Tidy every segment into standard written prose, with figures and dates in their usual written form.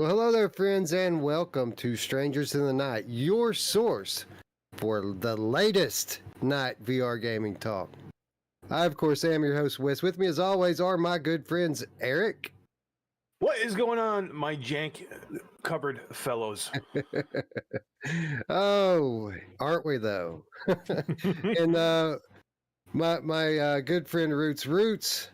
Well, hello there, friends, and welcome to Strangers in the Night, your source for the latest night VR gaming talk. I, of course, am your host, Wes. With me, as always, are my good friends, Eric. What is going on, my jank-covered fellows? Oh, aren't we, though? And my good friend, Ruuts.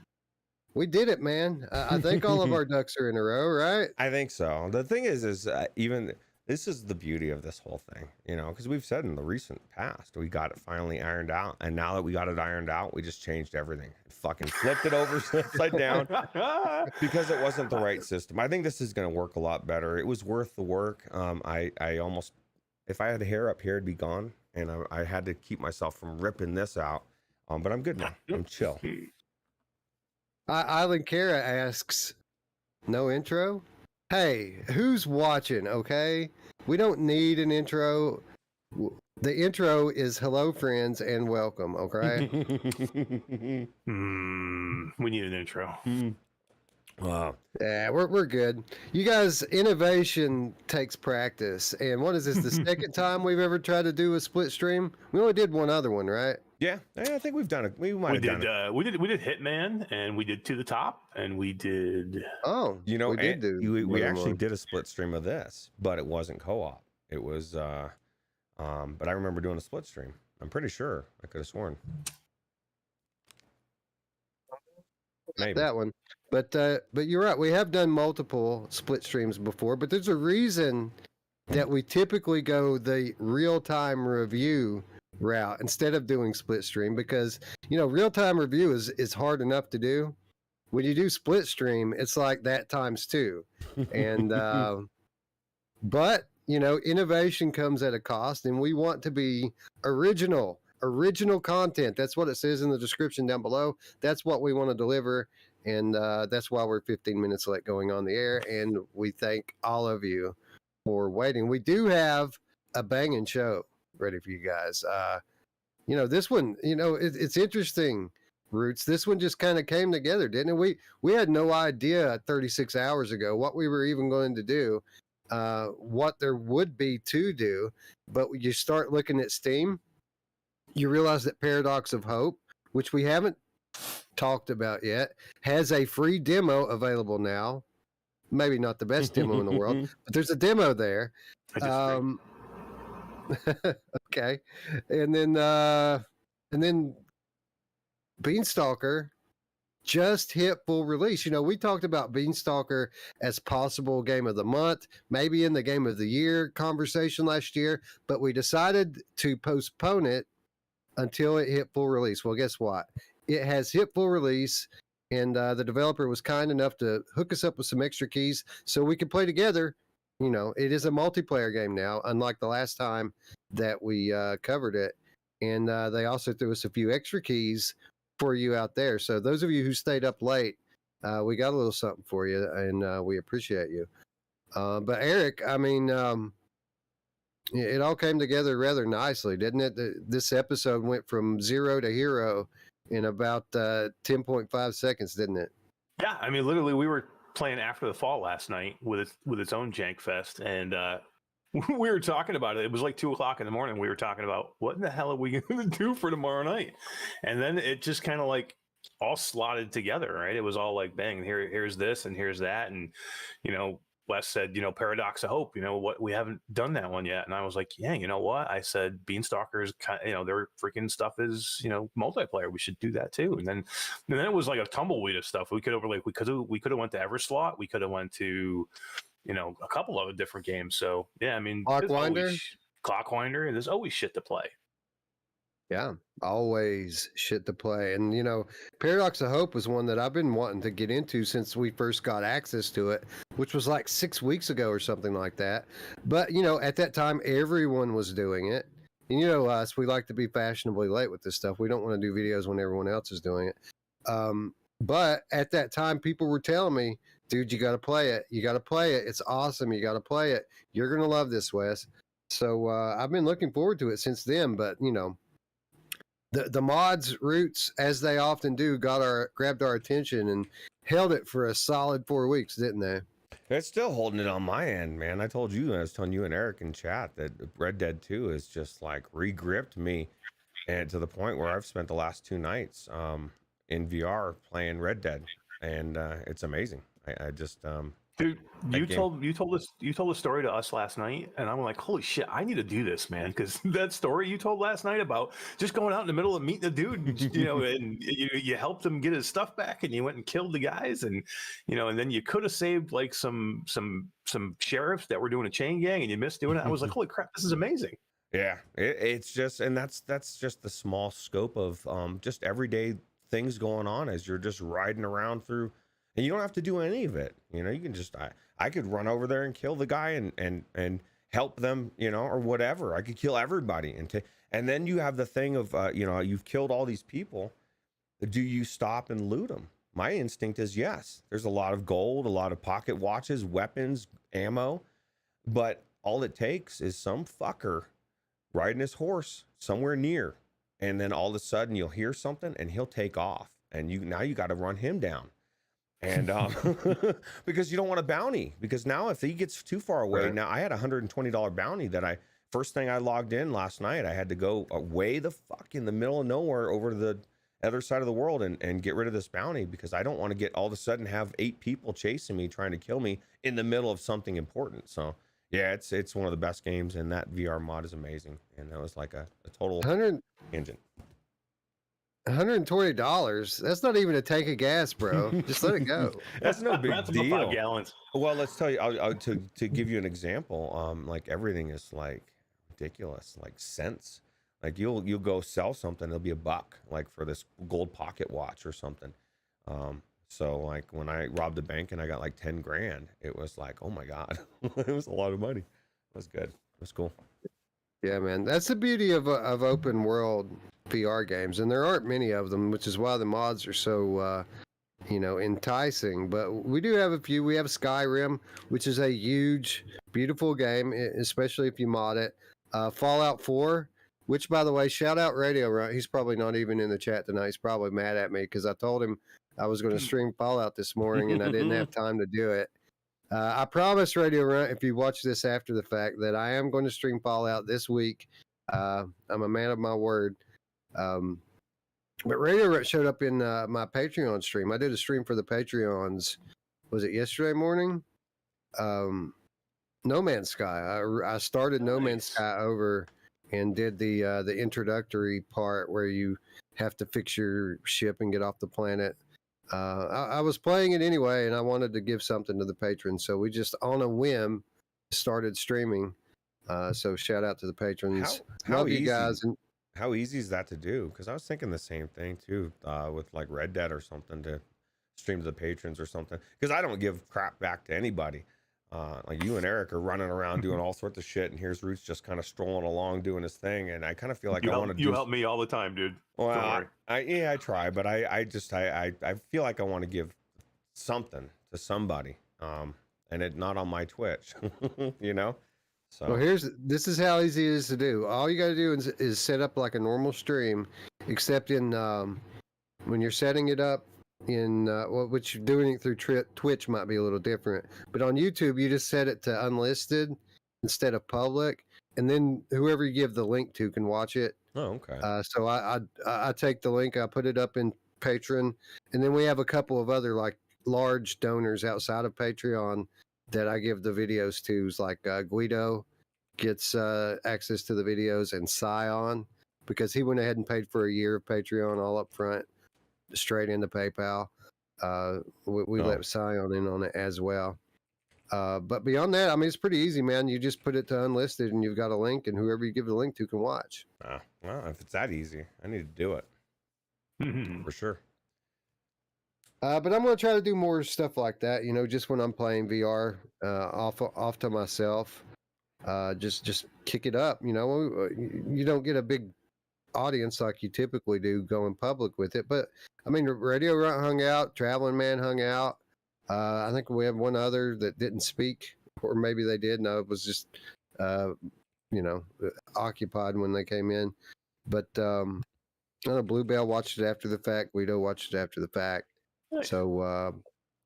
We did it, man. I think all of our ducks are in a row, right? I think so. The thing is even this is the beauty of this whole thing, because we've said in the recent past, we got it finally ironed out. And now that we got it ironed out, we just changed everything. Fucking flipped it over upside down because it wasn't the right system. I think this is going to work a lot better. It was worth the work. I almost, if I had hair up here, it'd be gone. And I had to keep myself from ripping this out. But I'm good now. I'm chill. Island Kara asks, no intro? Hey, who's watching, okay? We don't need an intro. The intro is hello, friends, and welcome, okay? We need an intro. Wow. Yeah, we're good. You guys, innovation takes practice. And what is this, the second time we've ever tried to do a split stream? We only did one other one, right? Yeah, I think we've done it. We might have done it. We did Hitman, and we did To the Top, and we did. Oh, we actually did a split stream of this, but it wasn't co-op. It was, but I remember doing a split stream. I'm pretty sure. I could have sworn. Maybe. That one, but you're right. We have done multiple split streams before, but there's a reason that we typically go the real-time review route instead of doing split stream, because real-time review is hard enough to do. When you do split stream, it's like that times two. And but innovation comes at a cost, and we want to be original content. That's what it says in the description down below. That's what we want to deliver, and that's why we're 15 minutes late going on the air, and we thank all of you for waiting. We do have a banging show ready for you guys. This one, it's interesting, Roots. This one just kind of came together, didn't it? We had no idea 36 hours ago what we were even going to do, what there would be to do, but you start looking at Steam, you realize that Paradox of Hope, which we haven't talked about yet, has a free demo available now. Maybe not the best demo in the world, but there's a demo there. Okay. And then Beanstalker just hit full release. We talked about Beanstalker as possible game of the month, maybe in the game of the year conversation last year, but we decided to postpone it until it hit full release. Well, guess what? It has hit full release, and the developer was kind enough to hook us up with some extra keys so we could play together. It is a multiplayer game now, unlike the last time that we covered it. And they also threw us a few extra keys for you out there. So those of you who stayed up late, we got a little something for you, and we appreciate you. But Eric, it all came together rather nicely, didn't it? This episode went from 0 to hero in about 10.5 seconds, didn't it? Yeah, literally, we were playing After the Fall last night with its own jank fest, and we were talking about it. It was like 2:00 in the morning. We were talking about what in the hell are we going to do for tomorrow night, and then it just kind of like all slotted together, right? It was all like, bang, here's this and here's that, and Wes said, Paradox of Hope, what, we haven't done that one yet. And I was like, yeah, you know what? I said, Beanstalkers, their freaking stuff is, multiplayer. We should do that too. And then it was like a tumbleweed of stuff. We could have went to Everslot. We could have went to, a couple of different games. So yeah, Clockwinder, there's always shit to play. Yeah, always shit to play. And, Paradox of Hope was one that I've been wanting to get into since we first got access to it, which was like 6 weeks ago or something like that. But, at that time, everyone was doing it. And us, we like to be fashionably late with this stuff. We don't want to do videos when everyone else is doing it. But at that time, people were telling me, dude, you got to play it. You got to play it. It's awesome. You got to play it. You're going to love this, Wes. So I've been looking forward to it since then. But, the mods, Roots, as they often do, grabbed our attention and held it for a solid 4 weeks, didn't they? It's still holding it on my end, man. I told you, I was telling you and Eric in chat that Red Dead 2 is just like re-gripped me, and to the point where I've spent the last 2 nights in VR playing Red Dead, and it's amazing. I just Dude, that you game. told a story to us last night, and I'm like, holy shit, I need to do this, man, because that story you told last night about just going out in the middle and meeting the dude, and you helped him get his stuff back, and you went and killed the guys, and and then you could have saved like some sheriffs that were doing a chain gang, and you missed doing it. I was like, holy crap, this is amazing. Yeah, it's just, and that's just the small scope of just everyday things going on as you're just riding around through, and you don't have to do any of it. You can just I could run over there and kill the guy and help them, or whatever. I could kill everybody and then you have the thing of you've killed all these people. Do you stop and loot them? My instinct is yes. There's a lot of gold, a lot of pocket watches, weapons, ammo, but all it takes is some fucker riding his horse somewhere near, and then all of a sudden you'll hear something and he'll take off, and you got to run him down, and because you don't want a bounty, because now if he gets too far away, Right. now I had $120 bounty that first thing I logged in last night, I had to go way the fuck in the middle of nowhere over to the other side of the world and get rid of this bounty, because I don't want to get all of a sudden have 8 people chasing me trying to kill me in the middle of something important. So yeah, it's one of the best games, and that VR mod is amazing. And that was like a total 100 engine. $120. That's not even a tank of gas, bro. Just let it go. That's no big That's about 5 deal. gallons. Well, let's tell you, to give you an example, like everything is like ridiculous, like cents. Like you'll go sell something, it'll be $1, like for this gold pocket watch or something. So like when I robbed a bank and I got like 10 grand, it was like, oh my God, it was a lot of money. It was good. It was cool. Yeah, man. That's the beauty of open world VR games, and there aren't many of them, which is why the mods are so enticing. But we do have a few. We have Skyrim, which is a huge, beautiful game, especially if you mod it. Fallout 4, which, by the way, shout out Radio Run. He's probably not even in the chat tonight. He's probably mad at me because I told him I was going to stream Fallout this morning and I didn't have time to do it. I promise, Radio Run, if you watch this after the fact, that I am going to stream Fallout this week. I'm a man of my word. But Radio Run showed up in my Patreon stream. I did a stream for the Patreons. Was it yesterday morning? No Man's Sky. I started No Man's Sky over and did the introductory part where you have to fix your ship and get off the planet. I was playing it anyway, and I wanted to give something to the patrons, so we just on a whim started streaming. So shout out to the patrons. How Love easy, you guys. And how easy is that to do? Because I was thinking the same thing too, with like Red Dead or something, to stream to the patrons or something. Because I don't give crap back to anybody. Like you and Eric are running around doing all sorts of shit, and here's Ruuts just kind of strolling along doing his thing, and I kind of feel like I want to. You help me all the time, dude. Well, Don't worry. I try, but I feel like I want to give something to somebody, and it not on my Twitch, So well, this is how easy it is to do. All you got to do is set up like a normal stream, except in when you're setting it up in which you're doing it through Twitch might be a little different, but on YouTube you just set it to unlisted instead of public, and then whoever you give the link to can watch it. oh, okay. So I take the link, I put it up in Patreon, and then we have a couple of other like large donors outside of Patreon that I give the videos to. It's like Guido gets access to the videos, and Scion, because he went ahead and paid for a year of Patreon all up front, straight into PayPal. We let Scion in on it as well. But beyond that, I mean, it's pretty easy, man. You just put it to unlisted, and you've got a link, and whoever you give the link to can watch. Well, if it's that easy, I need to do it for sure. But I'm going to try to do more stuff like that, just when I'm playing VR, off to myself, just kick it up. You don't get a big audience like you typically do going public with it. But I mean, Radio Runt hung out, Traveling Man hung out. I think we have one other that didn't speak, or maybe they did. No, it was just, occupied when they came in. But I know Bluebell watched it after the fact. Guido watched it after the fact. Nice. So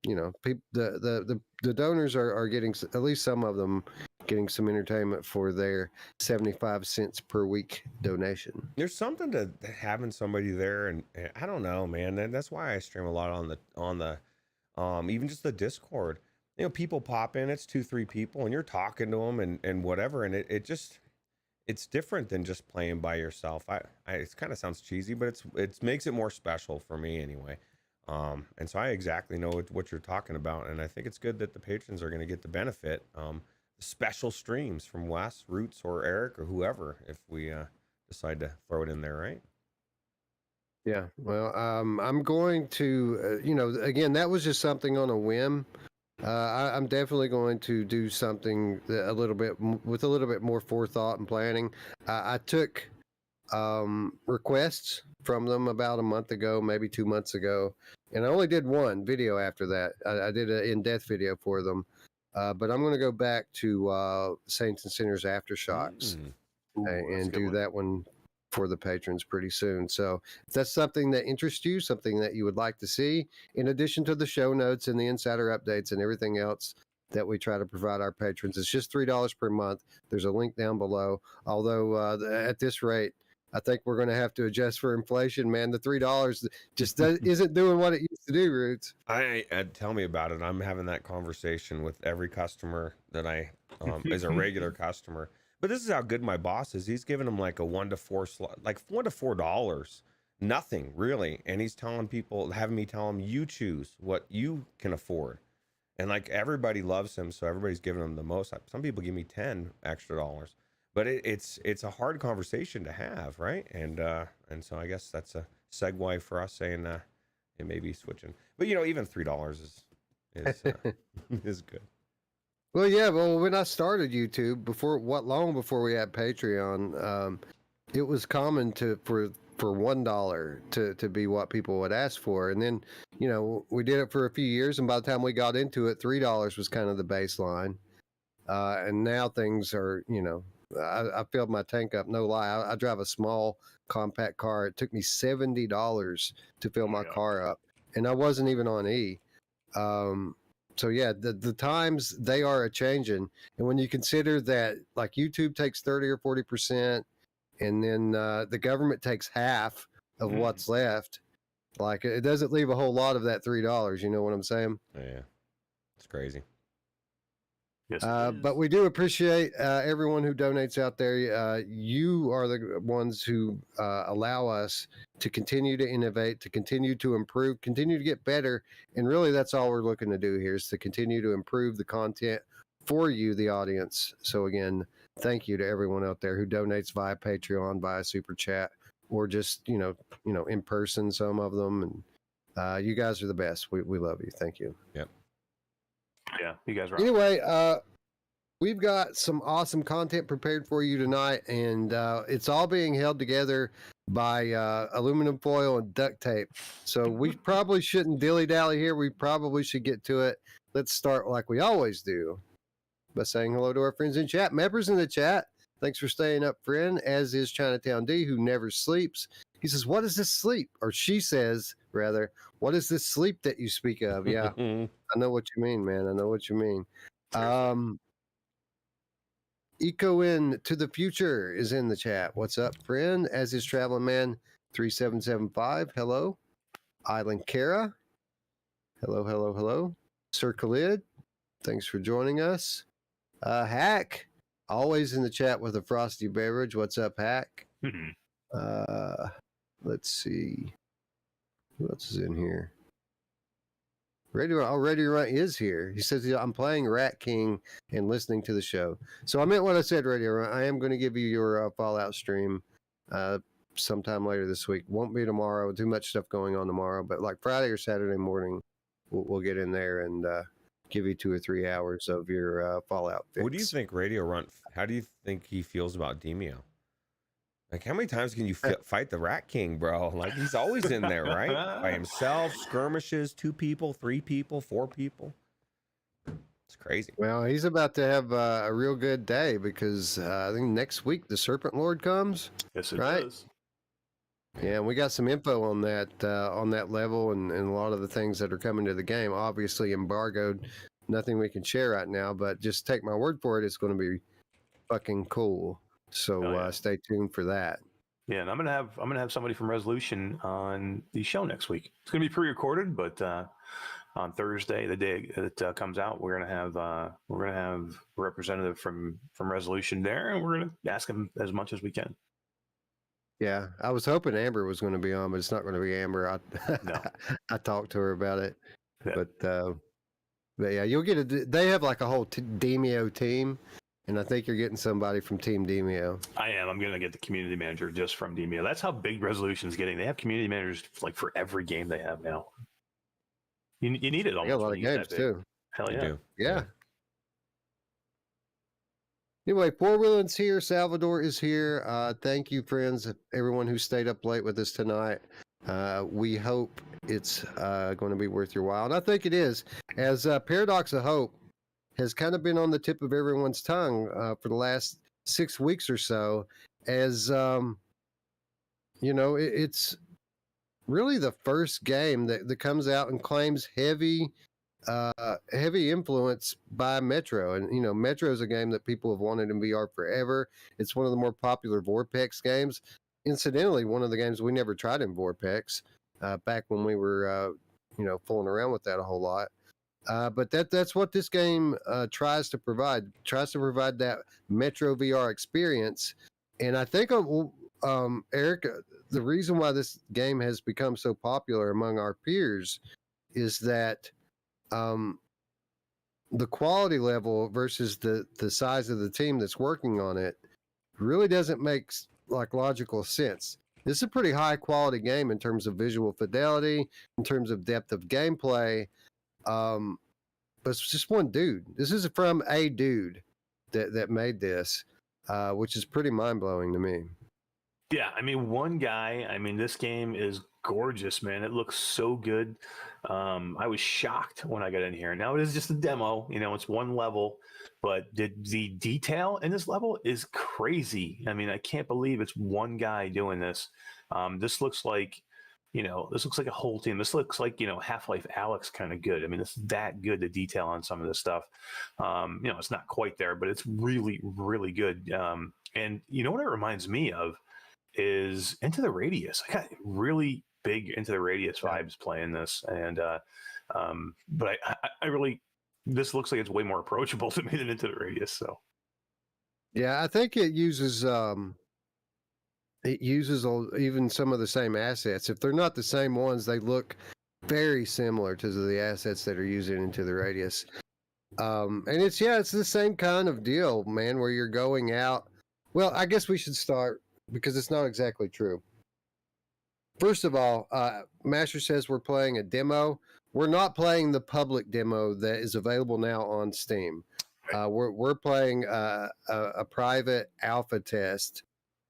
the donors are getting at least some of them getting some entertainment for their 75 cents per week donation. There's something to having somebody there, and I don't know, man. And that's why I stream a lot on the even just the Discord. People pop in, it's 2-3 people, and you're talking to them and whatever, and it's different than just playing by yourself. It kind of sounds cheesy, but it makes it more special for me anyway. And so I exactly know what you're talking about, and I think it's good that the patrons are going to get the benefit. Special streams from Wes, Ruuts, or Eric, or whoever, if we decide to throw it in there, right? Yeah. Well, I'm going to, again, that was just something on a whim. I'm definitely going to do something with a little bit more forethought and planning. I took requests from them about a month ago, maybe 2 months ago, and I only did one video after that. I did an in-depth video for them, but I'm going to go back to Saints and Sinners Aftershocks and do that one for the patrons pretty soon. So if that's something that interests you, something that you would like to see, in addition to the show notes and the insider updates and everything else that we try to provide our patrons, it's just $3 per month. There's a link down below. Although at this rate, I think we're going to have to adjust for inflation, man. The $3 just isn't doing what it used to do, Ruuts. Tell me about it. I'm having that conversation with every customer that I is a regular customer. But this is how good my boss is. He's giving them like a $1 to $4, nothing really. And he's telling people, having me tell them, you choose what you can afford. And like everybody loves him, so everybody's giving him the most. Some people give me $10 extra. But it's a hard conversation to have, right? And so I guess that's a segue for us saying it may be switching. But even $3 is is good. Well, yeah. Well, when I started YouTube, long before we had Patreon, it was common for $1 to be what people would ask for, and then we did it for a few years, and by the time we got into it, $3 was kind of the baseline, and now things are I filled my tank up. No lie, I drive a small compact car. It took me $70 to fill my car up, and I wasn't even on E. So yeah, the times they are a changing, and when you consider that like YouTube takes 30 or 40%, and then the government takes half of what's left, like it doesn't leave a whole lot of that $3. You know what I'm saying? Yeah, it's crazy. Yes, but we do appreciate everyone who donates out there. You are the ones who allow us to continue to innovate, to continue to improve, continue to get better. And really, that's all we're looking to do here, is to continue to improve the content for you, the audience. So again, thank you to everyone out there who donates via Patreon, via Super Chat, or just, in person, some of them. And you guys are the best. We love you. Thank you. Yep. Yeah, you guys are. Anyway, we've got some awesome content prepared for you tonight, and it's all being held together by aluminum foil and duct tape. So we probably shouldn't dilly-dally here. We probably should get to it. Let's start like we always do by saying hello to our friends in chat. Members in the chat, thanks for staying up, friend, as is Chinatown D, who never sleeps. He says, what is this sleep? Or she says, rather, what is this sleep that you speak of? Yeah, I know what you mean, man. I know what you mean. Eco in to the future is in the chat. What's up, friend? As is Traveling Man 3775. Hello. Island Kara. Hello, hello, hello. Sir Khalid, thanks for joining us. Hack, always in the chat with a frosty beverage. What's up, Hack? Let's see. Who else is in here? Radio Run is here. He says, I'm playing Rat King and listening to the show. So I meant what I said, Radio Run. I am going to give you your Fallout stream sometime later this week. Won't be tomorrow. Too much stuff going on tomorrow. But like Friday or Saturday morning, we'll get in there and give you 2 or 3 hours of your Fallout fix. What do you think, Radio Runt? How do you think he feels about Demio? Like, how many times can you fight the Rat King, bro? Like, he's always in there, right? By himself, skirmishes, 2 people, 3 people, 4 people. It's crazy. Well, he's about to have a real good day because I think next week the Serpent Lord comes. Yes, it right? does. Yeah, we got some info on that level and a lot of the things that are coming to the game. Obviously embargoed, nothing we can share right now. But just take my word for it, it's going to be fucking cool. So Oh, yeah. stay tuned for that. Yeah, and I'm gonna have somebody from Resolution on the show next week. It's gonna be pre-recorded, but on Thursday, the day it comes out, we're gonna have a representative from Resolution there, and we're gonna ask him as much as we can. Yeah, I was hoping Amber was going to be on, but it's not going to be Amber. No. I talked to her about it, Yeah. but yeah, you'll get they have like a whole Demio team, and I think you're getting somebody from Team Demio. I am. I'm gonna get the community manager just from Demio. That's how big Resolution's getting. They have community managers like for every game they have now. You need it They almost. got a lot when of you get games that big. too. Hell They yeah. do. Yeah. Anyway, Four Wheeling's here. Salvador is here. Thank you, friends, everyone who stayed up late with us tonight. We hope it's going to be worth your while. And I think it is. As Paradox of Hope has kind of been on the tip of everyone's tongue for the last 6 weeks or so, as, it's really the first game that comes out and claims heavy influence by Metro. And Metro is a game that people have wanted in VR forever. It's one of the more popular Vortex games. Incidentally, one of the games we never tried in Vortex back when we were fooling around with that a whole lot. But that's what this game tries to provide that Metro VR experience. And I think Eric, the reason why this game has become so popular among our peers is that the quality level versus the size of the team that's working on it really doesn't make like logical sense. This is a pretty high quality game in terms of visual fidelity, in terms of depth of gameplay. But it's just one dude. This is from a dude that made this, which is pretty mind blowing to me. Yeah, I mean, one guy. I mean, this game is gorgeous, man. It looks so good. I was shocked when I got in here. Now it is just a demo. It's one level, but the detail in this level is crazy. I mean, I can't believe it's one guy doing this. This looks like, this looks like a whole team. This looks like, Half-Life Alyx kind of good. I mean, it's that good, the detail on some of this stuff. It's not quite there, but it's really, really good. And you know what it reminds me of is Into the Radius. I got really big Into the Radius vibes playing this. And, but I really, this looks like it's way more approachable to me than Into the Radius. So, yeah, I think it uses even some of the same assets. If they're not the same ones, they look very similar to the assets that are using Into the Radius. And it's the same kind of deal, man, where you're going out. Well, I guess we should start because it's not exactly true. First of all, Master says we're playing a demo. We're not playing the public demo that is available now on Steam. We're playing a private alpha test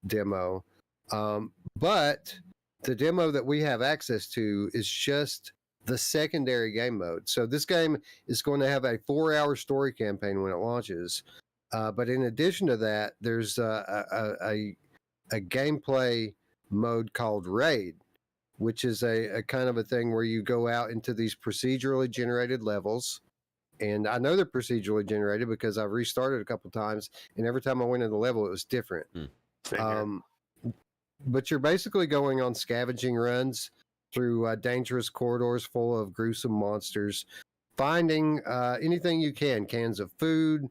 demo. But the demo that we have access to is just the secondary game mode. So this game is going to have a 4-hour story campaign when it launches. But in addition to that, there's a gameplay mode called Raid, which is a kind of a thing where you go out into these procedurally generated levels. And I know they're procedurally generated because I've restarted a couple times, and every time I went into the level, it was different. But you're basically going on scavenging runs through dangerous corridors full of gruesome monsters, finding anything you can, cans of food,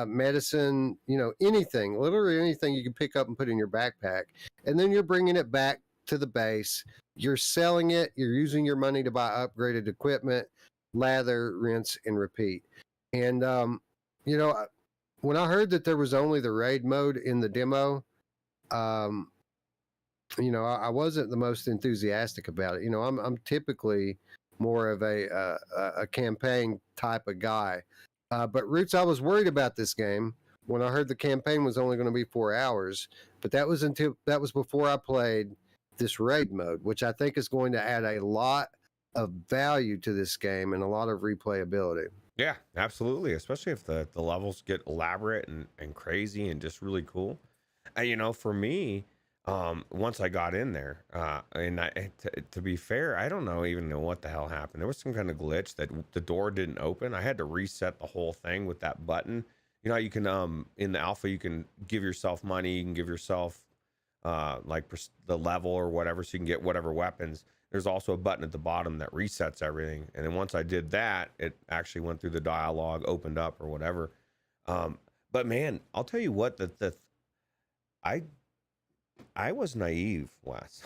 medicine, anything, literally anything you can pick up and put in your backpack. And then you're bringing it back to the base. You're selling it. You're using your money to buy upgraded equipment, lather, rinse, and repeat. And, when I heard that there was only the raid mode in the demo, I wasn't the most enthusiastic about it. I'm typically more of a campaign type of guy. But Ruuts, I was worried about this game when I heard the campaign was only going to be 4 hours. But that was before I played this raid mode, which I think is going to add a lot of value to this game and a lot of replayability. Yeah, absolutely. Especially if the levels get elaborate and crazy and just really cool. For me, once I got in there. And to be fair, I don't even know what the hell happened. There was some kind of glitch that the door didn't open. I had to reset the whole thing with that button. You know, you can in the alpha you can give yourself money, you can give yourself like the level or whatever, so you can get whatever weapons. There's also a button at the bottom that resets everything, and then once I did that, it actually went through the dialogue, opened up or whatever. But man, I'll tell you what, I was naive, Wes.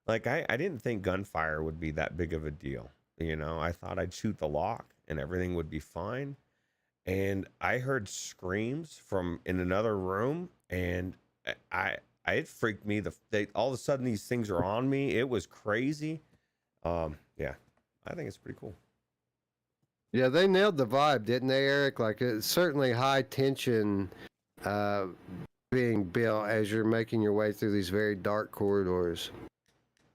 Like I didn't think gunfire would be that big of a deal. You know, I thought I'd shoot the lock and everything would be fine. And I heard screams from in another room, and it freaked me. All of a sudden these things are on me. It was crazy. Yeah, I think it's pretty cool. Yeah, they nailed the vibe, didn't they, Eric? Like it's certainly high tension being built as you're making your way through these very dark corridors.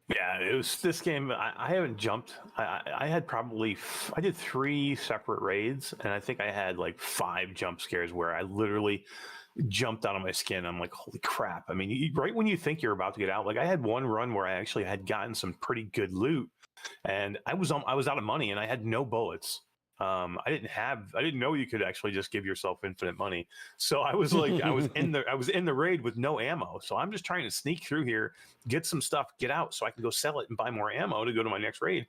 Yeah, it was this game. I haven't jumped. I had probably I did 3 separate raids, and I think I had like 5 jump scares where I literally jumped out of my skin. I'm like, holy crap! I mean, right when you think you're about to get out, like I had one run where I actually had gotten some pretty good loot, and I was out of money, and I had no bullets. I didn't know you could actually just give yourself infinite money. So I was like, I was in the raid with no ammo. So I'm just trying to sneak through here, get some stuff, get out so I can go sell it and buy more ammo to go to my next raid.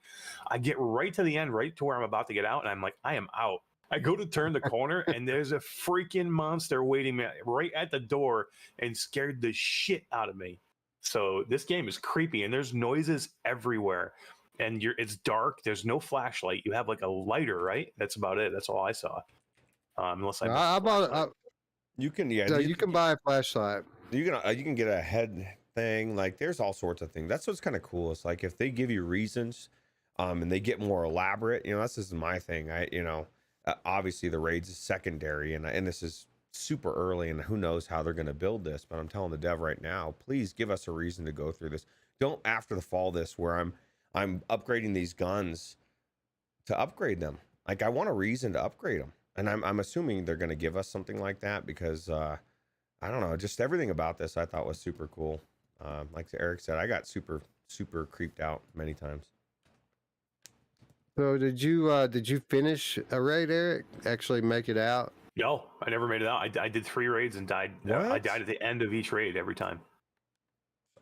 I get right to the end, right to where I'm about to get out. And I'm like, I am out. I go to turn the corner and there's a freaking monster waiting right at the door and scared the shit out of me. So this game is creepy and there's noises everywhere. And it's dark. There's no flashlight. You have like a lighter, right? That's about it. That's all I saw. Unless I bought. You can So you can buy a flashlight. You can get a head thing. Like there's all sorts of things. That's what's kind of cool. It's like if they give you reasons, and they get more elaborate. You know, that's just my thing. Obviously the raids is secondary, and this is super early, and who knows how they're going to build this. But I'm telling the dev right now, please give us a reason to go through this. Don't after the fall this where I'm upgrading these guns to upgrade them. Like I want a reason to upgrade them, and I'm assuming they're going to give us something like that because I don't know, just everything about this I thought was super cool. Like Eric said, I got super creeped out many times. So did you finish a raid, Eric? Actually make it out? No, I never made it out. I did 3 raids and died. I died at the end of each raid every time.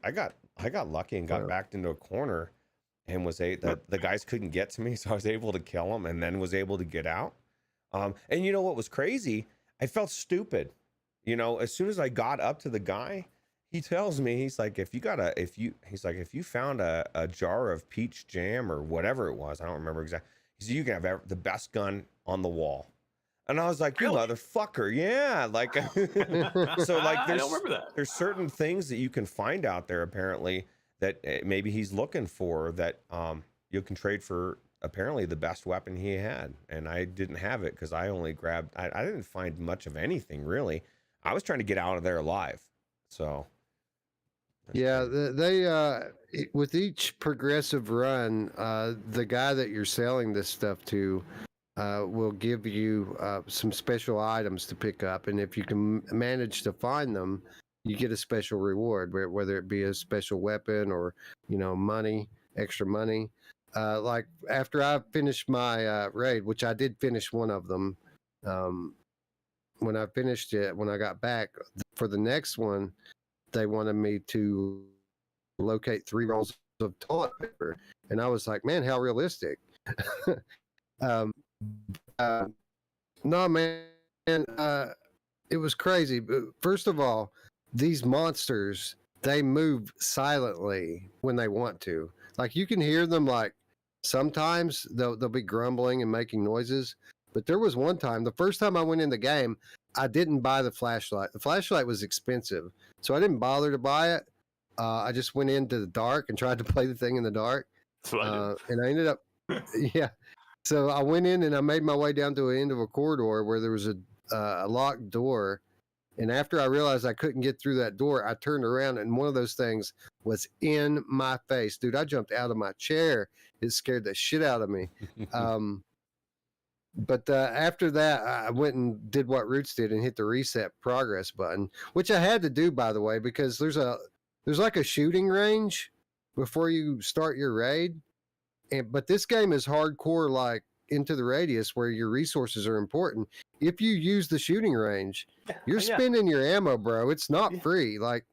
I got lucky and got backed into a corner. And the guys couldn't get to me, so I was able to kill them, and then was able to get out. And you know what was crazy? I felt stupid. You know, as soon as I got up to the guy, he tells me, he's like, if you found a jar of peach jam or whatever it was, I don't remember exactly. He said you can have the best gun on the wall. And I was like, you motherfucker, yeah. Like, so like, I don't remember that. There's certain things that you can find out there apparently that maybe he's looking for that you can trade for apparently the best weapon he had. And I didn't have it because I only grabbed, I didn't find much of anything really. I was trying to get out of there alive. So. Yeah, they with each progressive run, the guy that you're selling this stuff to will give you some special items to pick up. And if you can manage to find them, you get a special reward, whether it be a special weapon or, you know, money, extra money. Like after I finished my raid, which I did finish one of them, when I finished it, when I got back for the next one, they wanted me to locate 3 rolls of toilet paper. And I was like, man, how realistic. No, man, it was crazy. First of all, these monsters, they move silently when they want to. Like you can hear them, like sometimes they'll be grumbling and making noises. But there was one time, the first time I went in the game, I didn't buy the flashlight. The flashlight was expensive, so I didn't bother to buy it. I just went into the dark and tried to play the thing in the dark. And I ended up, yeah. So I went in and I made my way down to the end of a corridor where there was a locked door. And after I realized I couldn't get through that door, I turned around and one of those things was in my face. Dude, I jumped out of my chair. It scared the shit out of me. But after that, I went and did what Ruuts did and hit the reset progress button, which I had to do, by the way, because there's a there's like a shooting range before you start your raid, but this game is hardcore, like into the radius where your resources are important. If you use the shooting range, you're Yeah. spending your ammo, bro. It's not Yeah. free. Like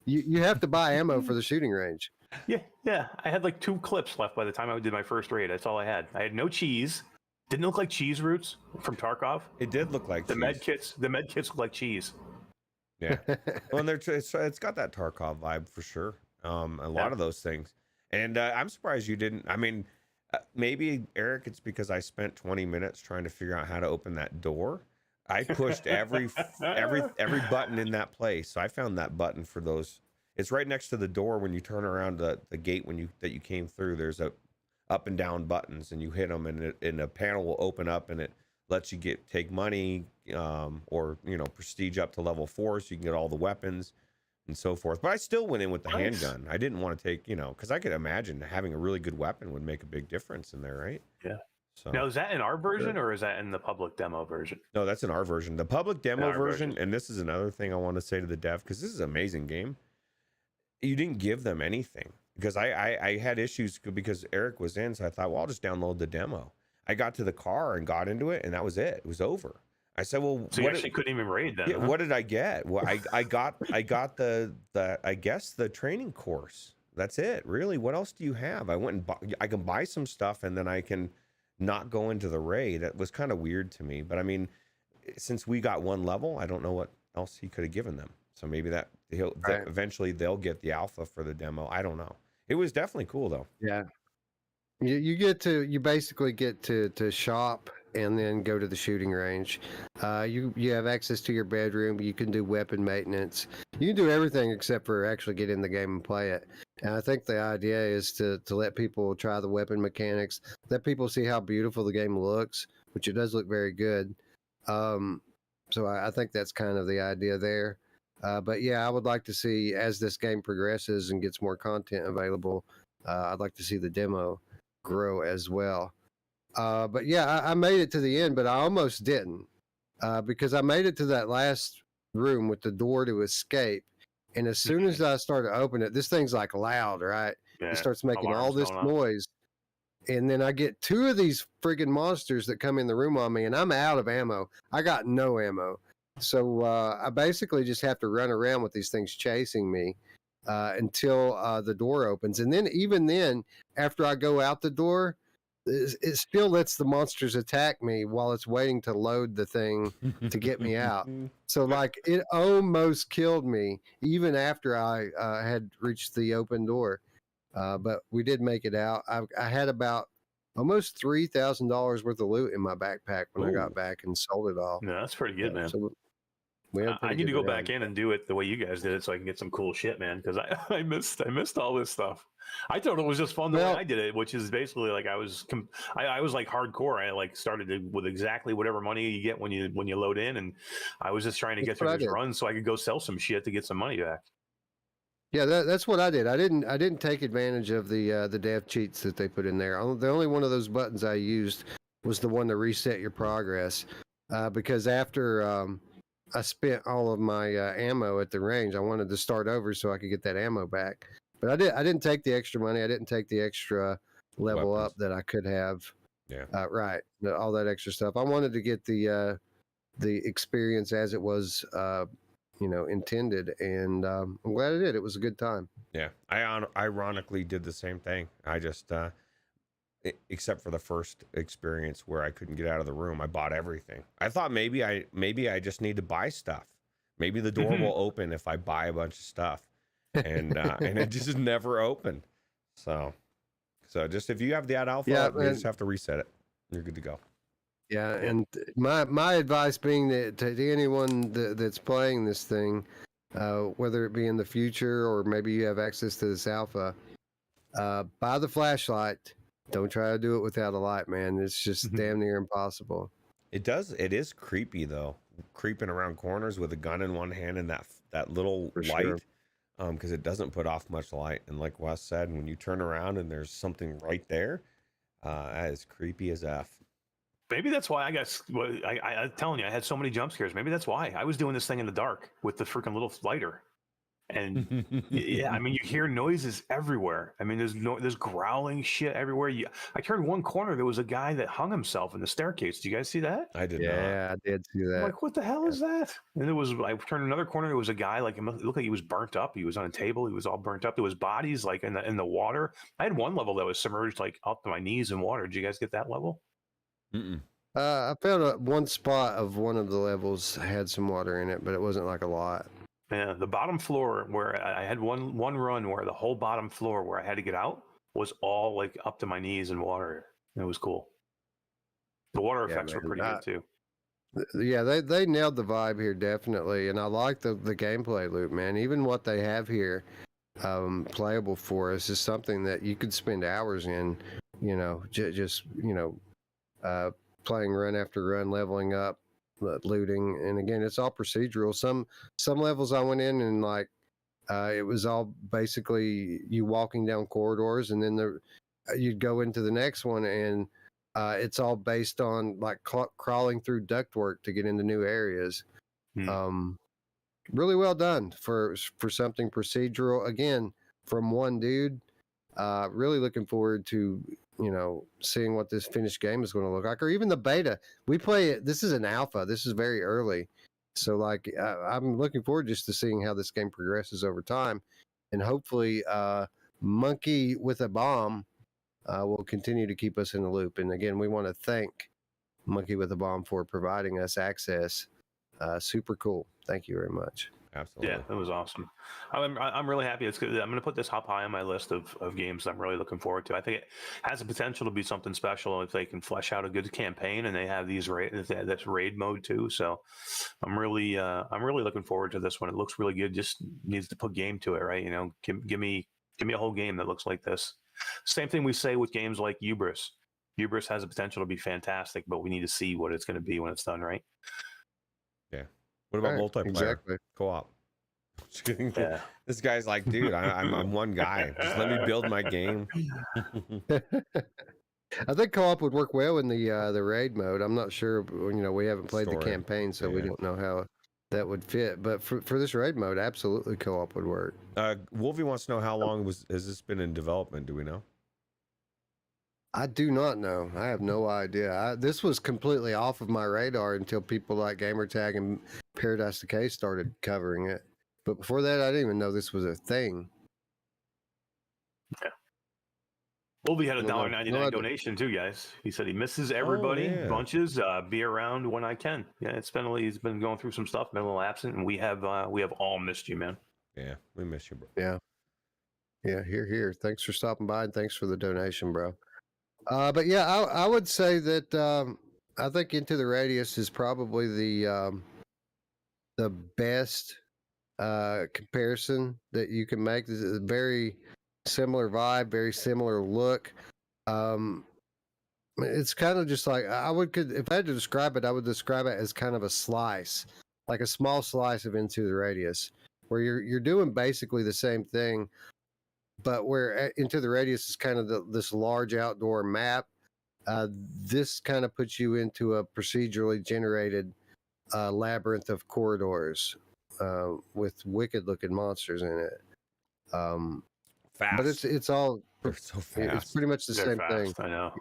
you have to buy ammo for the shooting range. Yeah. I had like 2 clips left by the time I did my first raid. That's all I had. I had no cheese. Didn't look like cheese roots from Tarkov. It did look like The cheese. med kits. The med kits look like cheese. Yeah. Well, and it's got that Tarkov vibe for sure. A lot of those things. And I'm surprised you didn't. I mean, maybe, Eric, it's because I spent 20 minutes trying to figure out how to open that door. I pushed every button in that place. So I found that button for those. It's right next to the door when you turn around the gate that you came through. There's a up and down buttons, and you hit them, and a panel will open up, and it lets you take money, or prestige up to level 4, so you can get all the weapons and so forth. But I still went in with the handgun. I didn't want to take, because I could imagine having a really good weapon would make a big difference in there, right? Yeah. So Now, is that in our version or is that in the public demo version? no, that's in our version. The public demo version, version. and this is another thing I want to say to the dev, because this is an amazing game. You didn't give them anything, because I had issues because Eric was in, so I thought, well, I'll just download the demo. I got to the car and got into it, and that was it. It was over. I said, well, so you actually couldn't even raid then? Yeah, huh? What did I get? Well, I got the I guess the training course. That's it, really. What else do you have? I went and I can buy some stuff, and then I can not go into the raid. That was kind of weird to me. But I mean, since we got 1 level, I don't know what else he could have given them. So maybe that eventually they'll get the alpha for the demo. I don't know. It was definitely cool though. Yeah. You basically get to shop and then go to the shooting range. You have access to your bedroom. You can do weapon maintenance. You can do everything except for actually get in the game and play it. And I think the idea is to let people try the weapon mechanics, let people see how beautiful the game looks, which it does look very good. So I think that's kind of the idea there. But yeah, I would like to see, as this game progresses and gets more content available, I'd like to see the demo grow as well. But yeah, I made it to the end, but I almost didn't, because I made it to that last room with the door to escape. And as soon as I started to open it, this thing's like loud, right? Yeah, It starts making all alarms this going off. noise. And then I get 2 of these friggin' monsters that come in the room on me, and I'm out of ammo. I got no ammo. So I basically just have to run around with these things chasing me until the door opens. And then even then, after I go out the door, it still lets the monsters attack me while it's waiting to load the thing to get me out. So like it almost killed me even after I had reached the open door. But we did make it out. I had about almost $3,000 worth of loot in my backpack when I got back and sold it all. Yeah, that's pretty good, man. So we had a I pretty need to good go back round. in and do it the way you guys did it, so I can get some cool shit, man. Because I missed all this stuff. I thought it was just fun the way I did it, which is basically like I was like hardcore. I like started with exactly whatever money you get when you load in, and I was just trying to get through this run so I could go sell some shit to get some money back. Yeah, that's what I did. I didn't take advantage of the dev cheats that they put in there. The only one of those buttons I used was the one to reset your progress, because after I spent all of my ammo at the range, I wanted to start over so I could get that ammo back. But I didn't take the extra money. I didn't take the extra level up that I could have. Yeah. Right. All that extra stuff. I wanted to get the experience as it was intended, and I'm glad I did. It was a good time. Yeah, I ironically did the same thing. I just except for the first experience where I couldn't get out of the room, I bought everything. I thought maybe I just need to buy stuff. Maybe the door will open if I buy a bunch of stuff, and it just never opened. So just if you have the alpha, you just have to reset it. You're good to go. Yeah, and my advice being that to anyone that's playing this thing, whether it be in the future or maybe you have access to this alpha, buy the flashlight. Don't try to do it without a light, man. It's just damn near impossible. It is creepy though, creeping around corners with a gun in one hand and that little light, because it doesn't put off much light. And like Wes said, when you turn around and there's something right there, that is creepy as F. Maybe that's why I'm telling you, I had so many jump scares. Maybe that's why I was doing this thing in the dark with the freaking little lighter. And yeah, I mean, you hear noises everywhere. I mean, there's growling shit everywhere. I turned one corner, there was a guy that hung himself in the staircase. Do you guys see that? I did not. Yeah, I did see I'm that. like, what the hell is that? And I turned another corner, there was a guy, like, it looked like he was burnt up. He was on a table, he was all burnt up. There was bodies like in the water. I had one level that was submerged like up to my knees in water. Did you guys get that level? Mm-mm. I found one spot of one of the levels had some water in it, but it wasn't like a lot. Yeah, the bottom floor where I had one run where the whole bottom floor where I had to get out was all like up to my knees in water. It was cool. The water effects were pretty good too. Yeah, they nailed the vibe here definitely, and I like the gameplay loop, man. Even what they have here, playable for us, is something that you could spend hours in. You know, just playing run after run, leveling up, looting, and again, it's all procedural. Some levels I went in and like it was all basically you walking down corridors, and then you'd go into the next one, and it's all based on like crawling through ductwork to get into new areas. Really well done for something procedural. Again, from one dude. Really looking forward to seeing what this finished game is going to look like, or even the beta. We play it. This is an alpha. This is very early, so like I'm looking forward just to seeing how this game progresses over time, and hopefully, Monkey with a Bomb will continue to keep us in the loop. And again, we want to thank Monkey with a Bomb for providing us access. Super cool. Thank you very much. Absolutely. Yeah, that was awesome. I'm really happy. It's good. I'm going to put this up high on my list of games I'm really looking forward to. I think it has the potential to be something special if they can flesh out a good campaign, and they have this raid mode too. So I'm really looking forward to this one. It looks really good. Just needs to put game to it, right? Give me a whole game that looks like this. Same thing we say with games like Ubris. Ubris has the potential to be fantastic, but we need to see what it's going to be when it's done, right? Yeah. What about multiplayer? Exactly. Co-op. Yeah. This guy's like, dude, I'm one guy. Just let me build my game. I think co-op would work well in the raid mode. I'm not sure. We haven't played the campaign, so we don't know how that would fit. But for this raid mode, absolutely co-op would work. Wolfie wants to know how long has this been in development? Do we know? I do not know. I have no idea. This was completely off of my radar until people like Gamertag and Paradise Decay started covering it. But before that, I didn't even know this was a thing. Yeah. Wolfie had a $1.99 donation too, guys. He said he misses everybody, bunches. Be around when I can. Yeah, he's been going through some stuff, been a little absent, and we have all missed you, man. Yeah, we miss you, bro. Yeah. Here. Thanks for stopping by, and thanks for the donation, bro. But yeah, I would say that I think Into the Radius is probably the best comparison that you can make. This is a very similar vibe, very similar look. It's kind of just like if I had to describe it, I would describe it as kind of a slice, like a small slice of Into the Radius, where you're doing basically the same thing. But where Into the Radius is kind of this large outdoor map, this kind of puts you into a procedurally generated labyrinth of corridors with wicked-looking monsters in it. Fast, but it's all they're so fast. It's pretty much the same thing. I know.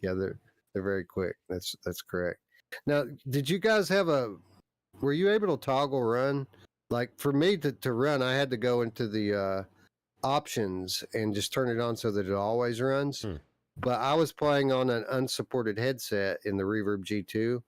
Yeah, they're very quick. That's correct. Now, did you guys were you able to toggle run? Like for me to run, I had to go into the options and just turn it on so that it always runs. But I was playing on an unsupported headset in the Reverb G2,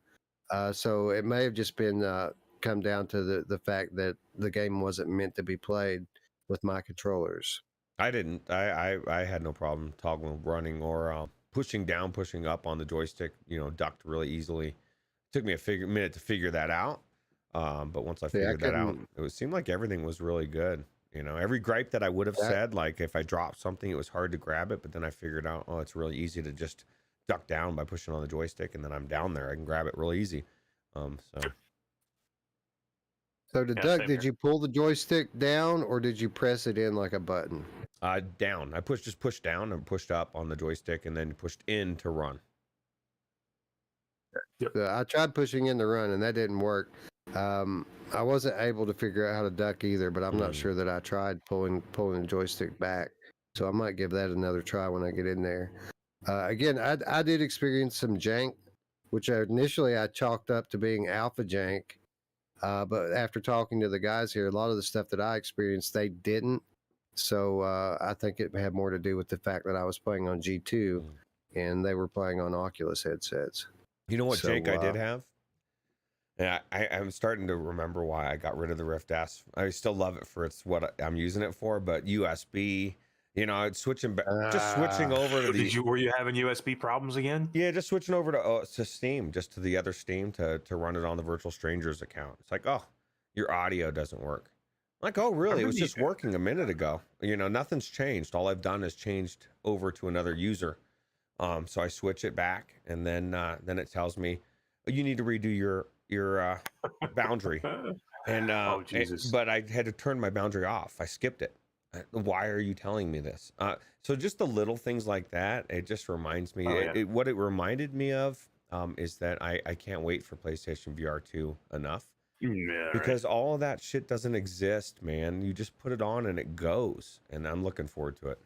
so it may have just been come down to the fact that the game wasn't meant to be played with my controllers. I didn't. I had no problem toggling running or pushing down, pushing up on the joystick. Ducked really easily. It took me a minute to figure that out. But once I figured that out, it seemed like everything was really good. Every gripe that I would have said, like if I dropped something, it was hard to grab it. But then I figured out, it's really easy to just duck down by pushing on the joystick, and then I'm down there. I can grab it real easy. So to duck, did you pull the joystick down, or did you press it in like a button? Down. I pushed down and pushed up on the joystick, and then pushed in to run. I tried pushing in to run, and that didn't work. I wasn't able to figure out how to duck either, but I'm not sure that I tried pulling the joystick back. So I might give that another try when I get in there. Again, I did experience some jank, which initially I chalked up to being alpha jank. But after talking to the guys here, a lot of the stuff that I experienced, they didn't. So I think it had more to do with the fact that I was playing on G2 and they were playing on Oculus headsets. You know what jank I did have? Yeah, I'm starting to remember why I got rid of the Rift S. I still love it for it's what I'm using it for, but USB, you know, it's switching back, just switching over to the. Were you having USB problems again? Yeah, just switching over to Steam, just to the other Steam to run it on the Virtual Strangers account. It's like, oh, your audio doesn't work. I'm like, oh, really? It was just working a minute ago. You know, nothing's changed. All I've done is changed over to another user. So I switch it back, and then it tells me, oh, you need to redo your boundary. And oh, Jesus. but I had to turn my boundary off. I skipped it. Why are you telling me this? So just the little things like that, it just reminds me. What it reminded me of is that I can't wait for PlayStation VR 2 enough. Yeah, because all of that shit doesn't exist, man. You just put it on and it goes, and I'm looking forward to it.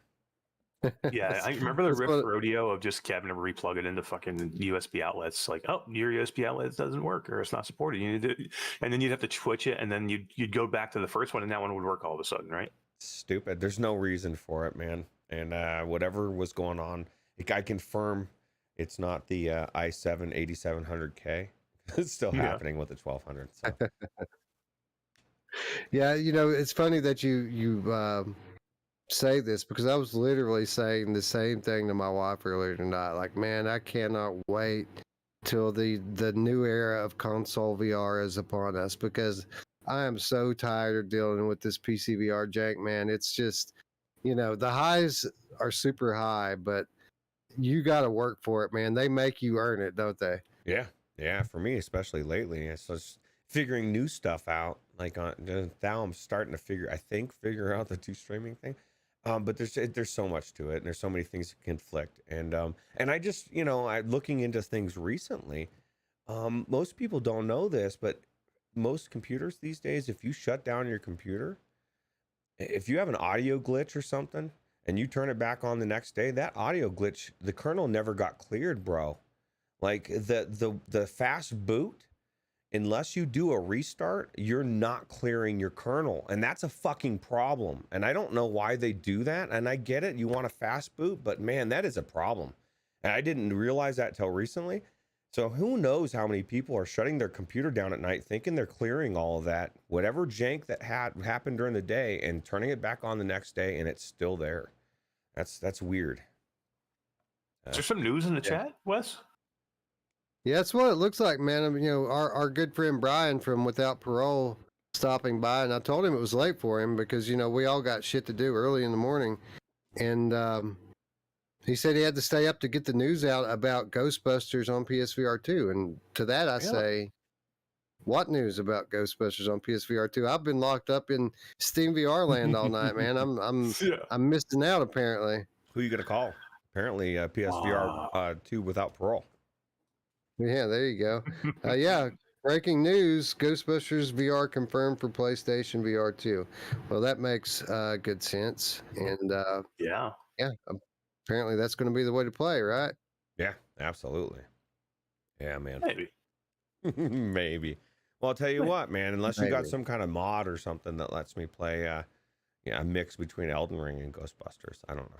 Yeah, I remember the Rift rodeo of just having to replug it into fucking USB outlets. Like, oh, your USB outlet doesn't work or it's not supported. You need to, and then you'd have to switch it, and then you'd go back to the first one, and that one would work all of a sudden, right? Stupid. There's no reason for it, man. And whatever was going on, I confirm it's not the i7 8700K. It's still happening with the 1200. So. Yeah, you know, it's funny that you say this because I was literally saying the same thing to my wife earlier tonight. Like, man, I cannot wait till the new era of console VR is upon us because I am so tired of dealing with this PC VR jank, man. It's just, you know, the highs are super high, but you got to work for it, man. They make you earn it, don't they? Yeah, for me, especially lately, it's just figuring new stuff out. Like now I'm starting to figure out the 2 streaming thing. But there's so much to it, and there's so many things that conflict. And I just, you know, I'm looking into things recently. Most people don't know this, but most computers these days, if you shut down your computer, if you have an audio glitch or something, and you turn it back on the next day, that audio glitch, the kernel never got cleared, bro. Like the fast boot, unless you do a restart, you're not clearing your kernel. And that's a fucking problem. And I don't know why they do that. And I get it. You want a fast boot, but man, that is a problem. And I didn't realize that till recently. So who knows how many people are shutting their computer down at night thinking they're clearing all of that, whatever jank that happened during the day, and turning it back on the next day, and it's still there. That's weird. Is there some news in the chat, Wes? Yeah, that's what it looks like, man. I mean, you know, our good friend Brian from Without Parole stopping by, and I told him it was late for him because, you know, we all got shit to do early in the morning. And he said he had to stay up to get the news out about Ghostbusters on PSVR 2. And to that I say, what news about Ghostbusters on PSVR 2? I've been locked up in Steam VR land all night, man. I'm missing out apparently. Who are you gonna call? Apparently PSVR 2 Without Parole. Yeah, there you go. Yeah, breaking news: Ghostbusters VR confirmed for PlayStation VR 2. Well, that makes good sense. And yeah, apparently that's going to be the way to play, right? Yeah, absolutely. Yeah, man. Maybe. Maybe. Well, I'll tell you what, man. Unless you got some kind of mod or something that lets me play, a mix between Elden Ring and Ghostbusters. I don't know.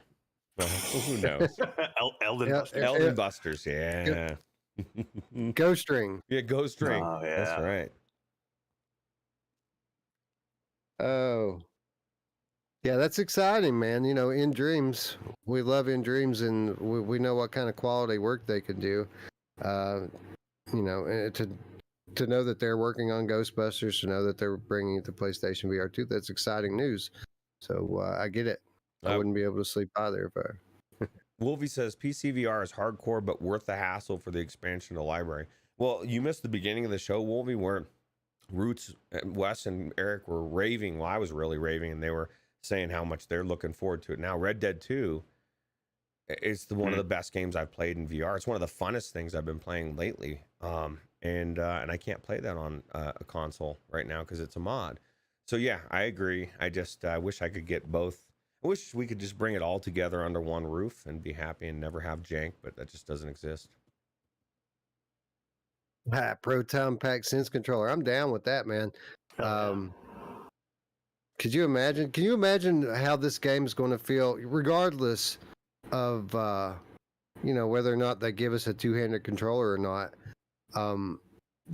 Well, who knows? Elden Busters. Yeah. Ghost Ring. Yeah, Ghost Ring. Oh, yeah. That's right. Oh. Yeah, that's exciting, man. You know, In Dreams, we love In Dreams, and we know what kind of quality work they can do. You know, and to know that they're working on Ghostbusters, to know that they're bringing it to PlayStation VR 2, that's exciting news. So I get it. I wouldn't be able to sleep either if I... Wolfie says PC VR is hardcore, but worth the hassle for the expansion of the library. Well, you missed the beginning of the show, Wolfie, where Ruuts, Wes, and Eric were raving. Well, I was really raving, and they were saying how much they're looking forward to it. Now, Red Dead 2 is one of the best games I've played in VR. It's one of the funnest things I've been playing lately. and I can't play that on a console right now because it's a mod. So yeah, I agree. I just wish I could get both. I wish we could just bring it all together under one roof and be happy and never have jank, but that just doesn't exist. Proton Pack Sense Controller. I'm down with that, man. Yeah. Could you imagine? Can you imagine how this game is going to feel, regardless of whether or not they give us a two-handed controller or not?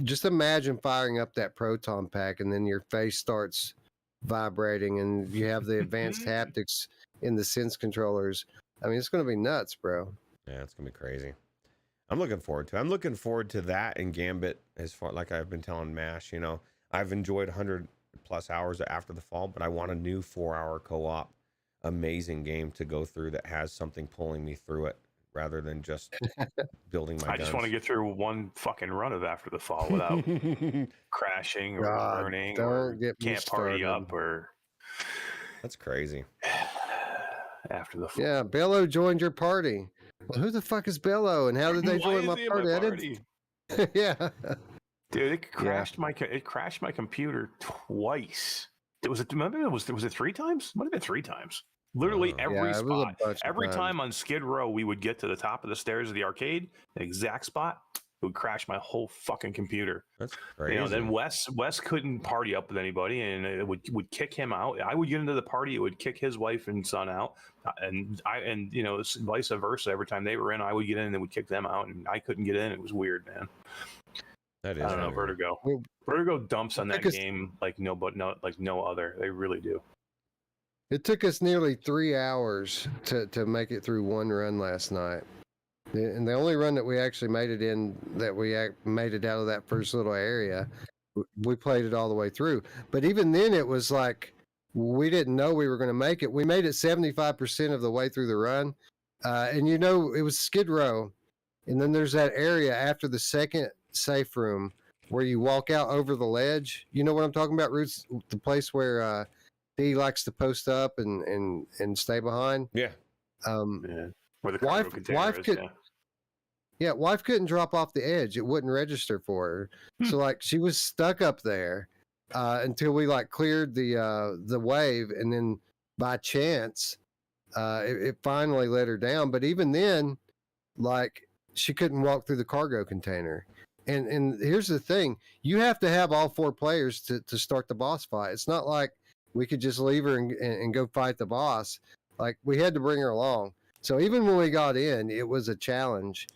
Just imagine firing up that Proton Pack and then your face starts vibrating and you have the advanced haptics in the Sense controllers. I mean, it's going to be nuts, bro. Yeah, it's going to be crazy. I'm looking forward to it. I'm looking forward to that and Gambit, as far like I've been telling Mash, I've enjoyed 100 plus hours after the fall, but I want a new 4-hour co-op amazing game to go through that has something pulling me through it rather than just building my guns. I just want to get through one fucking run of After the Fall without crashing or burning or can't party up or... That's crazy. After the Fall. Yeah, Bello joined your party. Well, who the fuck is Bello and how did they join my party? Yeah. Dude, it crashed my computer twice. Was it 3 times? Might have been 3 times. Literally every spot. Every time on Skid Row we would get to the top of the stairs of the arcade, the exact spot, it would crash my whole fucking computer. That's crazy. Then Wes couldn't party up with anybody, and it would kick him out. I would get into the party, it would kick his wife and son out, and vice versa. Every time they were in, I would get in, and they would kick them out, and I couldn't get in. It was weird, man. That is. I don't know, Vertigo. Vertigo dumps on that game like no other. They really do. It took us nearly 3 hours to make it through one run last night. And the only run that we actually made it in, that we made it out of that first little area, we played it all the way through. But even then, it was like we didn't know we were going to make it. We made it 75% of the way through the run. And it was Skid Row. And then there's that area after the second safe room where you walk out over the ledge. You know what I'm talking about, Ruuts? The place where he likes to post up and stay behind. Yeah. Where the cargo container is, wife couldn't drop off the edge. It wouldn't register for her. So like she was stuck up there until we like cleared the wave, and then by chance it finally let her down. But even then, like she couldn't walk through the cargo container. And here's the thing: you have to have all 4 players to start the boss fight. It's not like we could just leave her and go fight the boss. Like we had to bring her along. So even when we got in, it was a challenge,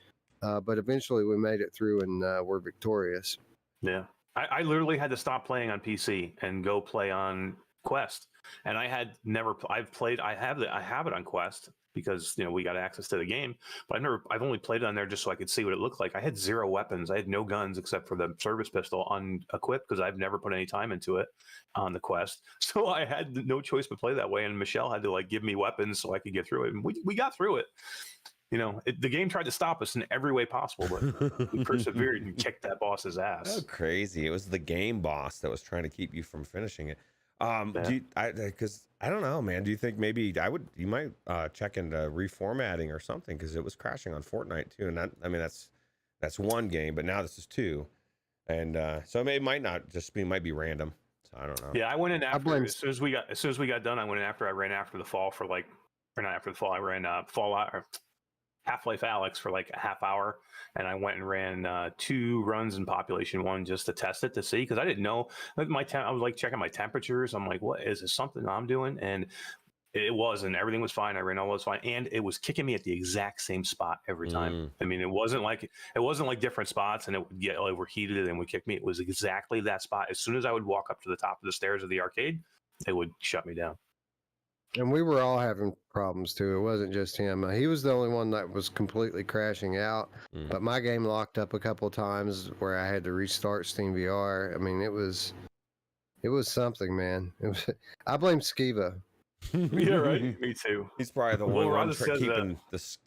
but eventually we made it through and we're victorious. Yeah, I literally had to stop playing on PC and go play on Quest, and I have it on Quest because we got access to the game, but I've only played it on there just so I could see what it looked like. I had 0 weapons. I had no guns except for the service pistol unequipped because I've never put any time into it on the Quest. So I had no choice but play that way. And Michelle had to like give me weapons so I could get through it. And we got through it. The game tried to stop us in every way possible, but we persevered and kicked that boss's ass. So crazy. It was the game boss that was trying to keep you from finishing it. Because I don't know, man. Do you think maybe you might check into reformatting or something, because it was crashing on Fortnite too, and that's one game, but now this is 2, and so it might not just be, might be random. So I don't know. Yeah, I went in after as soon as we got done. I went in after. I ran after the fall for like, or not after the fall. I ran Fallout or Half-Life Alyx for like a half hour, and I went and ran 2 runs in Population 1 just to test it to see, because I didn't know I was like checking my temperatures. I'm like, what is this, something I'm doing? And it was, and everything was fine. I ran all was fine, and it was kicking me at the exact same spot every time. I mean, it wasn't like different spots and it would get overheated and would kick me. It was exactly that spot. As soon as I would walk up to the top of the stairs of the arcade, it would shut me down. And we were all having problems too. It wasn't just him. He was the only one that was completely crashing out. But my game locked up a couple of times where I had to restart Steam VR. I mean, it was something, man. I blame Skiva. Yeah, right. Me too. He's probably the one keeping this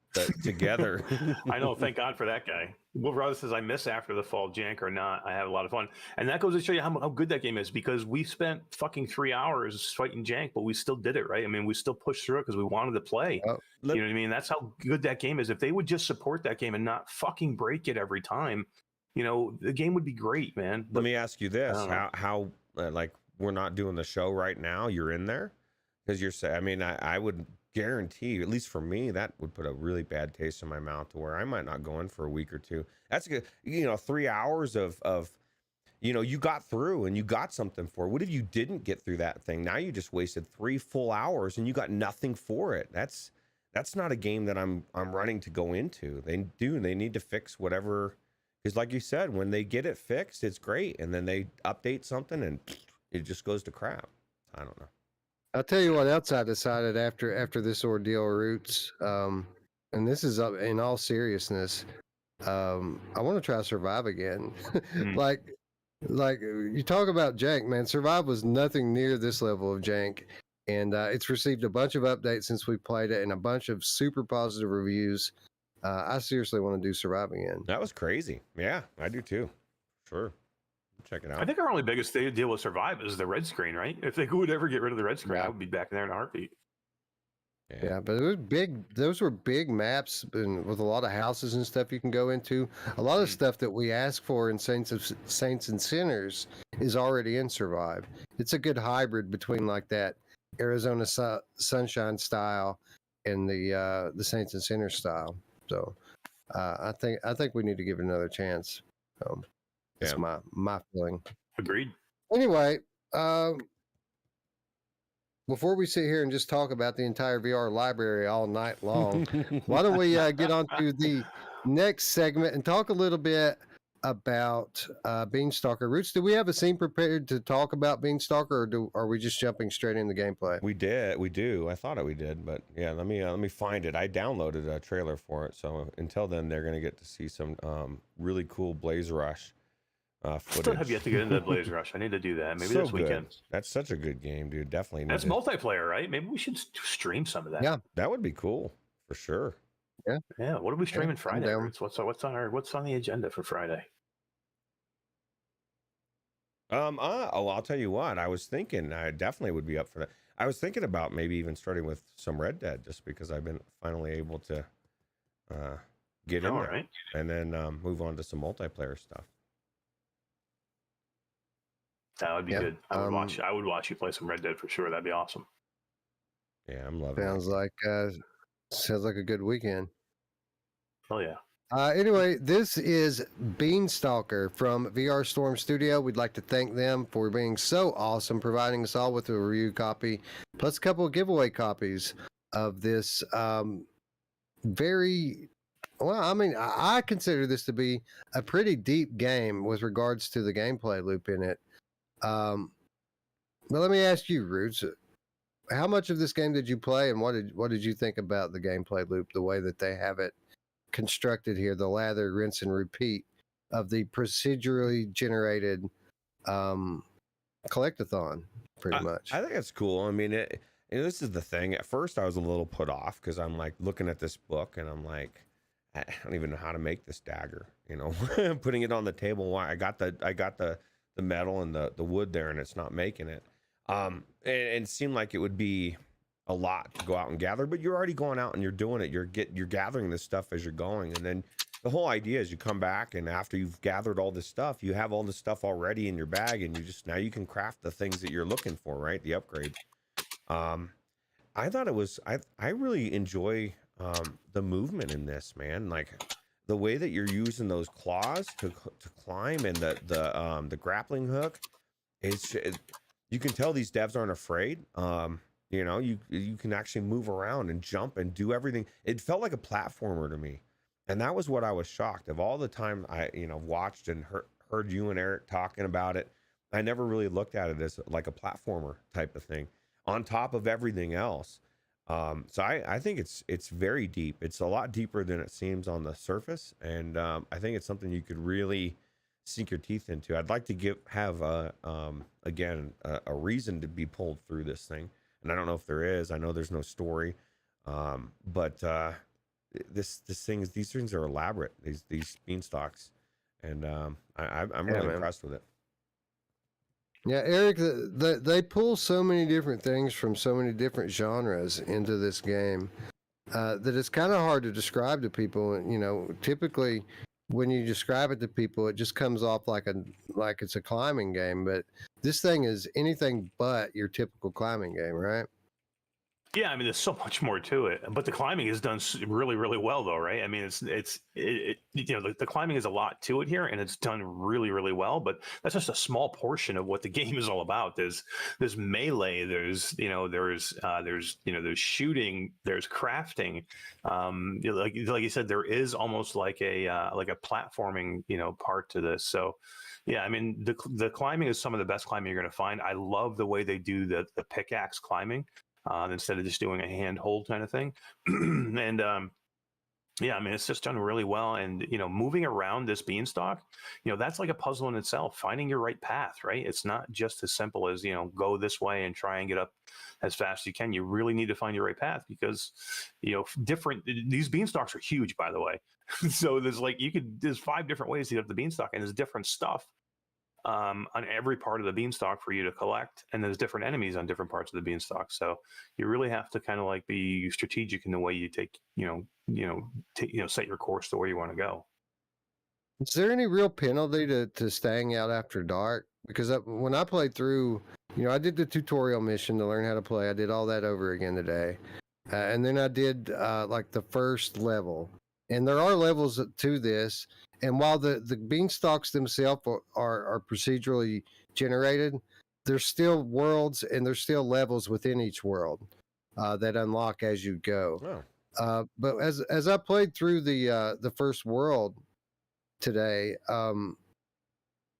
together. I know. Thank God for that guy. Will Rogers says, I miss After the Fall, jank or not. I had a lot of fun. And that goes to show you how good that game is, because we spent fucking 3 hours fighting jank, but we still did it, right? I mean, we still pushed through it because we wanted to play. You know what I mean? That's how good that game is. If they would just support that game and not fucking break it every time, the game would be great, man. Let But me ask you this: don't know. how like we're not doing the show right now? You're in there because you're saying. I mean, I would guarantee, at least for me, that would put a really bad taste in my mouth to where I might not go in for a week or two. That's good. 3 hours of you got through and you got something for it. What if you didn't get through that thing? Now you just wasted 3 full hours and you got nothing for it. That's not a game that I'm running to go into. They need to fix whatever, because like you said, when they get it fixed, it's great, and then they update something and it just goes to crap. I don't know. I'll tell you what else I decided after this ordeal, Roots, and this is up in all seriousness. I want to try Survive again. Mm. Like you talk about jank, man. Survive was nothing near this level of jank, and it's received a bunch of updates since we played it and a bunch of super positive reviews. I seriously want to do Survive again. That was crazy. Yeah, I do too. Sure. Check it out. I think our only biggest deal with Survive is the red screen, right? If they would ever get rid of the red screen, I would be back in there in a heartbeat. Yeah, but it was big. Those were big maps and with a lot of houses and stuff you can go into. A lot of stuff that we ask for in Saints and Sinners is already in Survive. It's a good hybrid between like that Arizona Sunshine style and the Saints and Sinners style. So I think we need to give it another chance. That's my feeling. Agreed. Anyway, before we sit here and just talk about the entire VR library all night long, why don't we get on to the next segment and talk a little bit about Beanstalker. Roots, do we have a scene prepared to talk about Beanstalker, or are we just jumping straight into gameplay? We do. I thought we did, but yeah, let me find it. I downloaded a trailer for it, so until then, they're gonna get to see some really cool Blaze Rush footage. Still have yet to get into Blaze Rush. I need to do that. Maybe this weekend. That's such a good game, dude. Definitely. That's multiplayer, right? Maybe we should stream some of that. Yeah, that would be cool for sure. Yeah. What are we streaming Friday? down. What's on the agenda for Friday? I'll tell you what. I was thinking I definitely would be up for that. I was thinking about maybe even starting with some Red Dead, just because I've been finally able to get in there, right. and then move on to some multiplayer stuff. That would be good. I would watch you play some Red Dead for sure. That'd be awesome. Yeah, I'm loving it. Sounds like a good weekend. Oh yeah. Anyway, this is Beanstalker from VR Storm Studio. We'd like to thank them for being so awesome, providing us all with a review copy, plus a couple of giveaway copies of this I consider this to be a pretty deep game with regards to the gameplay loop in it. But let me ask you, Roots, how much of this game did you play, and what did you think about the gameplay loop, the way that they have it constructed here, the lather, rinse, and repeat of the procedurally generated collectathon, pretty much? I think it's cool. I mean, this is the thing. At first, I was a little put off because I'm like looking at this book and I'm like, I don't even know how to make this dagger. Putting it on the table. Why I got the metal and the wood there, and it's not making it. And it seemed like it would be a lot to go out and gather, but you're already going out and you're doing it. You're gathering this stuff as you're going, and then the whole idea is you come back, and after you've gathered all this stuff, you have all this stuff already in your bag, and now you can craft the things that you're looking for, right? The upgrade. I thought it was. I really enjoy the movement in this, man. Like the way that you're using those claws to climb, and the grappling hook. You can tell these devs aren't afraid. You can actually move around and jump and do everything. It felt like a platformer to me, and that was what I was shocked of. All the time I watched and heard you and Eric talking about it, I never really looked at it as like a platformer type of thing on top of everything else. So I think it's very deep. It's a lot deeper than it seems on the surface, and I think it's something you could really sink your teeth into. I'd like to have a reason to be pulled through this thing, and I don't know if there is. I know there's no story, but these things are elaborate. These beanstalks, and I'm really impressed with it. Yeah, Eric, they pull so many different things from so many different genres into this game that it's kind of hard to describe to people. Typically when you describe it to people, it just comes off like it's a climbing game. But this thing is anything but your typical climbing game, right? Yeah, I mean, there's so much more to it, but the climbing is done really, really well, though, right? I mean, the climbing is a lot to it here, and it's done really, really well. But that's just a small portion of what the game is all about. There's melee, there's shooting, there's crafting. Like you said, there is almost like a platforming part to this. So. Yeah, I mean, the climbing is some of the best climbing you're going to find. I love the way they do the pickaxe climbing. Instead of just doing a handhold kind of thing. And yeah, I mean, it's just done really well. And, moving around this beanstalk, that's like a puzzle in itself, finding your right path, right? It's not just as simple as, go this way and try and get up as fast as you can. You really need to find your right path because, these beanstalks are huge, by the way. So there's 5 different ways to get up the beanstalk, and there's different stuff on every part of the beanstalk for you to collect, and there's different enemies on different parts of the beanstalk. So you really have to kind of like be strategic in the way you take, set your course to where you want to go. Is there any real penalty to staying out after dark? Because when I played through, I did the tutorial mission to learn how to play. I did all that over again today, and then I did like the first level. And there are levels to this. And while the beanstalks themselves are procedurally generated, there's still worlds and there's still levels within each world that unlock as you go. Oh. But as I played through the first world today,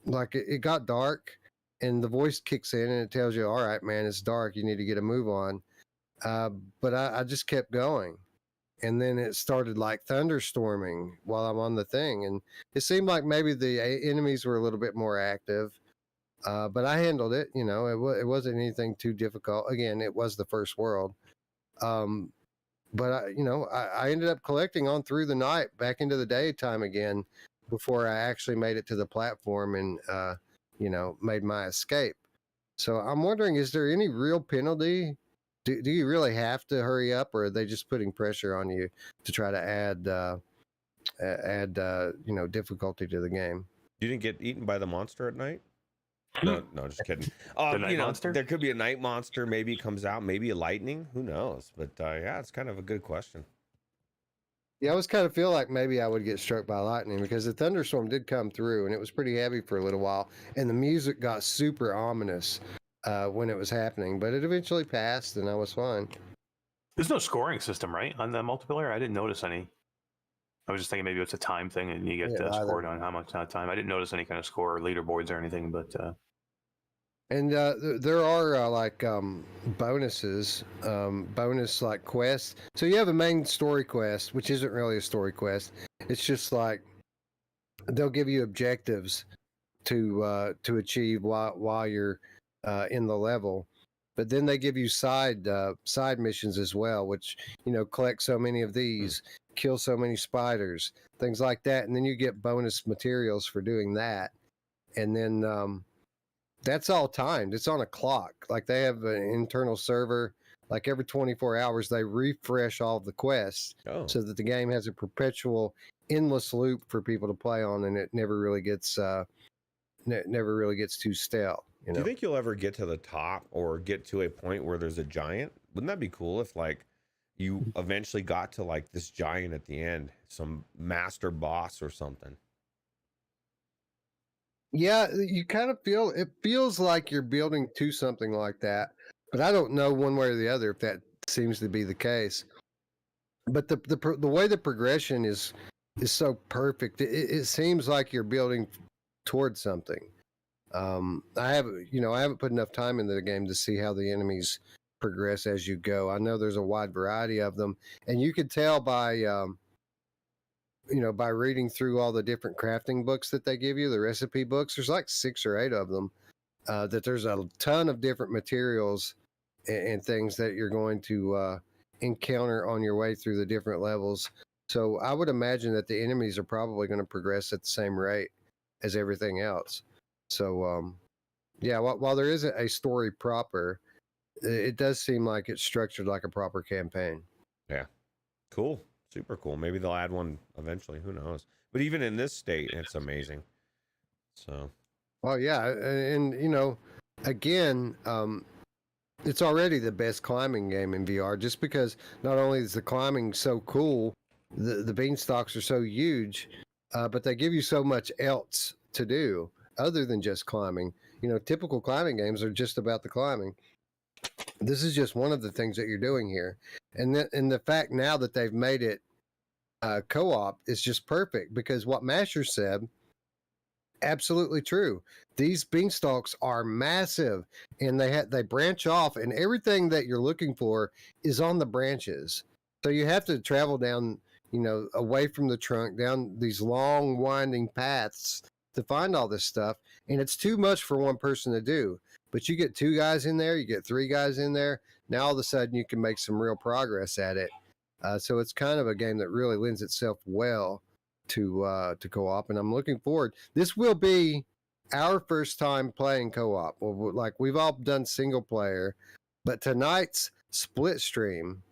like it got dark, and the voice kicks in and it tells you, "All right, man, it's dark. You need to get a move on." But I just kept going. And then it started like thunderstorming while I'm on the thing. And it seemed like maybe the enemies were a little bit more active. But I handled it. It wasn't anything too difficult. Again, it was the first world. But I ended up collecting on through the night back into the daytime again before I actually made it to the platform and, made my escape. So I'm wondering, is there any real penalty? Do you really have to hurry up, or are they just putting pressure on you to try to add difficulty to the game? You didn't get eaten by the monster at night? No, just kidding. The night monster? There could be a night monster. Maybe it comes out. Maybe a lightning. Who knows? But yeah, it's kind of a good question. Yeah, I was kind of feel like maybe I would get struck by lightning because the thunderstorm did come through and it was pretty heavy for a little while, and the music got super ominous when it was happening, but it eventually passed and I was fine. There's no scoring system, right, on the multiplayer? I didn't notice any. I was just thinking maybe it's a time thing and you get scored on how much time. I didn't notice any kind of score or leaderboards or anything, but. And there are like bonuses, bonus like quests. So you have a main story quest, which isn't really a story quest. It's just like they'll give you objectives to achieve while you're in the level, but then they give you side missions as well, which collect so many of these, kill so many spiders, things like that, and then you get bonus materials for doing that, and then that's all timed. It's on a clock. Like they have an internal server. Like every 24 hours, they refresh all of the quests so that the game has a perpetual, endless loop for people to play on, and it never really gets too stale. Do you think you'll ever get to the top or get to a point where there's a giant? Wouldn't that be cool if like you eventually got to like this giant at the end, some master boss or something? Yeah, you kind of feels like you're building to something like that, but I don't know one way or the other if that seems to be the case. But the way the progression is so perfect, it seems like you're building towards something. I haven't put enough time into the game to see how the enemies progress as you go. I know there's a wide variety of them, and you could tell by by reading through all the different crafting books that they give you, the recipe books. There's like 6 or 8 of them. That there's a ton of different materials and things that you're going to encounter on your way through the different levels. So I would imagine that the enemies are probably going to progress at the same rate as everything else. So, yeah, while there isn't a story proper, it does seem like it's structured like a proper campaign. Yeah. Cool. super cool. Maybe they'll add one eventually. Who knows? But even in this state, it's amazing. So. Well, yeah, and you know, again, it's already the best climbing game in VR, just because not only is the climbing so cool, the beanstalks are so huge, but they give you so much else to do other than just climbing. You know, typical climbing games are just about the climbing. This is just one of the things that you're doing here, and the fact now that they've made it co-op is just perfect, because what Masher said, absolutely true. These beanstalks are massive, and they branch off, and everything that you're looking for is on the branches. So you have to travel down, you know, away from the trunk, down these long winding paths to find all this stuff, and it's too much for one person to do. But you get 2 guys in there, you get 3 guys in there. Now all of a sudden you can make some real progress at it. So it's kind of a game that really lends itself well to co-op, and I'm looking forward. This will be our first time playing co-op. Well, like, we've all done single player, but tonight's split stream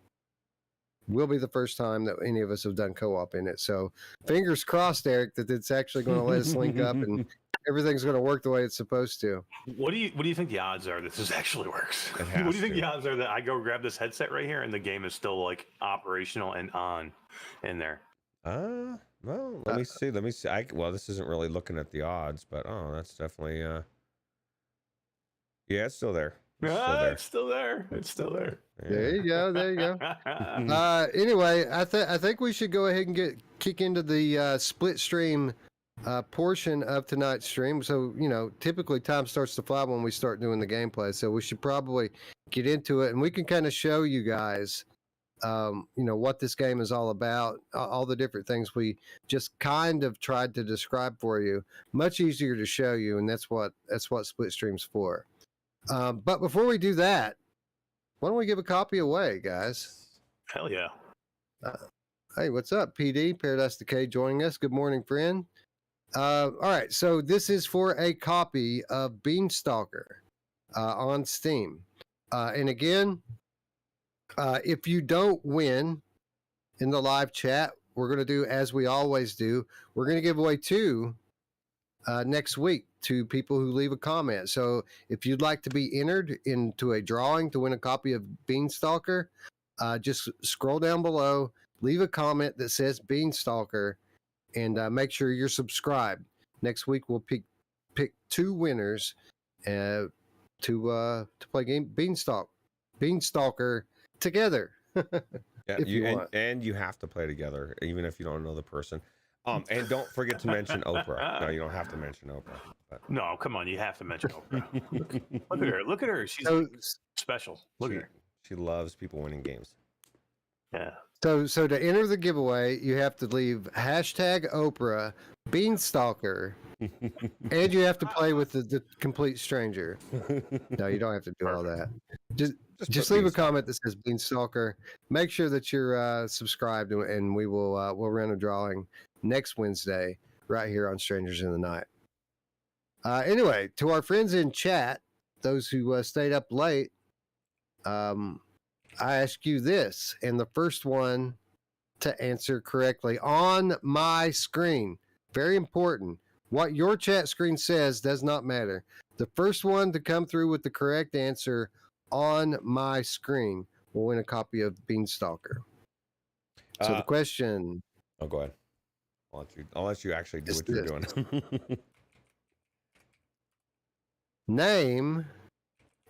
will be the first time that any of us have done co-op in it. So fingers crossed, Eric, that it's actually going to let us link up and everything's going to work the way it's supposed to. What do you think the odds are that this actually works? It What has do you think to. the odds are that I go grab this headset right here and the game is still like operational and on in there? Well, let me see. Well, this isn't really looking at the odds, but that's definitely yeah, it's still there. It's still there. It's still there. Yeah. There you go. There you go. Anyway, I think we should go ahead and kick into the split stream portion of tonight's stream. So, you know, typically time starts to fly when we start doing the gameplay. So we should probably get into it, and we can kind of show you guys, you know, what this game is all about, all the different things we just kind of tried to describe for you. Much easier to show you, and that's what split stream's for. But before we do that, why don't we give a copy away, guys? Hell yeah. Hey, what's up, PD? Paradise Decay joining us. Good morning, friend. All right, so this is for a copy of Beanstalker on Steam. And again, if you don't win in the live chat, we're going to do as we always do. We're going to give away 2 next week to people who leave a comment. So if you'd like to be entered into a drawing to win a copy of Beanstalker, just scroll down below, leave a comment that says Beanstalker, and make sure you're subscribed. Next week we'll pick 2 winners to play game Beanstalker together. Yeah, you have to play together, even if you don't know the person. And don't forget to mention Oprah. No, you don't have to mention Oprah. But. No, come on, you have to mention Oprah. Look at her. Look at her. She's special. Look at her. She loves people winning games. Yeah. So to enter the giveaway, you have to leave hashtag Oprah, Beanstalker, and you have to play with the complete stranger. No, you don't have to do all that. Just leave a comment that says Beanstalker. Make sure that you're subscribed, and we'll run a drawing next Wednesday right here on Strangers in the Night. Anyway, to our friends in chat, those who stayed up late, I ask you this, and the first one to answer correctly on my screen, very important. What your chat screen says does not matter. The first one to come through with the correct answer on my screen will win a copy of Beanstalker. So the question... Oh, go ahead. I'll let you actually do what you're doing. Name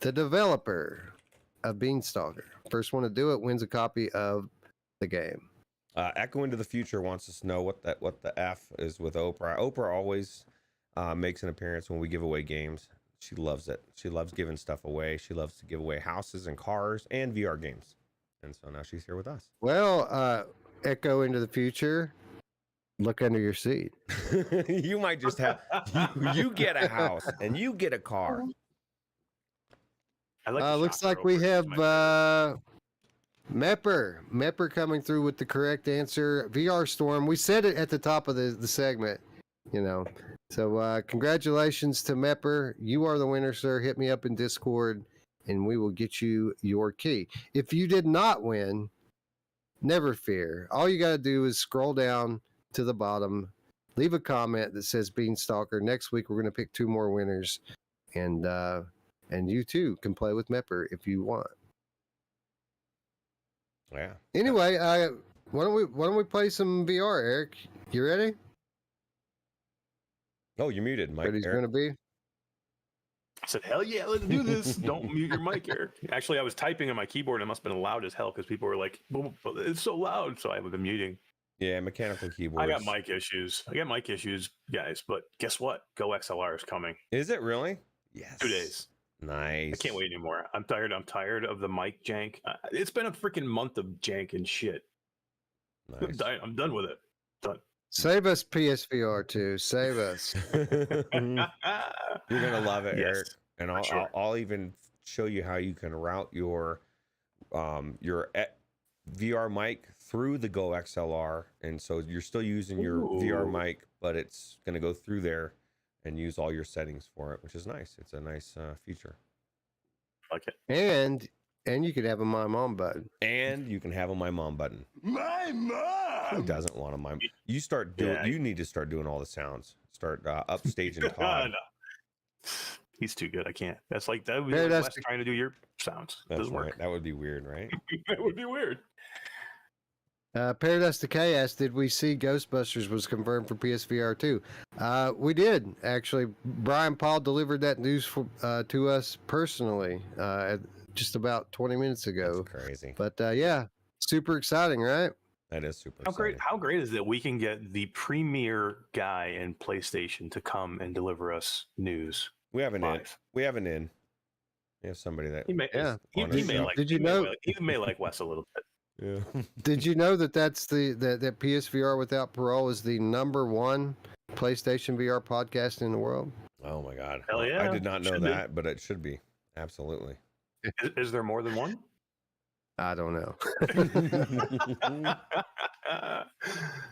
the developer of Beanstalker. First one to do it wins a copy of the game. Echo into the Future wants us to know what the F is with Oprah. Oprah always makes an appearance when we give away games. She loves it. She loves giving stuff away. She loves to give away houses and cars and VR games. And so now she's here with us. Well, Echo into the Future, look under your seat. You might just have you get a house and you get a car. Looks like we have Mepper coming through with the correct answer. VR Storm. We said it at the top of the segment, you know. So congratulations to Mepper. You are the winner, sir. Hit me up in Discord, and we will get you your key. If you did not win, never fear. All you got to do is scroll down to the bottom, leave a comment that says Beanstalker. Next week, we're going to pick 2 more winners. And you too can play with Mepper if you want. Yeah. Anyway, why don't we play some VR, Eric? You ready? Oh, you're muted, Mike. Ready? He's Eric. going to be. I said, hell yeah, let's do this. Don't mute your mic, Eric. Actually, I was typing on my keyboard and it must have been loud as hell because people were like, it's so loud. So I have been muting. Yeah, mechanical keyboards. I got mic issues. Guys. But guess what? Go XLR is coming. Is it really? Yes. 2 days. Nice. I can't wait anymore. I'm tired of the mic jank. It's been a freaking month of jank and shit. Nice. I'm done with it. Done. Save us PSVR too. Save us. You're gonna love it, Yes, Eric. And sure. I'll even show you how you can route your VR mic through the Go XLR, and so you're still using your VR mic, but it's gonna go through there and use all your settings for it, which is nice. It's a nice feature. Okay. And you could have a My Mom button. And you can have a My Mom button. My Who mom! doesn't want a My? You start doing. Yeah. You need to start doing all the sounds. Start upstaging Todd. No. He's too good. I can't. That's like that would be Hey, like that's Wes trying to do your sounds. That's Doesn't right. work. That would be weird, right? That would be weird. Paradise Decay asked, did we see Ghostbusters was confirmed for PSVR 2? We did, actually. Brian Paul delivered that news to us personally just about 20 minutes ago. That's crazy. But yeah, super exciting, right? That is super How exciting. great! How great is it? We can get the premier guy in PlayStation to come and deliver us news. We have an in. live. We have an in. We have somebody that. He may, Yeah. he, on he his may show. like. Did you he may know- like- He may like Wes a little bit. Yeah. Did you know that that PSVR Without Parole is the #1 PlayStation VR podcast in the world? Oh my God. Hell I yeah. did not know Should be. that, but it should be. Absolutely. Is there more than one? I don't know.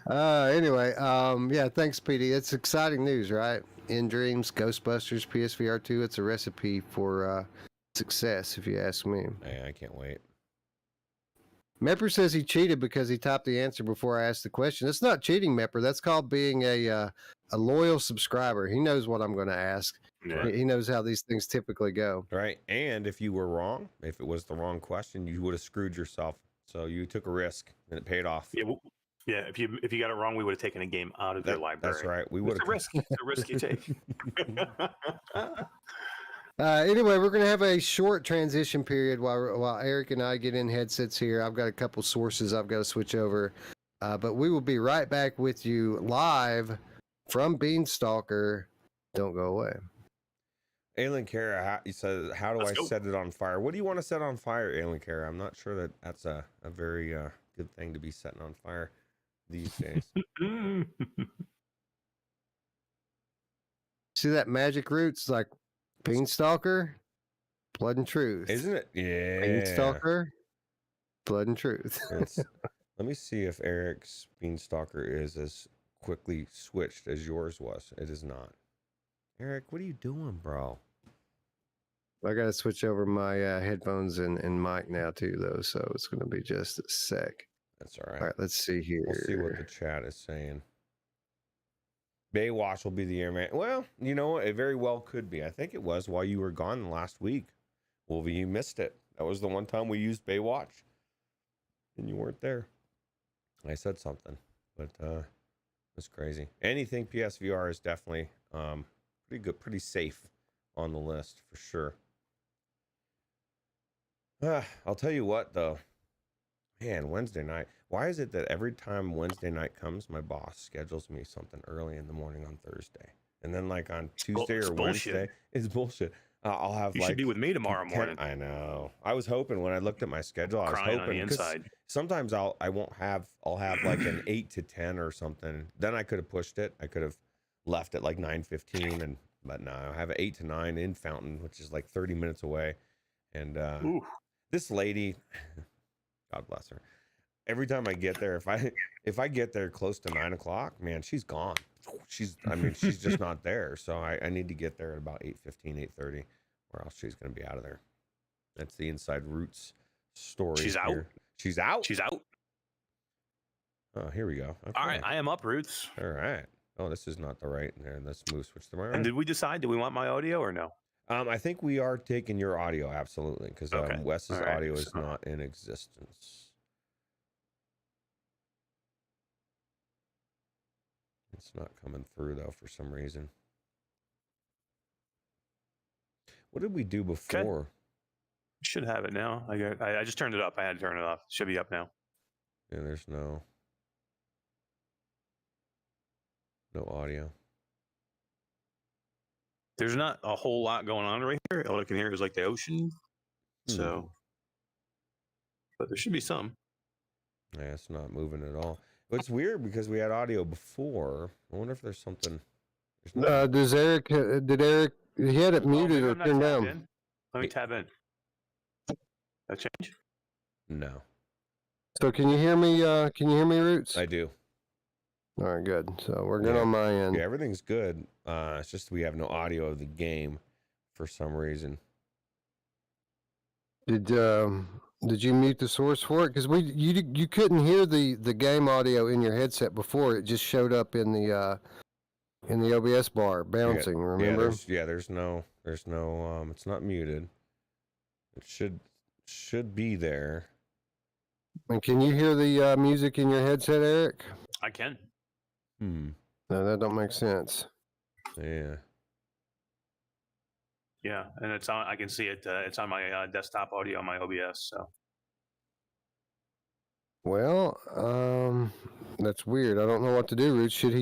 Anyway, yeah, thanks, PD. It's exciting news, right? In Dreams, Ghostbusters, PSVR 2. It's a recipe for success, if you ask me. Hey, I can't wait. Mepper says he cheated because he typed the answer before I asked the question. It's not cheating, Mepper. That's called being a loyal subscriber. He knows what I'm going to ask. Yeah. He knows how these things typically go. Right. And if you were wrong, if it was the wrong question, you would have screwed yourself. So you took a risk and it paid off. Yeah, yeah. If you got it wrong, we would have taken a game out of their library. That's right. We would It's a have. risk. It's a risk you take. Anyway, we're going to have a short transition period while Eric and I get in headsets here. I've got a couple sources I've got to switch over. But we will be right back with you live from Beanstalker. Don't go away. Alien Kara, you said, how do Let's I go. set it on fire? What do you want to set on fire, Alien Kara? I'm not sure that that's a very good thing to be setting on fire these days. See that magic roots like Beanstalker, Blood and Truth. Isn't it? Yeah. Beanstalker, Blood and Truth. Let me see if Eric's Beanstalker is as quickly switched as yours was. It is not. Eric, what are you doing, bro? I got to switch over my headphones and mic now too, though. So it's going to be just a sec. That's all right. All right, let's see here. We'll see what the chat is saying. Baywatch will be the airman. Well, you know, it very well could be. I think it was while you were gone last week. Well, you missed it. That was the one time we used Baywatch, and you weren't there. I said something, but it's crazy. Anything PSVR is definitely pretty good, pretty safe on the list for sure. I'll tell you what, though. Man, Wednesday night. Why is it that every time Wednesday night comes, my boss schedules me something early in the morning on Thursday, and then like on Tuesday it's or bullshit. Wednesday, it's bullshit. I'll have You like should be with me tomorrow 10 morning. I know. I was hoping when I looked at my schedule, I was Crying on the hoping 'cause inside. sometimes I'll have like an 8 to 10 or something. Then I could have pushed it. I could have left at like 9:15, but no, I have an 8 to 9 in Fountain, which is like 30 minutes away. And Ooh. this lady, God bless her. Every time I get there, if I get there close to 9 o'clock, man, she's gone. She's just not there. So I need to get there at about 8:15, 8:30, or else she's going to be out of there. That's the inside Roots story. She's out? here. She's out. She's out. Oh, here we go. Okay. All right, I am up, Roots. All right. Oh, this is not the right. Let's move. Switch the And did we decide? Do we want my audio or no? I think we are taking your audio, absolutely, because Okay. Wes's All right, audio is so- not in existence. It's not coming through though for some reason. What did we do before? Should have it now. I just turned it up. I had to turn it off. Should be up now. Yeah, there's no audio. There's not a whole lot going on right here. All I can hear is like the ocean. So, but there should be some. Yeah, it's not moving at all. But it's weird because we had audio before. I wonder if there's something. Does Eric? Did Eric? He had it muted maybe or I'm not turned tabbed down. in. Let me tab in. That change? No, So can you hear me? Can you hear me, Roots? I do. All right, good. So we're good Yeah. on my end. Yeah, everything's good. It's just we have no audio of the game for some reason. Did you mute the source for it? Because you couldn't hear the game audio in your headset before. It just showed up in the OBS bar bouncing. Remember? There's no. It's not muted. It should be there. And can you hear the music in your headset, Eric? I can. No, that don't make sense. Yeah. Yeah, and it's on. I can see it. It's on my desktop audio on my OBS. So Well, that's weird. I don't know what to do, Roots. Should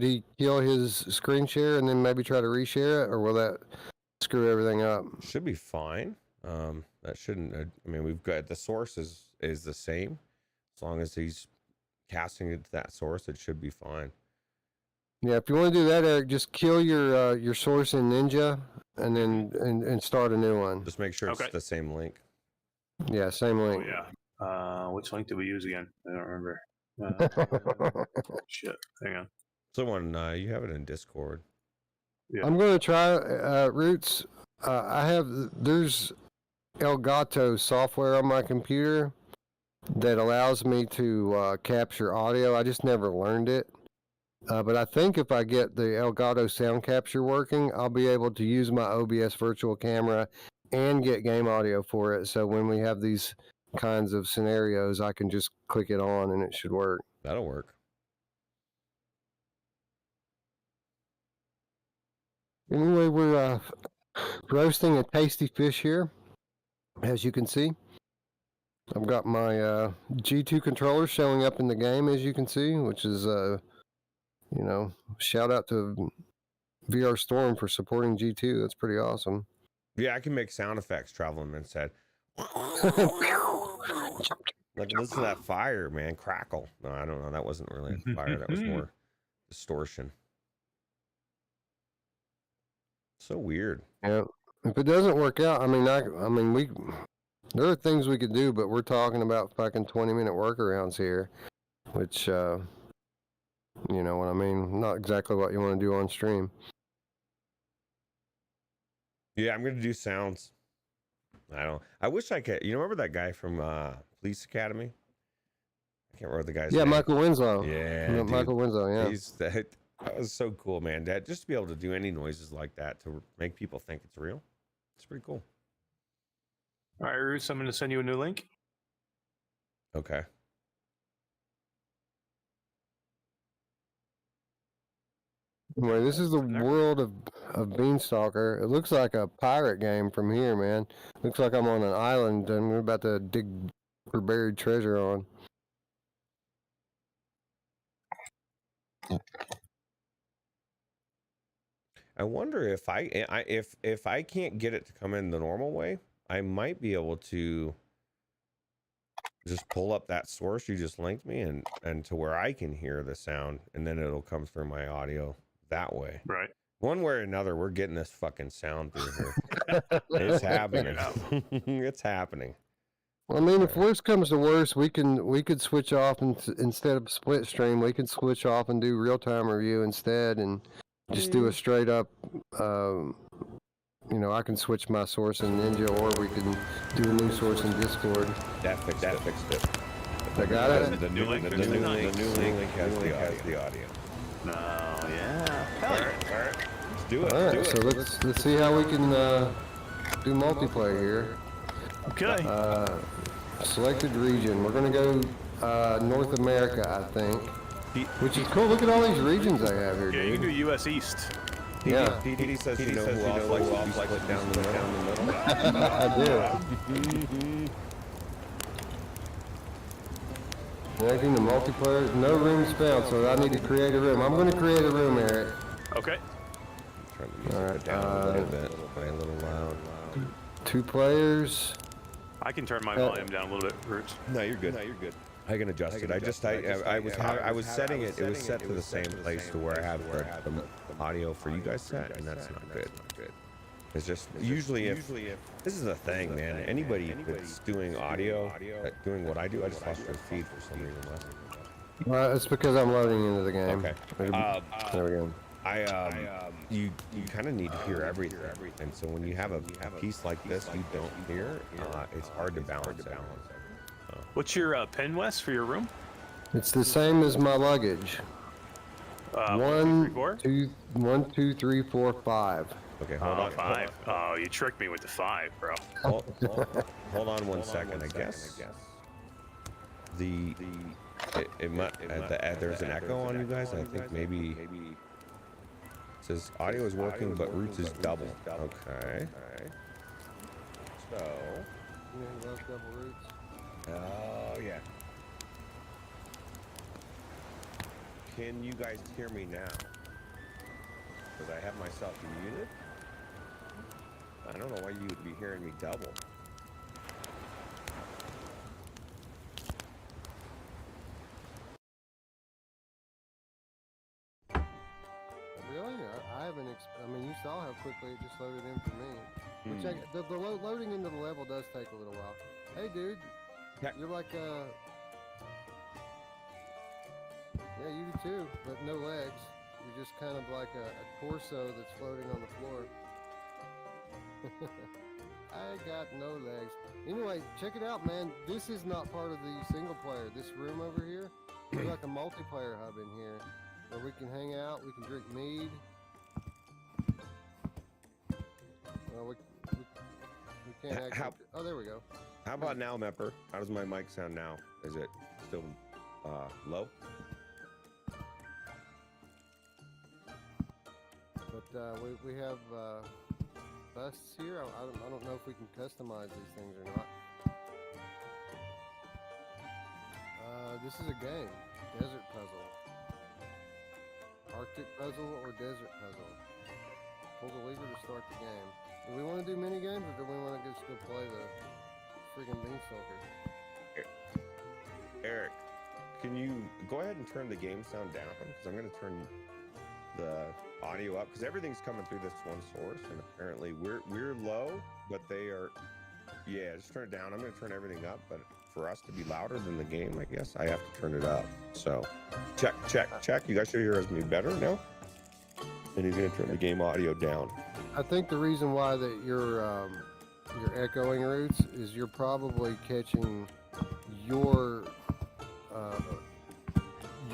he kill his screen share and then maybe try to reshare it, or will that screw everything up? Should be fine. That shouldn't. I mean, we've got the source is the same. As long as he's casting it to that source, it should be fine. Yeah, if you want to do that, Eric, just kill your source in Ninja and then and start a new one. Just make sure it's Okay. the same link. Yeah, same oh, link. yeah. Which link did we use again? I don't remember. Shit. Hang on. Someone, you have it in Discord. I'm going to try Roots. There's Elgato software on my computer that allows me to capture audio. I just never learned it. But I think if I get the Elgato sound capture working, I'll be able to use my OBS virtual camera and get game audio for it. So when we have these kinds of scenarios, I can just click it on and it should work. That'll work. Anyway, we're roasting a tasty fish here, as you can see. I've got my G2 controller showing up in the game, as you can see, which is, shout out to VR Storm for supporting G2. That's pretty awesome. Yeah, I can make sound effects traveling instead. Like, listen to that fire, man. Crackle. No, I don't know. That wasn't really a fire. That was more distortion. So weird. Yeah. If it doesn't work out, there are things we could do, but we're talking about fucking 20-minute workarounds here, which, you know what I mean? Not exactly what you want to do on stream. Yeah, I'm gonna do sounds. I wish I could. You remember that guy from Police Academy? I can't remember the guy's name. Michael Winslow. Yeah, Yeah, dude. Michael Winslow, yeah. That was so cool, man. That just to be able to do any noises like that to make people think it's real. It's pretty cool. All right, Roots, I'm going to send you a new link. Okay. Anyway, this is the world of Beanstalker. It looks like a pirate game from here, man. Looks like I'm on an island and we're about to dig for buried treasure on. I wonder if if I can't get it to come in the normal way, I might be able to just pull up that source you just linked me and to where I can hear the sound, and then it'll come through my audio that way. Right. One way or another, we're getting this fucking sound through here. It's happening. It's happening. Well, I mean, if worse comes to worse, we could switch off instead of split stream. We could switch off and do real time review instead, and just do a straight up. I can switch my source in Ninja, or we can do a new source in Discord. That fixed it. I got it. The new link has the audio. No, yeah. Hell All yeah. right. Let's do it. All right, so let's see how we can do multiplayer here. Okay. Selected region. We're gonna go North America, I think. Which is cool. Look at all these regions I have here, Yeah, you can dude. do U.S. East. Yeah, PD says you know who else likes to be split down the middle. I do. Connecting the multiplayer. No rooms found, so I need to create a room. I'm going to create a room, Eric. Okay. Turn the music down a little bit. Play a little loud. 2 players. I can turn my volume down a little bit, Roots. No, you're good. I can adjust it. I was setting it. It was set to the same place to where I have the audio for you guys set, and that's not good. It's just usually if this is the thing, man. Anybody that's doing audio, doing what I do, I just lost their feed for some reason. It's because I'm loading into the game. Okay. There we go. You kind of need to hear everything, and so when you have a piece like this you don't hear, it's hard to balance it. What's your pin, Wes, for your room? It's the same as my luggage. 1, 2, 3, 4, 5. Okay, hold on. 5. Oh, you tricked me with the 5, bro. Hold on one second. I guess there's an echo on you guys. I think maybe it says audio is working, but Roots is double. Okay. So. You love double roots? Oh yeah. Can you guys hear me now? Because I have myself muted. I don't know why you would be hearing me double. Really? I haven't. I mean, you saw how quickly it just loaded in for me. Which the loading into the level does take a little while. Hey, dude. Yeah. You're like yeah, you do too, but no legs. You're just kind of like a torso that's floating on the floor. I got no legs. Anyway, check it out, man. This is not part of the single player. This room over here is like a multiplayer hub in here where we can hang out, we can drink mead. Well, we can't actually... Oh, there we go. How about now, Mepper? How does my mic sound now? Is it still low? But we have busts here. I don't know if we can customize these things or not. This is a game. Desert puzzle. Arctic puzzle or desert puzzle. Pull the lever to start the game. Do we want to do mini games or do we want to just go play the friggin' Beanstalker? Eric, can you go ahead and turn the game sound down? Because I'm going to turn the audio up because everything's coming through this one source, and apparently we're low, but they are. Yeah, just turn it down. I'm going to turn everything up, but for us to be louder than the game, I guess I have to turn it up. So, check. You guys should hear me better now. And he's going to turn the game audio down. I think the reason why that you're echoing, Roots, is you're probably catching your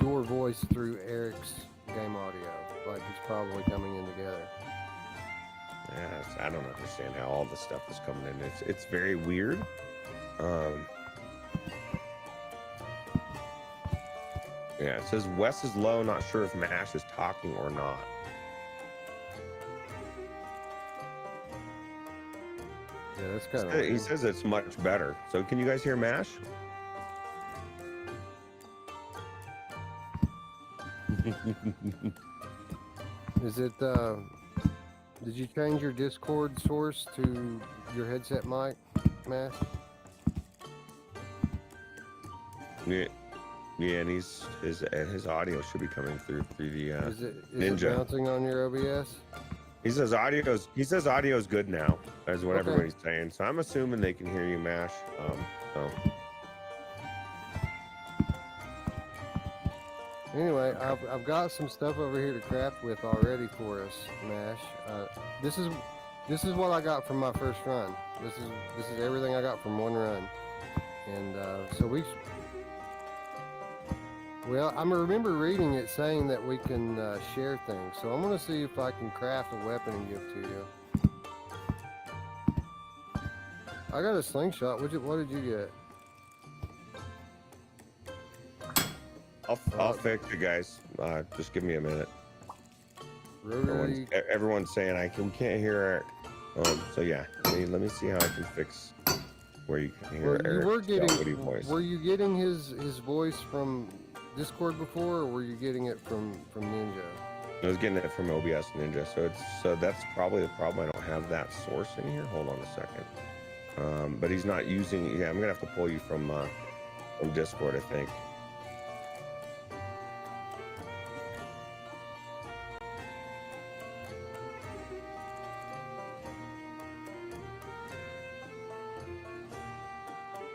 voice through Eric's game audio. Like it's probably coming in together. Yes, I don't understand how all this stuff is coming in. It's very weird. Yeah, it says Wes is low, not sure if Mash is talking or not. Yeah, that's kind of. He says it's much better. So can you guys hear Mash? Is it? Did you change your Discord source to your headset mic, Matt? Yeah, and his audio should be coming through the Is it Ninja. bouncing on your OBS? He says audio's good now, is what everybody's saying. So I'm assuming they can hear you, Mash. Anyway, I've got some stuff over here to craft with already for us, Mash. This is what I got from my first run. This is everything I got from one run, and so Well, I remember reading it saying that we can share things, so I'm gonna see if I can craft a weapon and give to you. I got a slingshot. What did you get? I'll fix it, guys. Just give me a minute. Rotary. Everyone's saying we can't hear Eric. So yeah, let me see how I can fix where you can hear Eric's velvety voice. Were you getting his voice from Discord before, or were you getting it from Ninja? I was getting it from OBS Ninja, so that's probably the problem. I don't have that source in here. Hold on a second. But he's not using. Yeah, I'm gonna have to pull you from Discord, I think.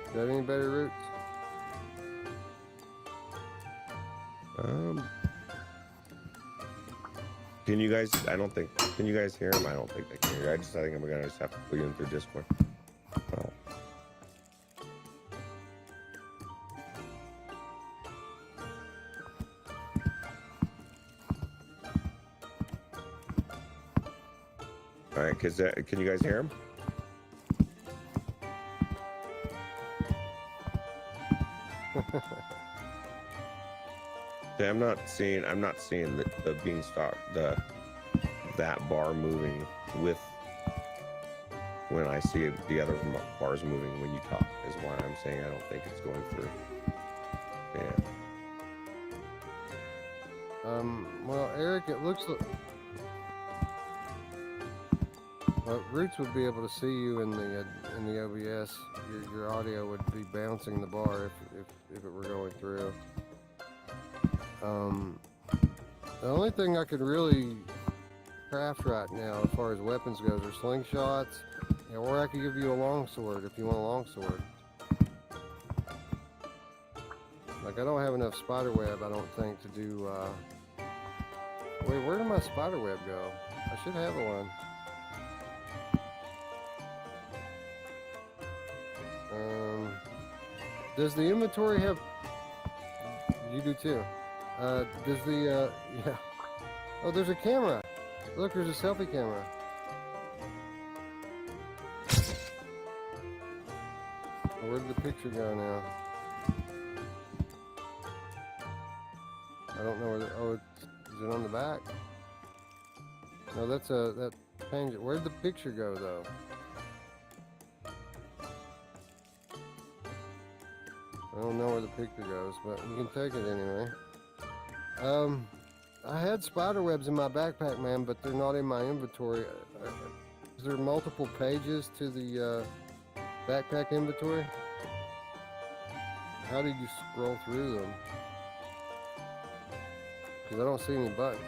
Is that any better, Roots? Can you guys? Can you guys hear him? I don't think they can hear. I think I'm gonna just have to put you in through Discord. Oh. All right, can you guys hear him? Okay, I'm not seeing the beanstalk, that bar moving with when I see the other bars moving when you talk is why I'm saying I don't think it's going through. Yeah. Well, Eric, it looks like Roots would be able to see you in the OBS. Your audio would be bouncing the bar if it were going through. The only thing I could really craft right now as far as weapons goes are slingshots, or I could give you a longsword if you want a longsword. Like, I don't have enough spider web, I don't think, to do, wait, where did my spider web go? I should have one. Does the inventory have... You do too. Does the, yeah. Oh, there's a camera. Look, there's a selfie camera. Where did the picture go now? I don't know where the, oh, is it on the back? No, that's that change. Where'd the picture go though? I don't know where the picture goes, but you can take it anyway. I had spider webs in my backpack, man, but they're not in my inventory. Is there multiple pages to the backpack inventory? How did you scroll through them? Because I don't see any buttons.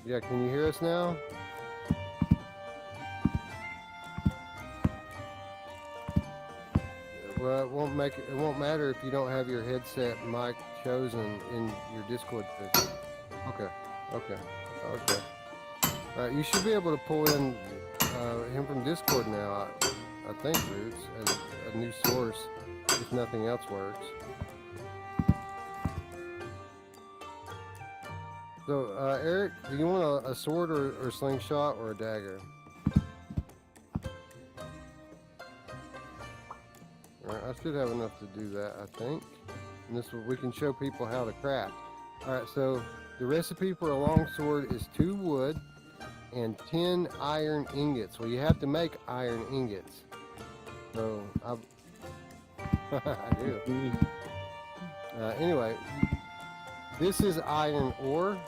Yeah, can you hear us now? Well, it won't matter if you don't have your headset mic chosen in your Discord picture. Okay. All right, you should be able to pull in him from Discord now. I think, Roots, as a new source, if nothing else works. So, Eric, do you want a sword or slingshot or a dagger? Alright, I should have enough to do that, I think. And this we can show people how to craft. Alright, so the recipe for a longsword is 2 wood and 10 iron ingots. Well, you have to make iron ingots. So, I do. Anyway, This is iron ore.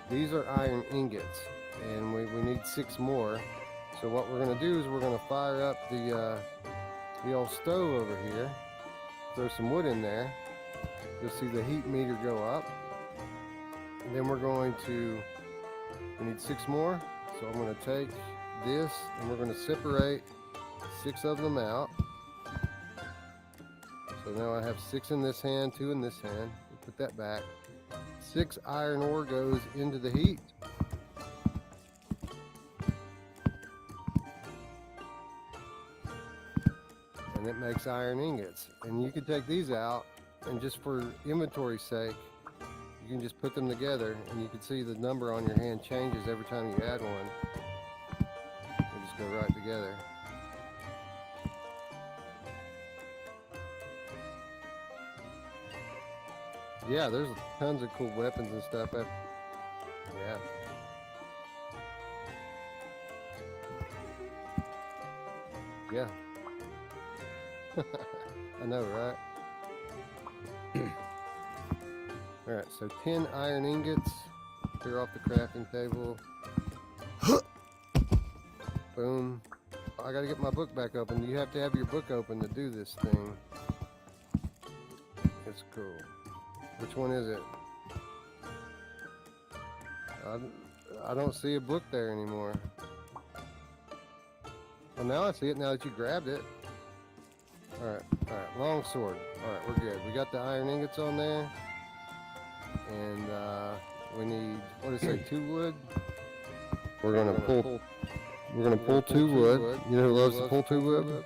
These are iron ingots, and we need 6 more. So what we're gonna do is we're gonna fire up the old stove over here. Throw some wood in there. You'll see the heat meter go up. And then we need 6 more. So I'm gonna take this and we're gonna separate 6 of them out. So now I have 6 in this hand, 2 in this hand. We'll put that back. 6 iron ore goes into the heat. And it makes iron ingots. And you can take these out, and just for inventory's sake, you can just put them together, and you can see the number on your hand changes every time you add one. They just go right together. Yeah, there's tons of cool weapons and stuff. Yeah. Yeah. I know, right? Alright, so 10 iron ingots. Clear off the crafting table. Boom. I gotta get my book back open. You have to have your book open to do this thing. It's cool. Which one is it? I don't see a book there anymore. Well, now I see it now that you grabbed it. Alright, long sword. Alright, we're good. We got the iron ingots on there. And we need, what did it say, 2 wood? We're gonna pull 2 wood. You know who loves to pull 2 wood?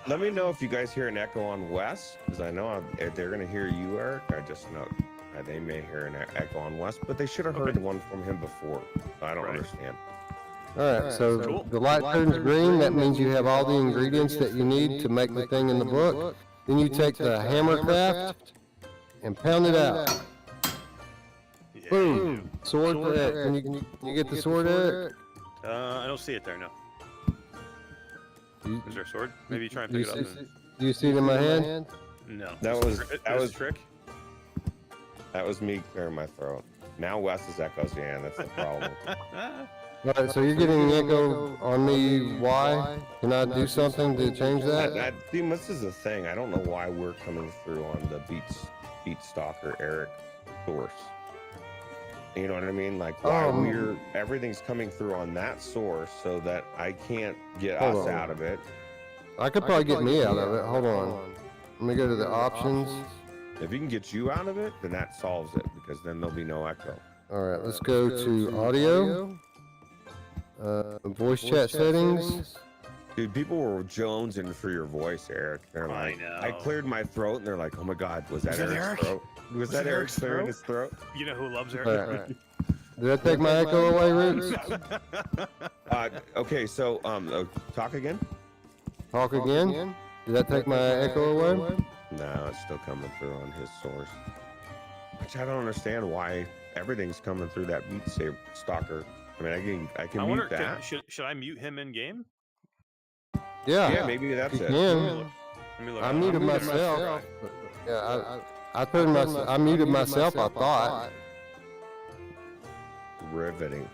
Let me know if you guys hear an echo on Wes, because I know they're going to hear you, Eric. I just know they may hear an echo on Wes, but they should have heard one from him before. I don't understand. All right, so the light turns green. That means you have all the ingredients that you need to make the thing in the book. Then you take the hammer craft and pound it out. Yeah, Boom! Sword for Eric. Can you get the sword, Eric? I don't see it there, no. Is there a sword? Maybe you try and pick it up. Do you see it in my hand? No. That was a trick. That was me clearing my throat. Now Wes's echoes. Yeah, that's the problem. All right, so you're getting an echo on me. Why? Can I do something to change that? See, this is the thing. I don't know why we're coming through on the Beat Stalker Eric source. You know what I mean? Like why everything's coming through on that source so that I can't get us out of it. I could probably get me out of it. Hold on. Let me go to the options. If you can get you out of it, then that solves it because then there'll be no echo. All right, let's go to audio. Voice chat settings. Dude, people were jonesing for your voice, Eric. They're like, I cleared my throat, and they're like, "Oh my God, was that Eric's throat? Was that Eric clearing his throat?" You know who loves Eric? Right. Did I take my echo away, Ruuts? Okay, so talk again. Talk again. Did that take my echo away? No, it's still coming through on his source. Which I don't understand why everything's coming through that Beat Stalker. I mean, I can mute that. Should I mute him in game? Yeah, maybe that's it. Let me look. I muted myself. Yeah, I muted myself. I thought. Riveting.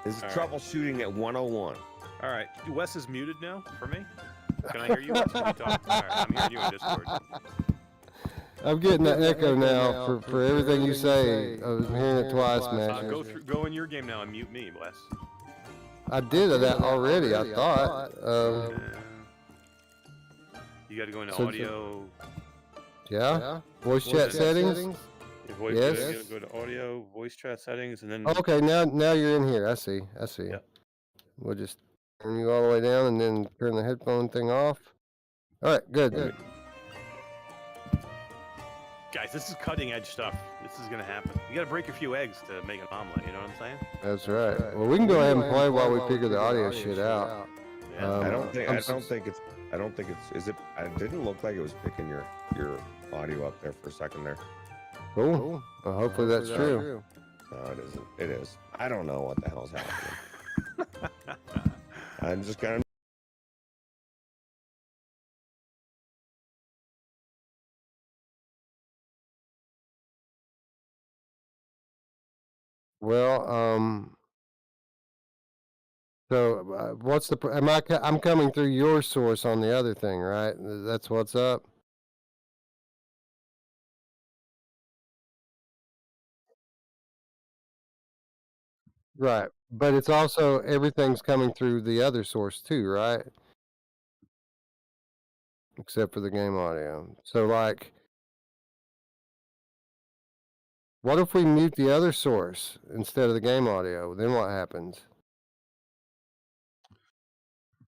This is troubleshooting at 101. All right, Wes is muted now for me. Can I hear you? Wes? Can you talk? All right, I'm hearing you in Discord. I'm getting the echo now for everything you say. I was hearing it twice, man. Go in your game now and mute me, Wes. I did that already. I thought. You got to go into audio. Yeah. Voice chat settings. Yes. Go to audio, voice chat settings, and then. Okay, now you're in here. I see. Yep. We'll just turn you all the way down and then turn the headphone thing off. All right, good. Guys, this is cutting edge stuff. This is gonna happen. You gotta break a few eggs to make an omelet. You know what I'm saying? That's right. Well, we can go ahead and play while we figure the audio shit out. Yeah. I don't think it's. Is it? It didn't look like it was picking your audio up there for a second there. Cool. Well, hopefully that's true. No, it isn't. It is. I don't know what the hell's happening. I'm just gonna. Well, so what's the? I'm coming through your source on the other thing, right? That's what's up. Right, but it's also everything's coming through the other source too, right? Except for the game audio. So like, what if we mute the other source instead of the game audio? Then what happens?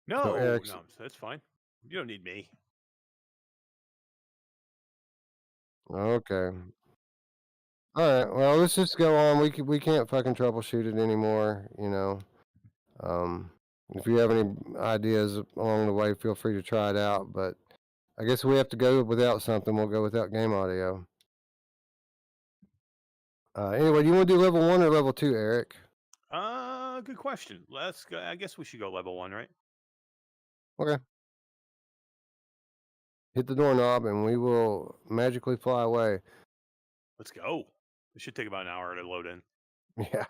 So No, Eric's no, that's fine. You don't need me. okay. All right. Well, let's just go on. We can't fucking troubleshoot it anymore. You know. If you have any ideas along the way, feel free to try it out. But I guess we have to go without something. We'll go without game audio. Anyway, do you want to do level 1 or level 2, Eric? Good question. Let's go. I guess we should go level 1, right? Okay. Hit the doorknob and we will magically fly away. Let's go. It should take about an hour to load in. Yeah.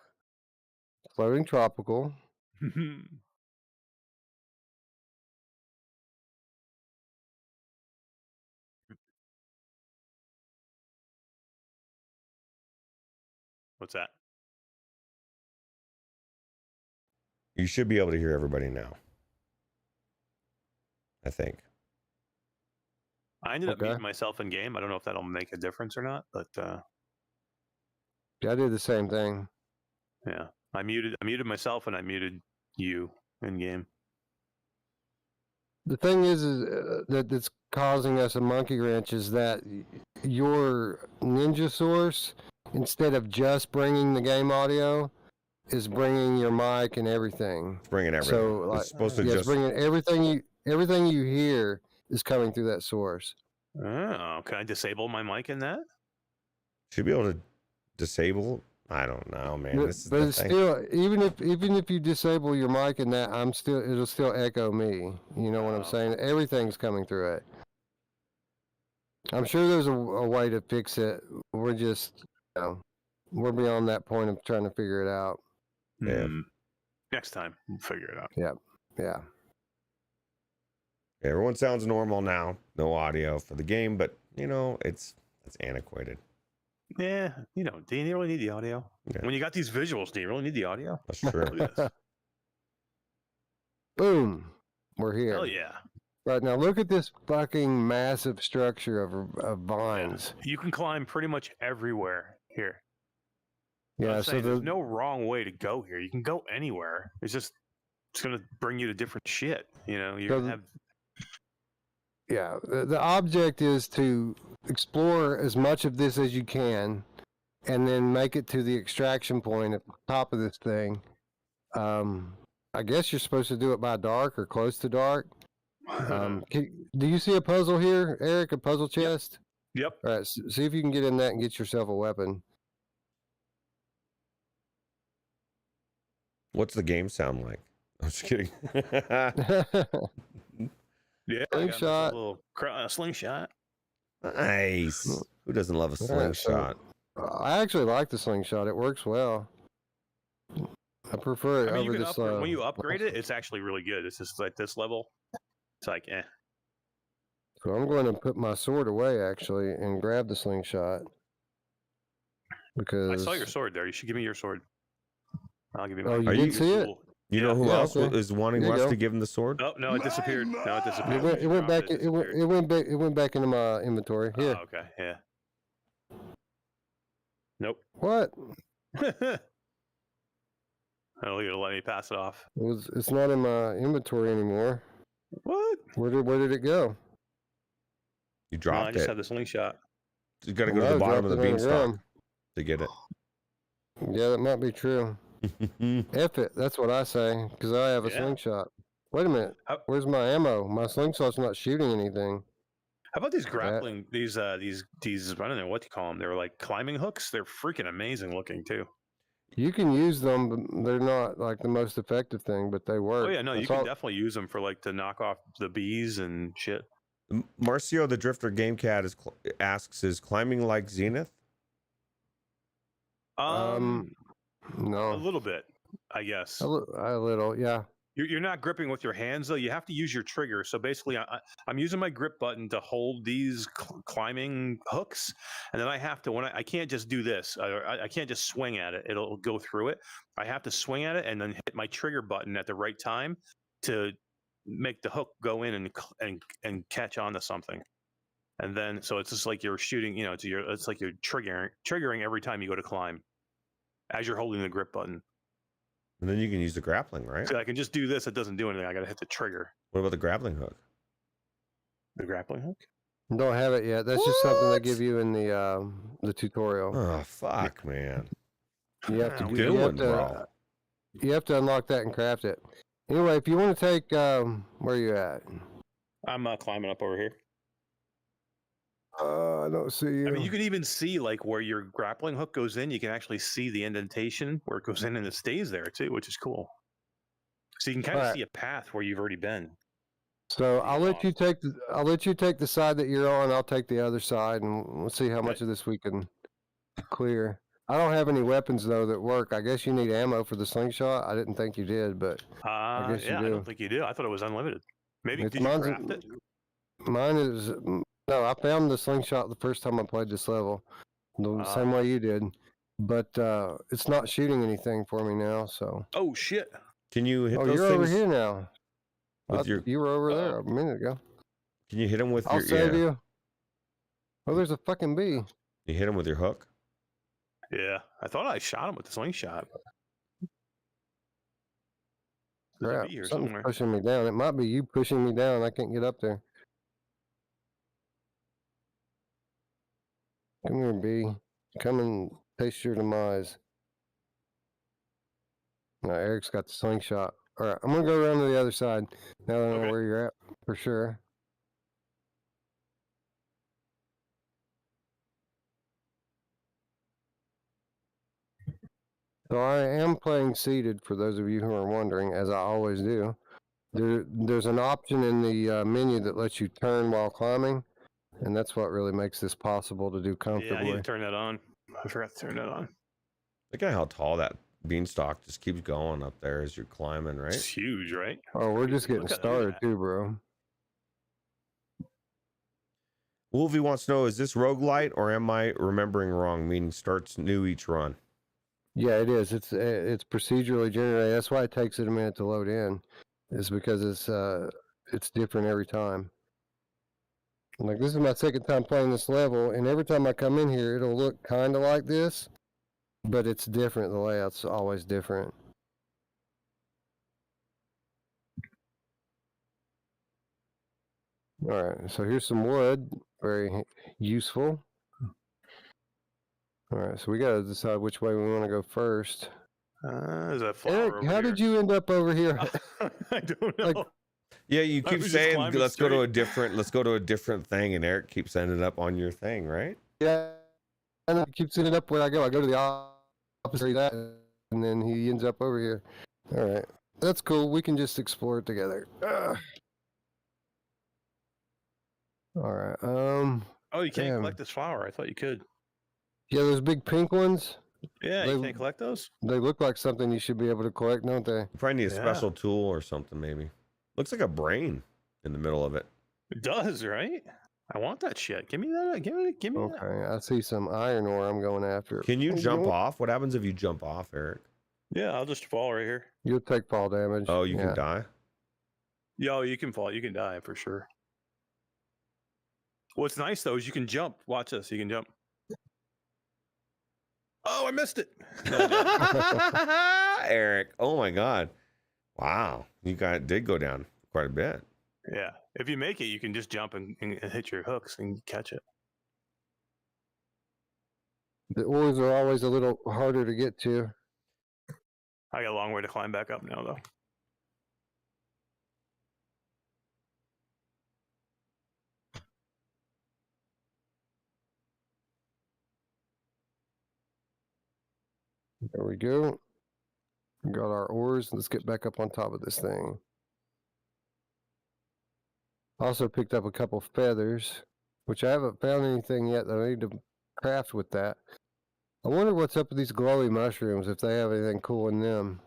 Floating tropical. What's that? You should be able to hear everybody now. I think. I ended up Okay. muting myself in game. I don't know if that'll make a difference or not, but Yeah, I did the same thing. yeah, I muted myself and I muted you in game. The thing is that's causing us a monkey wrench is that your Ninja source, instead of just bringing the game audio, is bringing your mic and everything. It's bringing everything. So like, it's supposed to yeah, it's just bringing everything you hear is coming through that source. Oh, can I disable my mic in that? should be able to disable. I don't know, man. But, This is but the it's thing. still, even if you disable your mic and that, it'll still echo me. You know what I'm Oh. saying? Everything's coming through it. I'm sure there's a way to fix it. We're just, we're beyond that point of trying to figure it out. Yeah. Next time, we'll figure it out. Yeah. Everyone sounds normal now. No audio for the game, but you know, it's antiquated. Yeah, do you really need the audio? Yeah. When you got these visuals, do you really need the audio? That's true. Look at this. Boom. We're here. Hell yeah. Right now, look at this fucking massive structure of vines. You can climb pretty much everywhere here. Yeah, I'm so saying there's no wrong way to go here. You can go anywhere. It's going to bring you to different shit. You're going to have. Yeah, the object is to explore as much of this as you can and then make it to the extraction point at the top of this thing. I guess you're supposed to do it by dark or close to dark. Do you see a puzzle here, Eric? A puzzle chest? Yep. All right, see if you can get in that and get yourself a weapon. What's the game sound like? I'm just kidding. Yeah, Slingshot. A little slingshot. Nice. Who doesn't love a slingshot? I actually like the slingshot. It works well. I prefer it over this. When you upgrade it, it's actually really good. It's just like this level. It's like, eh. So I'm going to put my sword away actually and grab the slingshot because I saw your sword there. You should give me your sword. I'll give you. Oh, mine. you did see it? You know who else okay. is wanting There you us go. to give him the sword? Oh no, it disappeared. No, it disappeared. It went back. It went back into my inventory. Here. Oh, okay. Yeah. Nope. What? Oh, you're gonna let me pass it off. It's not in my inventory anymore. What? Where did it go? You No, dropped I just it. have the slingshot. You got to go No, to the I bottom of the dropped it on the beanstalk ground. to get it. Yeah, that might be true. F it. That's what I say because I have a Yeah. slingshot. Wait a minute. How Where's my ammo? My slingshot's not shooting anything. about these grappling? These I don't know what you call them. They're like climbing hooks. They're freaking amazing looking too. You can use them, but they're not like the most effective thing, but they work. Oh yeah, no, you That's can all- definitely use them for like to knock off the bees and shit. Marcio the Drifter Game Cat asks, is climbing like Zenith? A No, little bit, I guess. a little, yeah. You're not gripping with your hands though. You have to use your trigger. So basically, I'm using my grip button to hold these climbing hooks, and then I have to I can't just do this. I can't just swing at it. It'll go through it. I have to swing at it and then hit my trigger button at the right time to make the hook go in and catch onto something. And then so it's just like you're shooting. You know, it's like you're triggering every time you go to climb as you're holding the grip button. And then you can use the grappling, right? So I can just do this. It doesn't do anything. I got to hit the trigger. What about the grappling hook? The grappling hook? Don't have it yet. That's just something they give you in the tutorial. Oh fuck, man! You have to What do. you doing, bro? You have to unlock that and craft it. Anyway, if you want to take, where you at? I'm climbing up over here. I don't see you. I mean, you can even see like where your grappling hook goes in. You can actually see the indentation where it goes in and it stays there too, which is cool. So you can kind of Alright. see a path where you've already been. So I'll let you take the side that you're on. I'll take the other side, and we'll see how much of this we can clear. I don't have any weapons though that work. I guess you need ammo for the slingshot. I didn't think you did, but I guess you Yeah, do. I don't think you do. I thought it was unlimited. Maybe It's did you mine's- craft it? Mine is no. I found the slingshot the first time I played this level, the same way you did, but it's not shooting anything for me now. So Oh shit! Can you hit oh, those you're things? over here now. with your- You were over there a minute ago. Can you hit them with I'll your? save Yeah. you. Oh, there's a fucking bee. You hit them with your hook. Yeah, I thought I shot him with the slingshot. There's a Crap, bee here something's somewhere. pushing me down. It might be you pushing me down. I can't get up there. Come here, bee. Come and taste your demise. No, Eric's got the slingshot. All right, I'm gonna go around to the other side. Now that I know Okay. where you're at, for sure. So I am playing seated, for those of you who are wondering, as I always do. There's an option in the menu that lets you turn while climbing, and that's what really makes this possible to do Yeah, I comfortably. need to turn that on. I forgot to turn that on. Look at how tall that beanstalk just keeps going up there as you're climbing, It's right? huge, right? Oh, we're just getting Look at started that. too, bro. Wolvie wants to know: is this roguelite or am I remembering wrong? Meaning starts new each run. Yeah, it is. It's procedurally generated. That's why it takes it a minute to load in, is because it's different every time. Like, this is my second time playing this level, and every time I come in here, it'll look kind of like this, but it's different. The layout's always different. All right, so here's some wood, very useful. All right, so we got to decide which way we want to go first. There's a flower Eric, over how here. did you end up over here? I don't know. Like, Yeah, you I keep was just saying climbing let's go to straight. a different thing, and Eric keeps ending up on your thing, right? Yeah, and I keep setting it up where I go. I go to the opposite of that, and then he ends up over here. All right, that's cool. We can just explore it together. Ugh. All right. Oh, you can't Damn. collect this flower. I thought you could. Yeah, those big pink ones. Yeah, They- you can't collect those. They look like something you should be able to collect, don't they? You probably need a Yeah. special tool or something, maybe. Looks like a brain in the middle of it. It does, right? I want that shit. Give me that. Give me that. Okay, I see some iron ore. I'm going after. Can you Oh, jump know- off? What happens if you jump off, Eric? Yeah, I'll just fall right here. You'll take fall damage. Oh, you yeah. can die. Yo, you can fall. You can die for sure. What's nice though is you can jump. Watch this. You can jump. Oh, I missed it. No, I didn't. Eric, oh my God. Wow. You did go down quite a bit. Yeah. If you make it, you can just jump and hit your hooks and catch it. The ores are always a little harder to get to. I got a long way to climb back up now, though. There we go. We got our ores. Let's get back up on top of this thing. Also picked up a couple feathers, which I haven't found anything yet that I need to craft with that. I wonder what's up with these glowy mushrooms, if they have anything cool in them.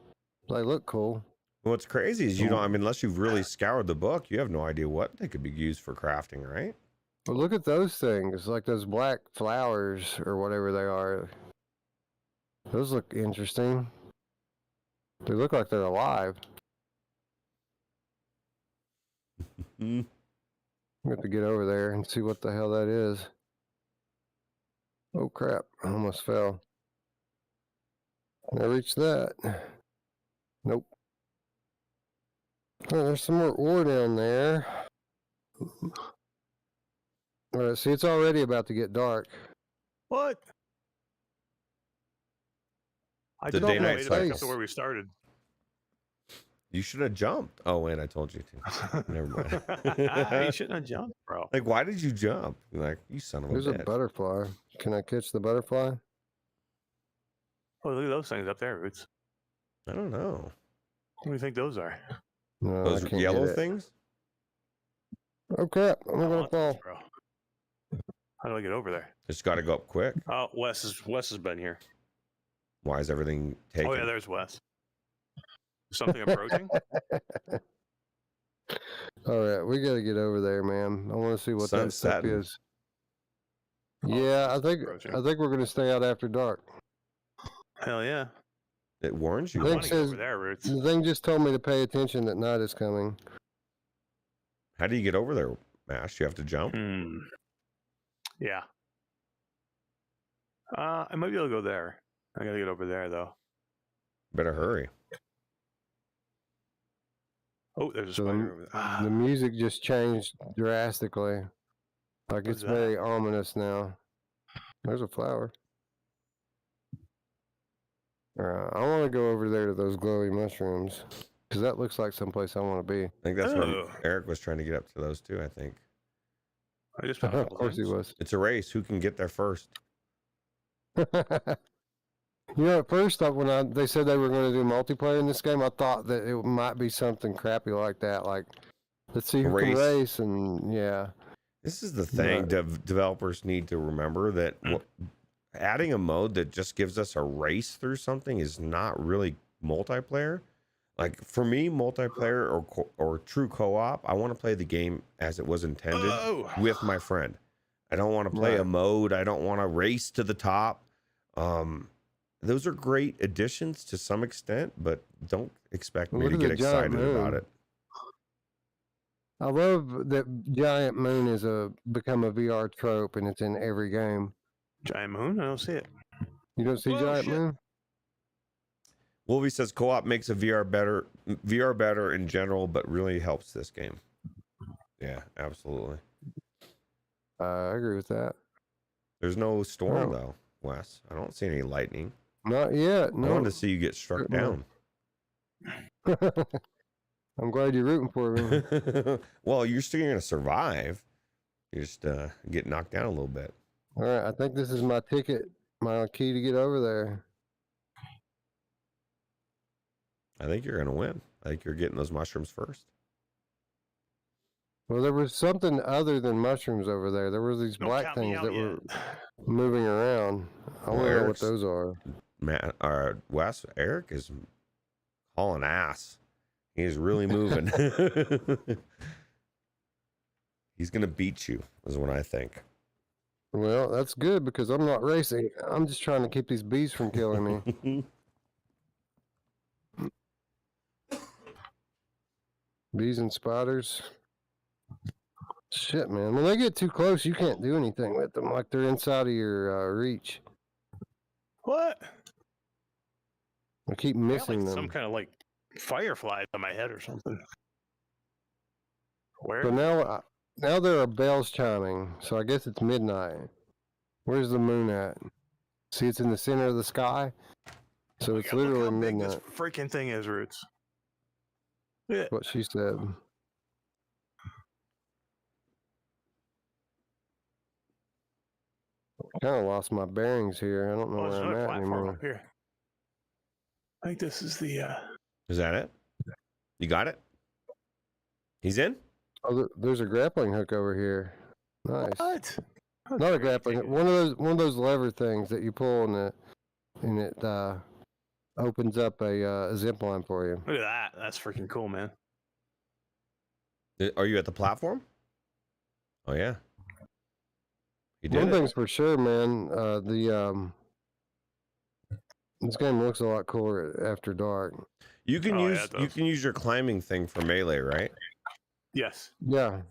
They look cool. What's crazy is you don't, I mean, unless you've really scoured the book, you have no idea what they could be used for crafting, right? Well, look at those things, like those black flowers or whatever they are. Those look interesting. They look like they're alive. Mm. I'm going to get over there and see what the hell that is. Oh crap, I almost fell. Can I reach that? Nope. Oh, there's some more ore down there. Alright, see, it's already about to get dark. What? I The just day-night made it back up cycle. to where we started. You should have jumped. Oh, wait, I told you to. Never mind. You shouldn't have jumped, bro. Like, why did you jump? Like, you son of a There's a bitch. butterfly. Can I catch the butterfly? Oh, look at those things up there, Roots. I don't know. What do you think those are? No, I Those can't yellow get it. things? Oh crap, I'm I gonna want those, fall. bro. How do I get over there? Just got to go up quick. Oh, Wes has been here. Why is everything taken? Oh yeah, there's Wes. Something approaching? Alright, we gotta get over there, man. I wanna see what that Sun's stuff setting. is. Yeah, I think approaching. we're gonna stay out after dark. Hell yeah. It warns you. I Think want to get says- over there, Roots. The thing just told me to pay attention that night is coming. How do you get over there, Mash? You have to jump? Yeah. I might be able to go there. I gotta get over there though. Better hurry. Oh, there's a So spider over there. The music just changed drastically. Like What's it's very ominous now. There's a flower. Alright, I want to go over there to those glowy mushrooms. Because that looks like someplace I want to be. I think that's what Oh. Eric was trying to get up to those too, I think. I just found a Of couple course he things. was. It's a race. Who can get there first? You know, at first, when they said they were going to do multiplayer in this game, I thought that it might be something crappy like that. Like, let's see who can Race. race, and yeah. This is the thing Right. developers need to remember that adding a mode that just gives us a race through something is not really multiplayer. Like for me, multiplayer or true co-op, I want to play the game as it was intended with my friend. I don't want to play a Right. mode. I don't want to race to the top. Those are great additions to some extent, but don't expect me Look to at get the giant excited about moon. it. I love that giant moon is become a VR trope, and it's in every game. Giant moon? I don't see it. You don't see Whoa, giant shit. moon? Wolvie says co-op makes a VR better in general, but really helps this game. Yeah, absolutely. I agree with that. There's no storm Oh. though, Wes. I don't see any lightning. Not yet. I No. wanted to see you get struck No. down. I'm glad you're rooting for me. Well, you're still gonna survive. You just get knocked down a little bit. All right, I think this is my ticket, my key to get over there. I think you're gonna win. I think you're getting those mushrooms first. Well, there was something other than mushrooms over there. There were these Don't black count me things out that yet. were moving around. I Well, want to know what Eric's- those are. Matt, Wes, Eric is hauling ass. He's really moving. He's gonna beat you, is what I think. Well, that's good because I'm not racing. I'm just trying to keep these bees from killing me. Bees and spiders. Shit, man. When they get too close, you can't do anything with them. Like they're inside of your reach. What? I keep I got, missing like, them. some kind of like fireflies on my head or something. Where? So now there are bells chiming. So I guess it's midnight. Where's the moon at? See, it's in the center of the sky. So it's Look literally how big midnight. this freaking thing is, Roots. Yeah. What she said. Kind of lost my bearings here. I don't know Oh, there's where I'm another at platform anymore. up here. I think this is the. Is that it? You got it? He's in? Oh, there's a grappling hook over here. Nice. What? Not a grappling hook. One of those lever things that you pull and and it opens up a zip line for you. Look at that. That's freaking cool, man. Are you at the platform? Oh yeah. You did One it. thing's for sure, man. This game looks a lot cooler after dark. You can Oh, yeah, use it does. your climbing thing for melee, right? Yes. Yeah.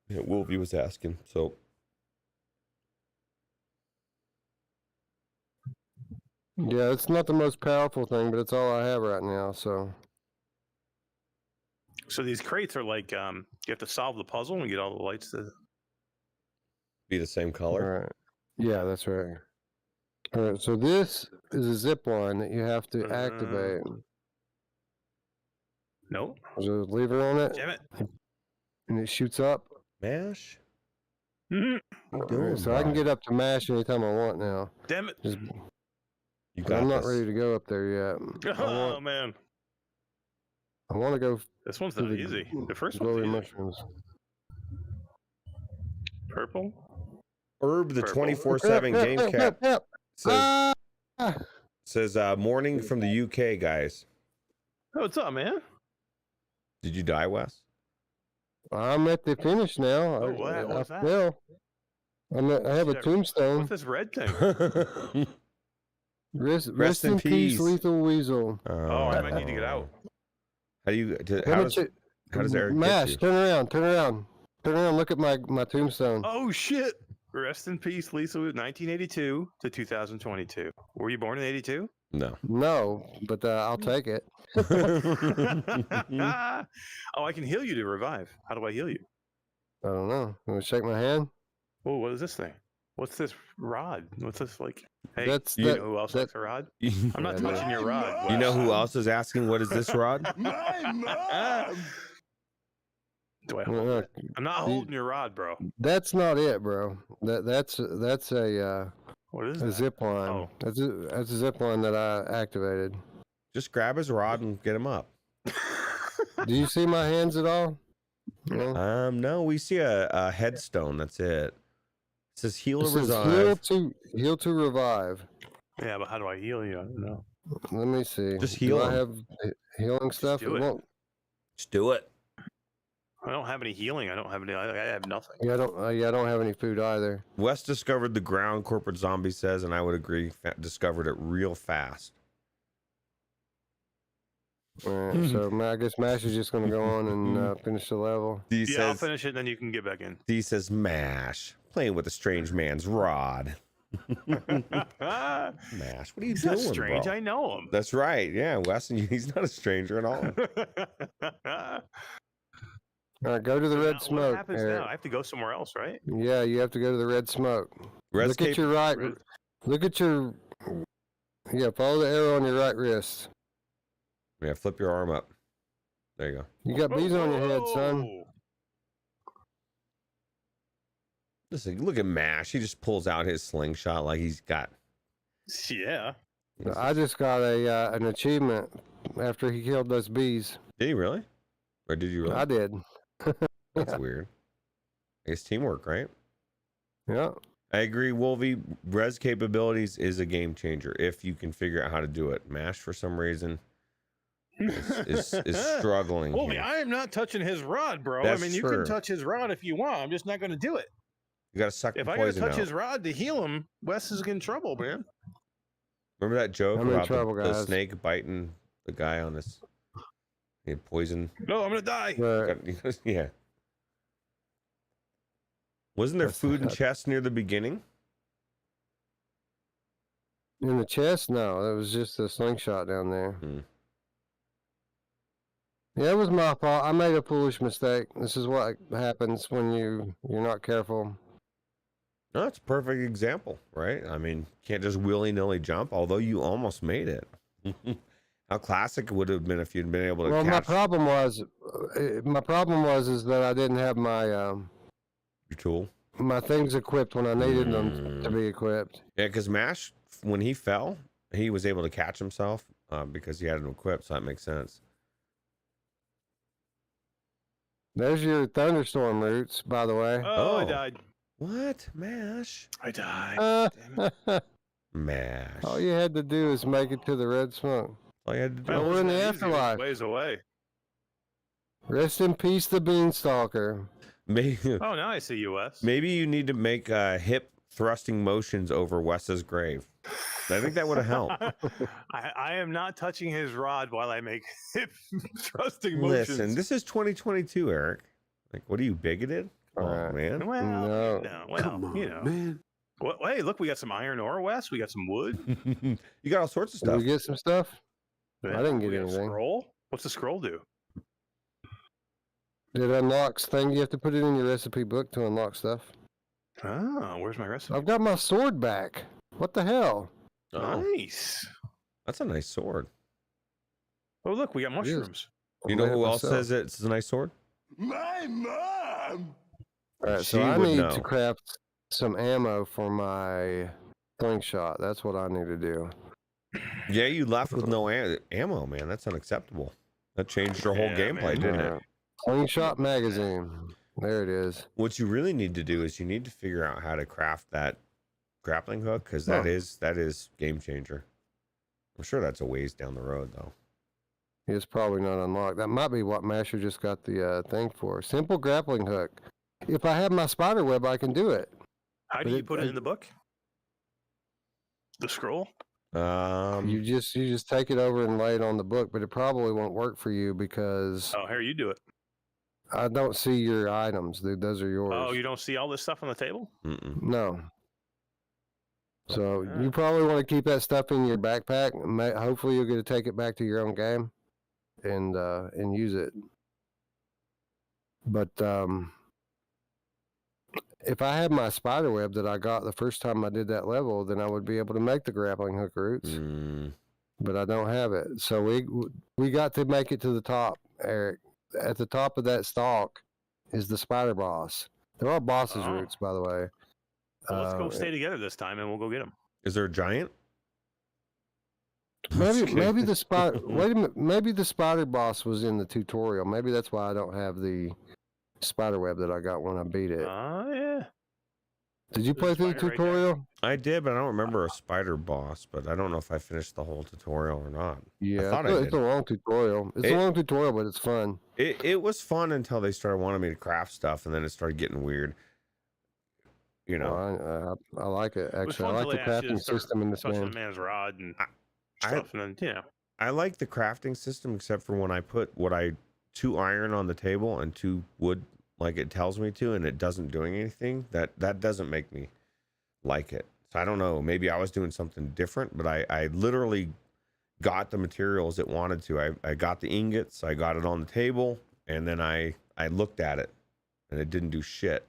Yeah, Wolfie was asking. So Yeah, it's not the most powerful thing, but it's all I have right now. So So these crates are like, you have to solve the puzzle and get all the lights to. be the same color. right. Yeah, that's right. All right. So this is a zip line that you have to activate. No. There's a lever on it, Damn it. and it shoots up. Mash. Mhm. doing, So I can bro? get up to mash anytime I want now. Damn it. Just, You but got I'm not this. ready to go up there yet. Oh, man. I want to go This one's to not the easy. The first glowy one's easy. mushrooms. Purple. Herb the Purple. 24/7 game cap says Ah! morning from the UK, guys. Oh, what's up, man? Did you die, Wes? I'm at the finish now. Oh, what was that? fell. I have a Shit, tombstone. What's this red thing? Rest in peace, Lethal Weasel. Oh, I might need to get out. How do you? How does Eric Mash, get you? turn around. Look at my tombstone. Oh, shit. Rest in peace, Lisa. 1982 to 2022. Were you born in 82? No. No, but I'll take it. Oh, I can heal you to revive. How do I heal you? I don't know. Want to shake my hand? Oh, what is this thing? What's this rod? What's this like? Hey, That's you that- know who else that- likes a rod? You I'm not Yeah, touching your rod. know Wes. who else is asking what is this rod? My mom. Do I hold Uh, it? I'm not holding your rod, bro. That's not it, bro. That's a What is a that? zip line. Oh. That's a zip line that I activated. Just grab his rod and get him up. Do you see my hands at all? No. No, we see a headstone. That's it. It says heal It to says revive. heal to revive. Yeah, but how do I heal you? I don't know. Let me see. Just Do heal I him. have healing stuff? do it. won't. Just do it. I don't have any healing. I don't have any. I have nothing. Yeah, I don't have any food either. Wes discovered the ground, corporate zombie says, and I would agree. Discovered it real fast. All right, so I guess Mash is just going to go on and finish the level. D Yeah, I'll says, finish it, then you can get back in. D says, mash. Playing with a strange man's rod. Ah, Mash. What are you he's doing, not strange. bro? I know him. That's right. Yeah, Wes, and he's not a stranger at all. All right, go to the So red now, smoke. What happens Eric. now? I have to go somewhere else, right? Yeah, you have to go to the red smoke. Look Rescape- at your right. Red- Look at your. Yeah, follow the arrow on your right wrist. Yeah, flip your arm up. There you go. You got bees on your head, son. Whoa. Listen, look at Mash. He just pulls out his slingshot like he's got. Yeah. I just got an achievement after he killed those bees. Did he really? Or did you really? I did. That's weird. I guess teamwork, right? Yeah. I agree, Wolvie. Res capabilities is a game changer if you can figure out how to do it. Mash, for some reason, is struggling. Well, here. I am not touching his rod, bro. That's I mean, you true. can touch his rod if you want. I'm just not going to do it. You got to suck If the I got to poison touch out. his rod to heal him, Wes is in trouble, man. Remember that joke I'm in about trouble, the guys. snake biting the guy on this? He had poison. No, I'm going to die. But Yeah. Wasn't there That's food in not- chests near the beginning? in the chest, no. That was just a slingshot down there. Hmm. Yeah, it was my fault. I made a foolish mistake. This is what happens when you're not careful. No, it's a perfect example, right? I mean, can't just willy-nilly jump, although you almost made it. How classic it would have been if you'd been able to Well, my catch problem was is that I didn't have my your tool. my things equipped when I needed them to be equipped. Yeah, because Mash, when he fell, he was able to catch himself because he had them equipped, so that makes sense. There's your thunderstorm roots, by the way. Oh, I Oh. died. What? Mash? I died. Uh, Damn it. Mash. All you had to do is make it to the red smoke. All you had to do. Well, we're in the Wasn't that easy? It was afterlife. ways away. Rest in peace, the Beanstalker. Maybe, Oh, now I see US. maybe you need to make hip thrusting motions over Wes's grave. I think that would have helped. I am not touching his rod while I make hip thrusting motions. Listen, this is 2022, Eric. Like, what are you, bigoted? Oh, Alright. man. Well, No. well, Come on, you know. man. Well, hey, look, we got some iron ore, Wes. We got some wood. You got all sorts of Did stuff. we get some stuff? I didn't get We got a anything. Scroll? What's the scroll do? It unlocks thing. You have to put it in your recipe book to unlock stuff. Oh, where's my recipe? I've got my sword back. What the hell? Oh, Nice. that's a nice sword. Oh, look, we got is. mushrooms. You I know made it who else myself. says it's a nice sword? My mom. All right, She so I would need know. to craft some ammo for my slingshot. That's what I need to do. Yeah, you left with no ammo, man. That's unacceptable. That changed your whole Yeah, gameplay, man. didn't All it? right. Slingshot magazine. There it is. What you really need to do is you need to figure out how to craft that grappling hook, because that is game changer. I'm sure that's a ways down the road, though. It's probably not unlocked. That might be what Masher just got the thing for. Simple grappling hook. If I have my spider web, I can do it. How do But you it- put it I- in the book? The scroll? You just take it over and lay it on the book, but it probably won't work for you because Oh, here, you do it. I don't see your items, dude. Those are yours. Oh, you don't see all this stuff on the table? mm-mm. No. So Yeah. you probably want to keep that stuff in your backpack. Hopefully you'll get to take it back to your own game and use it. But if I had my spider web that I got the first time I did that level, then I would be able to make the grappling hook roots. Mm. But I don't have it. So we got to make it to the top, Eric. At the top of that stalk is the spider boss. There are bosses Oh. roots, by the way. Well, let's go Uh, stay together this time, and we'll go get them. Is there a giant? Maybe the spider. Wait a minute. Maybe the spider boss was in the tutorial. Maybe that's why I don't have the spider web that I got when I beat it. Oh, yeah. Did you there's play a through the spider right there. tutorial? I did, but I don't remember a spider boss. But I don't know if I finished the whole tutorial or not. Yeah, thought it's, I it's did. a long tutorial. It's a long tutorial, but it's fun. It was fun until they started wanting me to craft stuff, and then it started getting weird. You know, Well, I like it It was actually. I fun like till the they asked you to crafting start system in this touching game. the man's rod and I- stuff, and then, you know. I like the crafting system, except for when I put 2 iron on the table and 2 wood, like it tells me to, and it doesn't doing anything. That doesn't make me like it. So I don't know. Maybe I was doing something different, but I literally got the materials it wanted to. I got the ingots, I got it on the table, and then I looked at it, and it didn't do shit.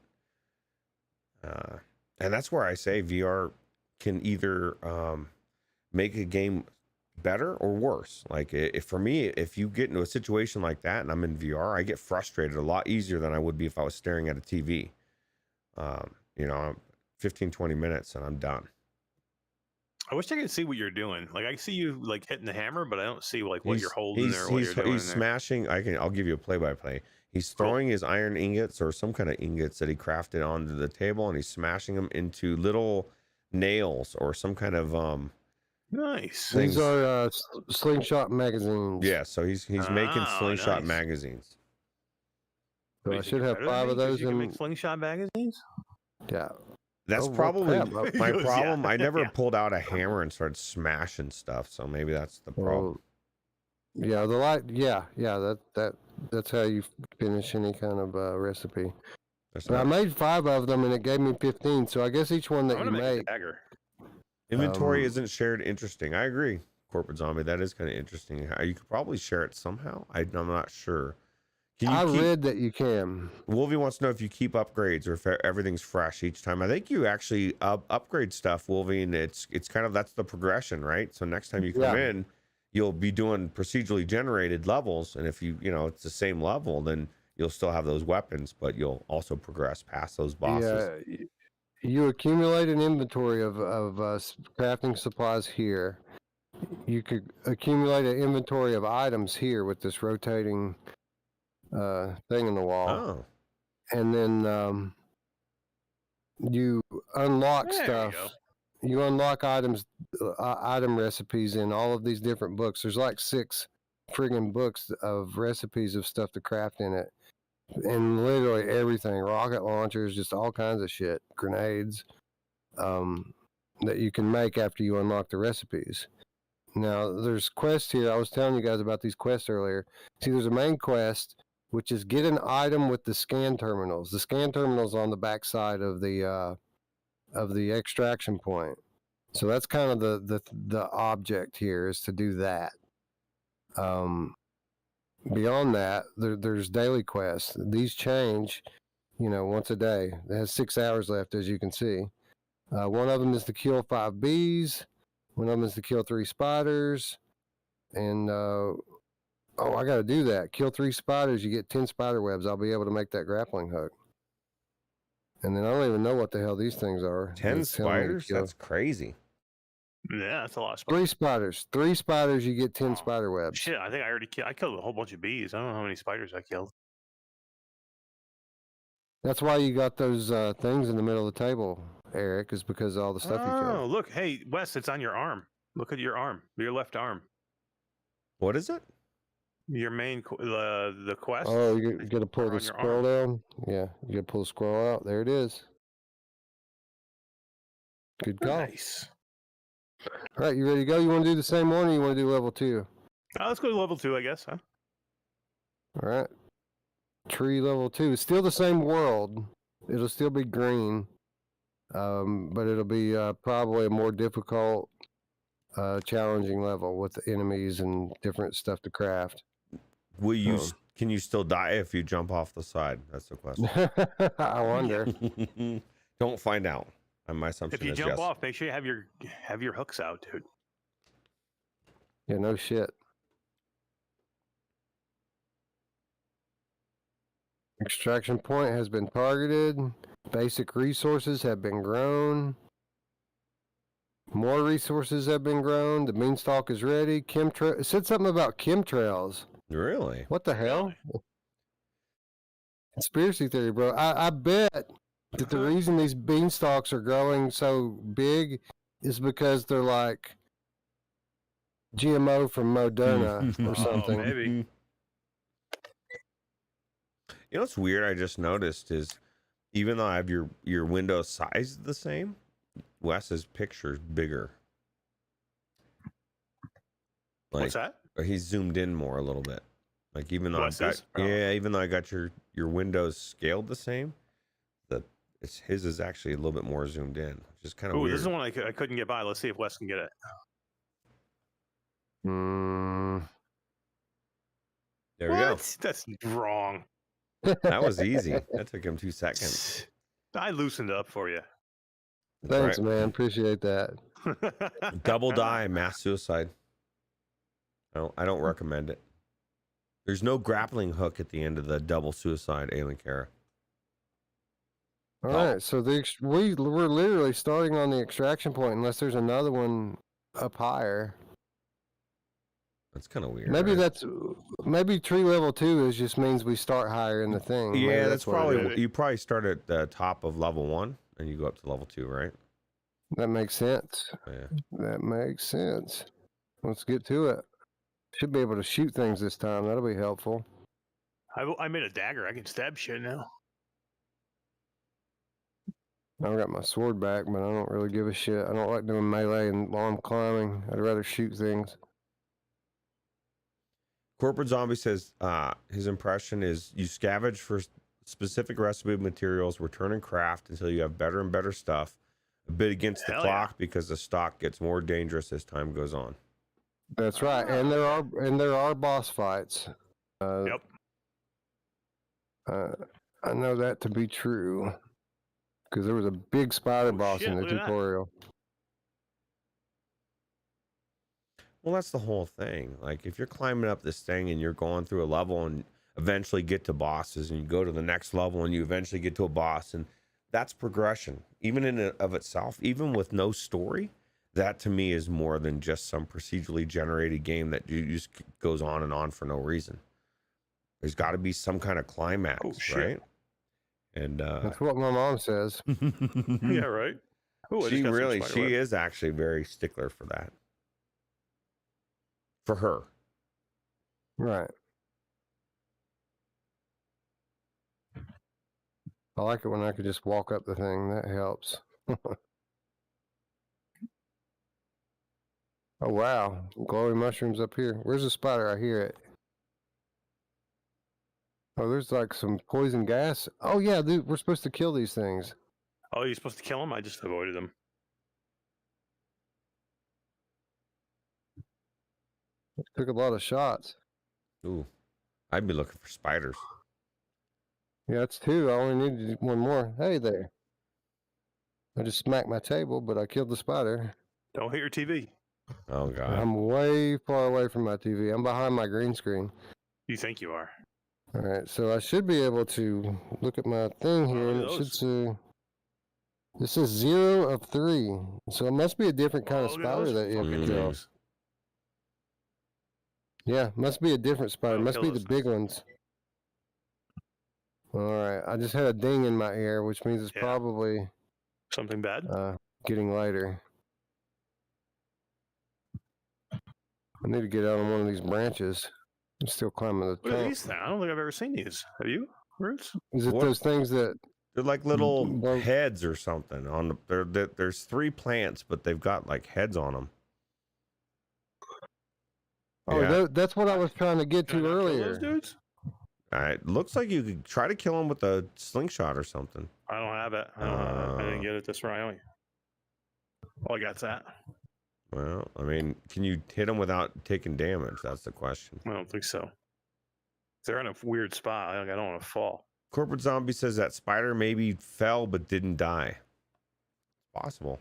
And that's where I say VR can either make a game better or worse. Like for me, if you get into a situation like that and I'm in VR, I get frustrated a lot easier than I would be if I was staring at a TV. 15, 20 minutes and I'm done. I wish I could see what you're doing. Like, I see you, like, hitting the hammer, but I don't see, like, what you're holding he's, or what he's, you're doing he's there. smashing. I'll give you a play-by-play. He's throwing his iron ingots or some kind of ingots that he crafted onto the table, and he's smashing them into little nails or some kind of Nice. things. These are slingshot magazines. Yeah, so he's making Oh, slingshot nice. magazines. So Wait, I you should think have you're better 5 than of me 'cause those. You can In, make slingshot magazines? yeah. That's Oh, well, probably crap. my He goes, problem. yeah. I never Yeah. pulled out a hammer and started smashing stuff, so maybe that's the problem. Well, yeah, the light. Yeah. That's how you finish any kind of recipe. That's But I not- made 5 of them, and it gave me 15. So I guess each one that I'm you going to make a make. dagger. Inventory um, isn't shared. Interesting. I agree. Corporate Zombie. That is kind of interesting. You could probably share it somehow. I'm not sure. Can you I keep? read that you can. Wolvie wants to know if you keep upgrades or if everything's fresh each time. I think you actually upgrade stuff, Wolvie, and it's kind of that's the progression, right? So next time you come in, you'll be doing procedurally generated levels, and if it's the same level, then you'll still have those weapons, but you'll also progress past those bosses. Yeah. You accumulate an inventory of crafting supplies here. You could accumulate an inventory of items here with this rotating thing in the wall. Oh, And then you unlock There you stuff go. you unlock item recipes in all of these different books. There's like 6 friggin' books of recipes of stuff to craft in it, and literally everything, rocket launchers, just all kinds of shit, grenades, that you can make after you unlock the recipes. Now there's quests here. I was telling you guys about these quests earlier. See, there's a main quest, which is get an item with the scan terminals. The scan terminals on the backside of the extraction point. So that's kind of the object here, is to do that. Beyond that, there's daily quests. These change, once a day. It has 6 hours left, as you can see. One of them is to kill 5 bees. One of them is to kill 3 spiders. And I got to do that. Kill 3 spiders, you get 10 spider webs. I'll be able to make that grappling hook. And then I don't even know what the hell these things are. 10 spiders? That's crazy. Yeah, that's a lot of spiders. 3 spiders, you get 10 spider webs. Shit, I think I killed a whole bunch of bees. I don't know how many spiders I killed. That's why you got those things in the middle of the table, Eric, is because of all the stuff you killed. Oh, look. Hey, Wes, it's on your arm. Look at your arm. Your left arm. What is it? Your main, the quest. Oh, you got to pull the scroll down? Yeah, you got to pull the scroll out. There it is. Good call. Nice. All right, you ready to go? You want to do the same one, or you want to do level 2? Let's go to level 2, I guess, huh? All right. Tree level 2. It's still the same world. It'll still be green, but it'll be probably a more difficult, challenging level with the enemies and different stuff to craft. Will you? Can you still die if you jump off the side? That's the question. I wonder. Don't find out. My assumption if you is jump yes. off, make sure you have your hooks out, dude. Yeah, no shit. Extraction point has been targeted. Basic resources have been grown. More resources have been grown. The beanstalk is ready. It said something about chemtrails. Really? What the hell? Conspiracy theory, bro. I bet that the reason these beanstalks are growing so big is because they're like GMO from Moderna or something. Maybe. You know what's weird? I just noticed is even though I have your window size the same, Wes's picture's bigger. What's that? He's zoomed in more a little bit. Like even though even though I got your windows scaled the same, his is actually a little bit more zoomed in, which is kind of weird. This is one I couldn't get by. Let's see if Wes can get it. There we go. That's wrong. That was easy. That took him 2 seconds. I loosened up for you. Thanks, man. Appreciate that. Double die, mass suicide. I don't recommend it. There's no grappling hook at the end of the double suicide, Alien Kara. All right, so we're literally starting on the extraction point unless there's another one up higher. That's kind of weird. Maybe tree level 2 just means we start higher in the thing. Yeah, maybe that's probably you probably start at the top of level 1 and you go up to level 2, right? That makes sense. Yeah. That makes sense. Let's get to it. Should be able to shoot things this time. That'll be helpful. I made a dagger. I can stab shit now. I've got my sword back, but I don't really give a shit. I don't like doing melee and while I'm climbing. I'd rather shoot things. Corporate Zombie says his impression is you scavenge for specific recipe materials, return and craft until you have better and better stuff. A bit against the clock because the stock gets more dangerous as time goes on. That's right, and there are boss fights. Yep. I know that to be true because there was a big spider boss in the tutorial. Well, that's the whole thing. Like, if you're climbing up this thing and you're going through a level and eventually get to bosses, and you go to the next level and you eventually get to a boss, and that's progression. Even in and of itself, even with no story, that to me is more than just some procedurally generated game that just goes on and on for no reason. There's got to be some kind of climax, right? And that's what my mom says. Yeah, right. Ooh, I just She got some really, spider she web. is actually very stickler for that. For her. Right. I like it when I could just walk up the thing. That helps. Oh, wow. Glowing mushrooms up here. Where's the spider? I hear it. Oh, there's like some poison gas. Oh, yeah, dude, we're supposed to kill these things. Oh, you're supposed to kill him? I just avoided him. Took a lot of shots. Ooh. I'd be looking for spiders. Yeah, it's two. I only needed one more. Hey there. I just smacked my table, but I killed the spider. Don't hit your TV. Oh, God. I'm way far away from my TV. I'm behind my green screen. You think you are? All right, so I should be able to look at my thing here, and look it at should those. say this is 0 of 3. So it must be a different kind of Look at spider those that you have fucking to kill. things. Yeah, must be a different spider. I'll Must kill be the those big things. ones. All right, I just had a ding in my ear, which means it's Yeah. probably Something bad? getting lighter. I need to get out on one of these branches. I'm still climbing the What are trunk. these things? I don't think I've ever seen these. Have you, Roots? Is it What- those things that? They're like little Well- heads or something. On the, there's 3 plants, but they've got like heads on them. Oh, Yeah. that's what I was trying to get Can I to not kill earlier. those dudes? It looks like you could try to kill them with a slingshot or something. I don't have it. I don't have it. I didn't get it this round. All I got's that. Well, I mean, can you hit them without taking damage? That's the question. I don't think so. They're in a weird spot. I don't want to fall. Corporate Zombie says that spider maybe fell but didn't die. Possible.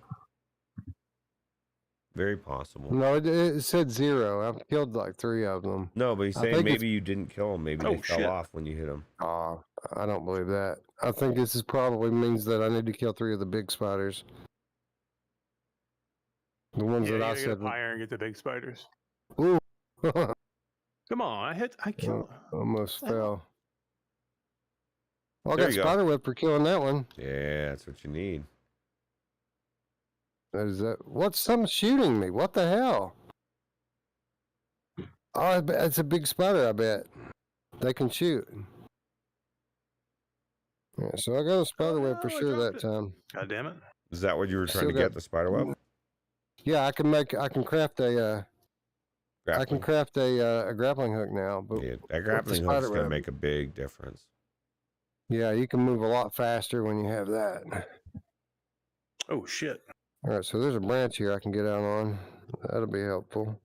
Very possible. No, it said 0. I've killed like 3 of them. No, but he's I saying think maybe you didn't kill them. Maybe they Oh, fell shit. off when you hit them. Oh, I don't believe that. I think this is probably means that I need to kill 3 of the big spiders. The ones Yeah, that you I gotta get said. up higher and get the big spiders. Ooh, Come on, I killed. almost fell. Well, I There got you go. spider web for killing that one. Yeah, that's what you need. Is that what's something shooting me? What the hell? Oh, it's a big spider. I bet they can shoot. Yeah, so I got a spider web for no, I sure dropped that it. time. God damn it! Is that what you were trying Still to get, got- the spider web? Yeah, I can craft a Grappling. a grappling hook now. But Yeah, that grappling hook's spider going to web. make a big difference. yeah, you can move a lot faster when you have that. Oh shit! All right, so there's a branch here I can get out on. That'll be helpful.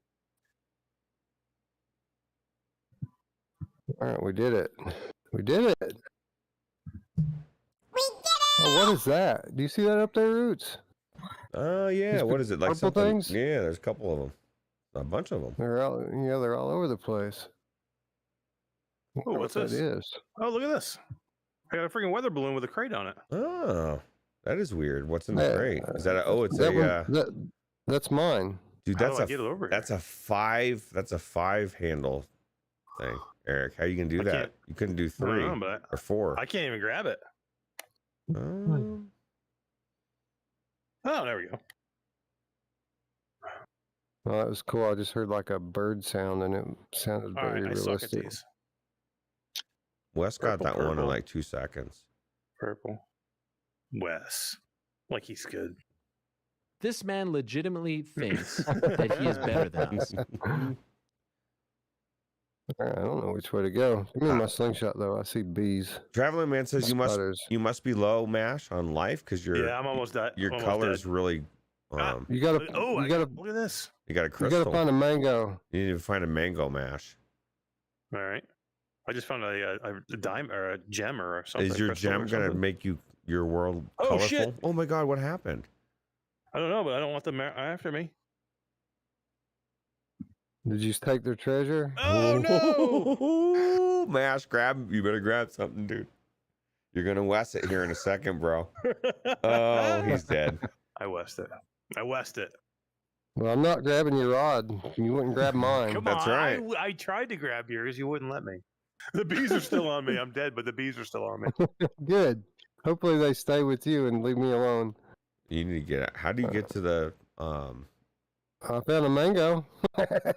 All right, we did it. We did it. We did it! Oh, what is that? Do you see that up there, Roots? Yeah. These What is it? Like purple something? things? Yeah, there's a couple of them. A bunch of them. They're all over the place. I wonder what's what this? that is. Oh, look at this! I got a freaking weather balloon with a crate on it. Oh, that is weird. What's in the Yeah, crate? Is that a? Oh, it's That a. one, that's mine. Dude, How that's do I get it over here? that's a 5. That's a 5 handle thing. Eric, how you gonna do I that? can't- You couldn't do I 3 don't know, but or 4. I can't even grab it. Um, Oh, there we go. Oh, that was cool. I just heard like a bird sound, and it sounded All very right, I suck at realistic. these. Wes got Purple, that one in purple. like 2 seconds. Purple. Wes, like he's good. This man legitimately thinks that he is better than us. All right, I don't know which way to go. Give me my slingshot though. I see bees. Traveling Man says Spiders. you must be low mash on life because Yeah, I'm almost dead. your almost color's dead. really Ah. You gotta. Oh, you gotta. look at this. you got a You crystal. gotta find a mango. You need to find a mango mash. All right. I just found a dime or a gem or something. Is your crystal or gem gonna something. make you your world Oh, colorful? shit. Oh my god, what happened? I don't know, but I don't want them after me. Did you take their treasure? Oh no! Mash, you better grab something, dude. You're gonna Wes it here in a second, bro. Oh, he's dead. I west it. I west it. Well, I'm not grabbing your rod. You wouldn't grab mine. Come That's on. right. I tried to grab yours. You wouldn't let me. The bees are still on me. I'm dead, but the bees are still on me. Good. Hopefully they stay with you and leave me alone. You need to get. How do you get to the I found a mango.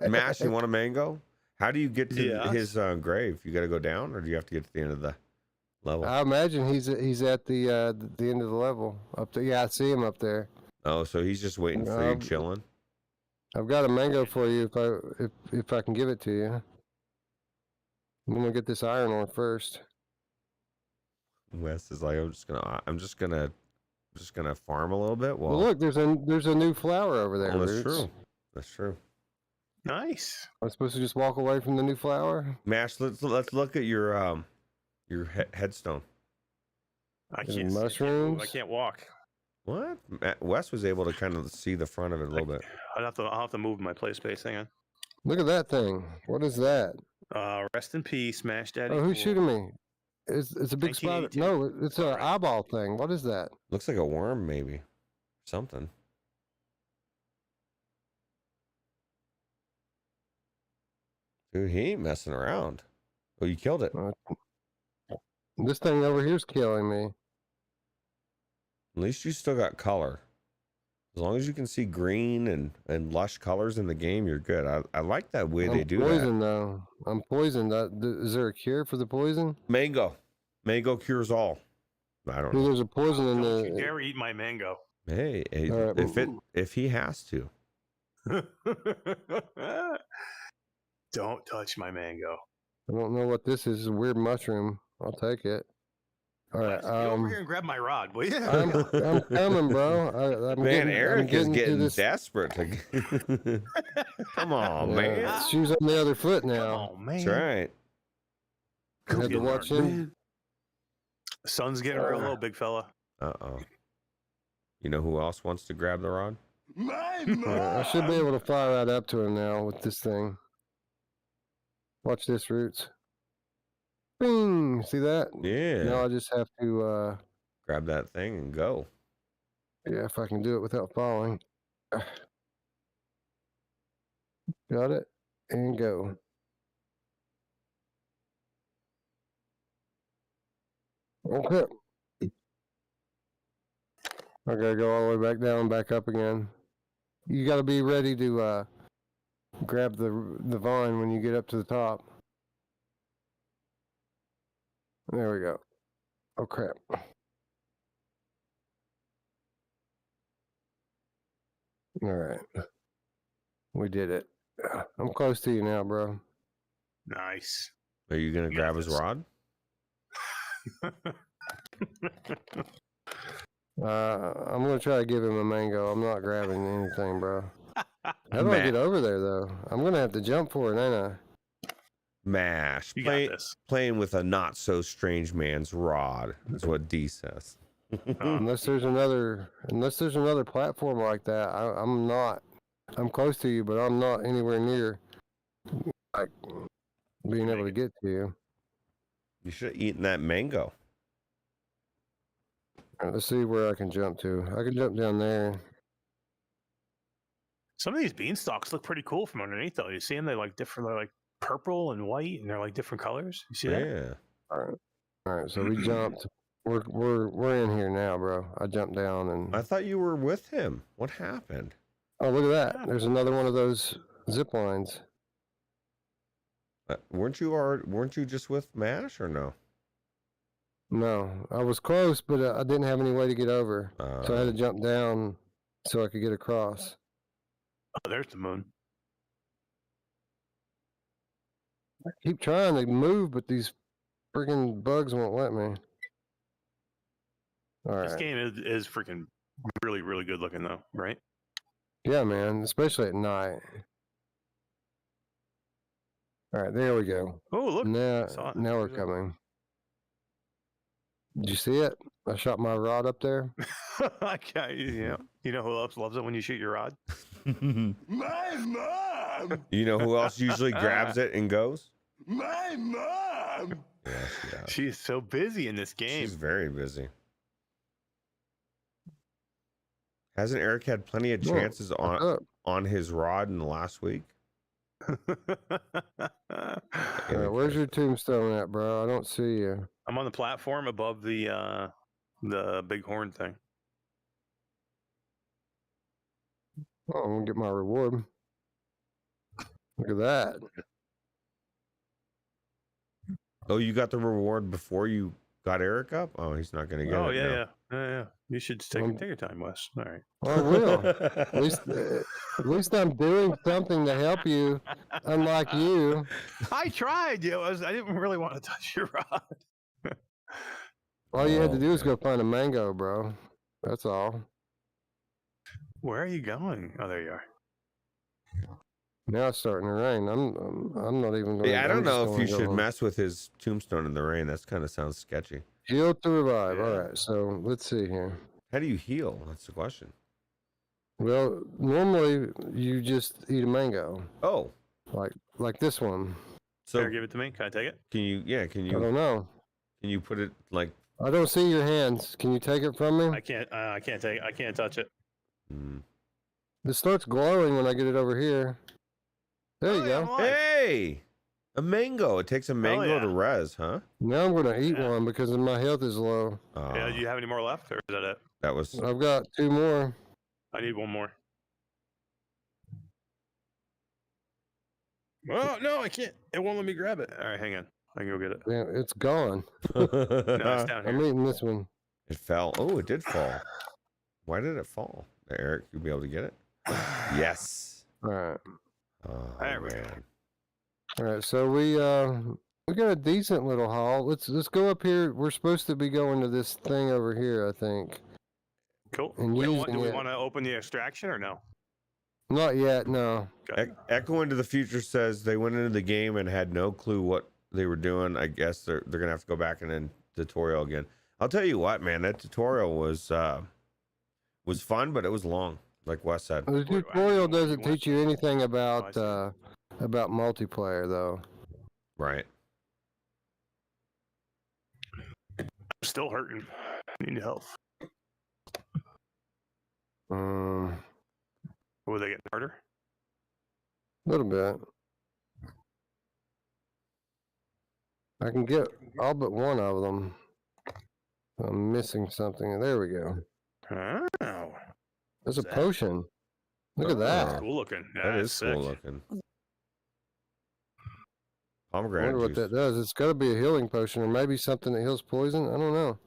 Mash? You want a mango? How do you get to his Yes. grave? You got to go down, or do you have to get to the end of the level? I imagine he's at the end of the level up there. Yeah, I see him up there. Oh, so he's just waiting for you, chilling. I've got a mango for you if I can give it to you. I'm gonna get this iron ore first. Wes is like, I'm just gonna farm a little bit. Well, look, there's a new flower over there. That's Ruuts. true. That's true. Nice. I'm supposed to just walk away from the new flower. Mash, let's look at your headstone. I Is it can't. I can't move. mushrooms? I can't walk. What? Wes was able to kind of see the front of it a little bit. I'll have to move my play space. Hang on. Look at that thing. What is that? Rest in peace, Smash Daddy. Oh, who's Cool. shooting me? It's a big spider. 1982. No, it's an Alright. eyeball thing. What is that? Looks like a worm, maybe. Something. Dude, he ain't messing around. Oh, you killed it. This thing over here's killing me. At least you still got color. As long as you can see green and lush colors in the game, you're good. I like that way they do poisoned, though. I'm poisoned. Is there a cure for the poison? that. Mango cures all. I don't know. There's a poison in Don't you the. dare eat my mango. Hey, All right. if he has to. Don't touch my mango. I don't know what this is. It's a weird mushroom. I'll take it. All right. Get over here and grab my rod, will you? I'm coming, bro. Man, Eric is getting this. desperate. Come on, Yeah, man. shoes on the other foot now. Oh man. That's right. I had to watch him. Sun's getting real low, big fella. Uh-oh. You know who else wants to grab the rod? My All right, I should be mom. able to fly right up to him now with this thing. Watch this, Roots. Bing! See that? Yeah. Now I just have to, Grab that thing and go. yeah, if I can do it without falling. Got it. And go. Okay. I gotta go all the way back down, back up again. You gotta be ready to, grab the vine when you get up to the top. There we go. Oh crap. All right. We did it. I'm close to you now, bro. Nice. Are you going to You got grab his this. rod? I'm gonna try to give him a mango. I'm not grabbing anything, bro. How do I get over there, though? I'm gonna have to jump for it, ain't I? Mash. You got this. Playing with a not so strange man's rod is what D says. Unless there's another platform like that, I'm not. I'm close to you, but I'm not anywhere near like being able to get to you. You should have eaten that mango. All right, let's see where I can jump to. I can jump down there. Some of these beanstalks look pretty cool from underneath, though. You see them? They're like different. They're like purple and white, and they're like different colors. You see that? Yeah. All right. So we jumped. We're in here now, bro. I jumped down and. I thought you were with him. What happened? Oh, look at that! There's another one of those zip lines. Weren't you just with Mash or no? No, I was close, but I didn't have any way to get over, so I had to jump down so I could get across. Oh, there's the moon. I keep trying to move, but these freaking bugs won't let me. All This right. game is freaking really, really good looking, though, right? Yeah, man, especially at night. All right, there we go. Oh, look. Now, saw it. now we're There's a- coming. Did you see it? I shot my rod up there. Okay, yeah. You know who else loves it when you shoot your rod? My mom. You know who else usually grabs it and goes? My mom. Yeah, she does. She's so busy in this game. She's very busy. Hasn't Eric had plenty of Whoa, chances what's up? on his rod in the last week? All right, where's your tombstone at, bro? I don't see you. I'm on the platform above the big horn thing. Oh, I'm gonna get my reward. Look at that. Oh, you got the reward before you got Eric up? Oh, he's not gonna get Oh it. yeah, now. yeah. You should take your time, Wes. All right. I will. At least I'm doing something to help you, unlike you. I tried. I didn't really want to touch your rod. All you had to Oh, do is man. go find a mango, bro. That's all. Where are you going? Oh, there you are. Now it's starting to rain. I'm not even going. Yeah, I don't I'm just know if gonna you go should home. mess with his tombstone in the rain. That's kind of sounds sketchy. Heal to revive. All Yeah. right. So let's see here. How do you heal? That's the question. Well, normally you just eat a mango, Oh, like this one. so Here, give it to me. Can I take it? can you? Yeah, can I you? don't know. Can you put it like? I don't see your hands. Can you take it from me? I can't take it. I can't touch it. It starts glowing when I get it over here. There you Oh, yeah, go. I'm alive. Hey, a mango. It takes a mango to yeah. res, huh? Now I'm gonna eat Yeah. one because my health is low. Yeah, do you have any more left, or is that it? That was. I've got 2 more. I need one more. Oh no, I can't. It won't let me grab it. All right, hang on. I can go get it. Yeah, it's gone. No, it's down I'm here. eating this one. It fell. Oh, it did fall. Why did it fall? Eric, you'll be able to get it. Yes. All right. Oh, There we go. man. All right. So we got a decent little haul. Let's go up here. We're supposed to be going to this thing over here, I think. Cool. And Do we using it. want to open the extraction or no? Not yet. No. Echo into the Future says they went into the game and had no clue what they were doing. I guess they're gonna have to go back and then tutorial again. I'll tell you what, man, that tutorial was fun, but it was long, like Wes said. The Wait, tutorial you doesn't want teach you anything I about see. multiplayer, though. Right. I'm still hurting. Need help. Will they get harder? A little bit. I can get all but one of them. I'm missing something. There we go. Oh, There's a What's that? potion. Look at that. cool looking. That is sick. cool looking. I Pomegranate wonder what juice. that does. It's got to be a healing potion or maybe something that heals poison. I don't know.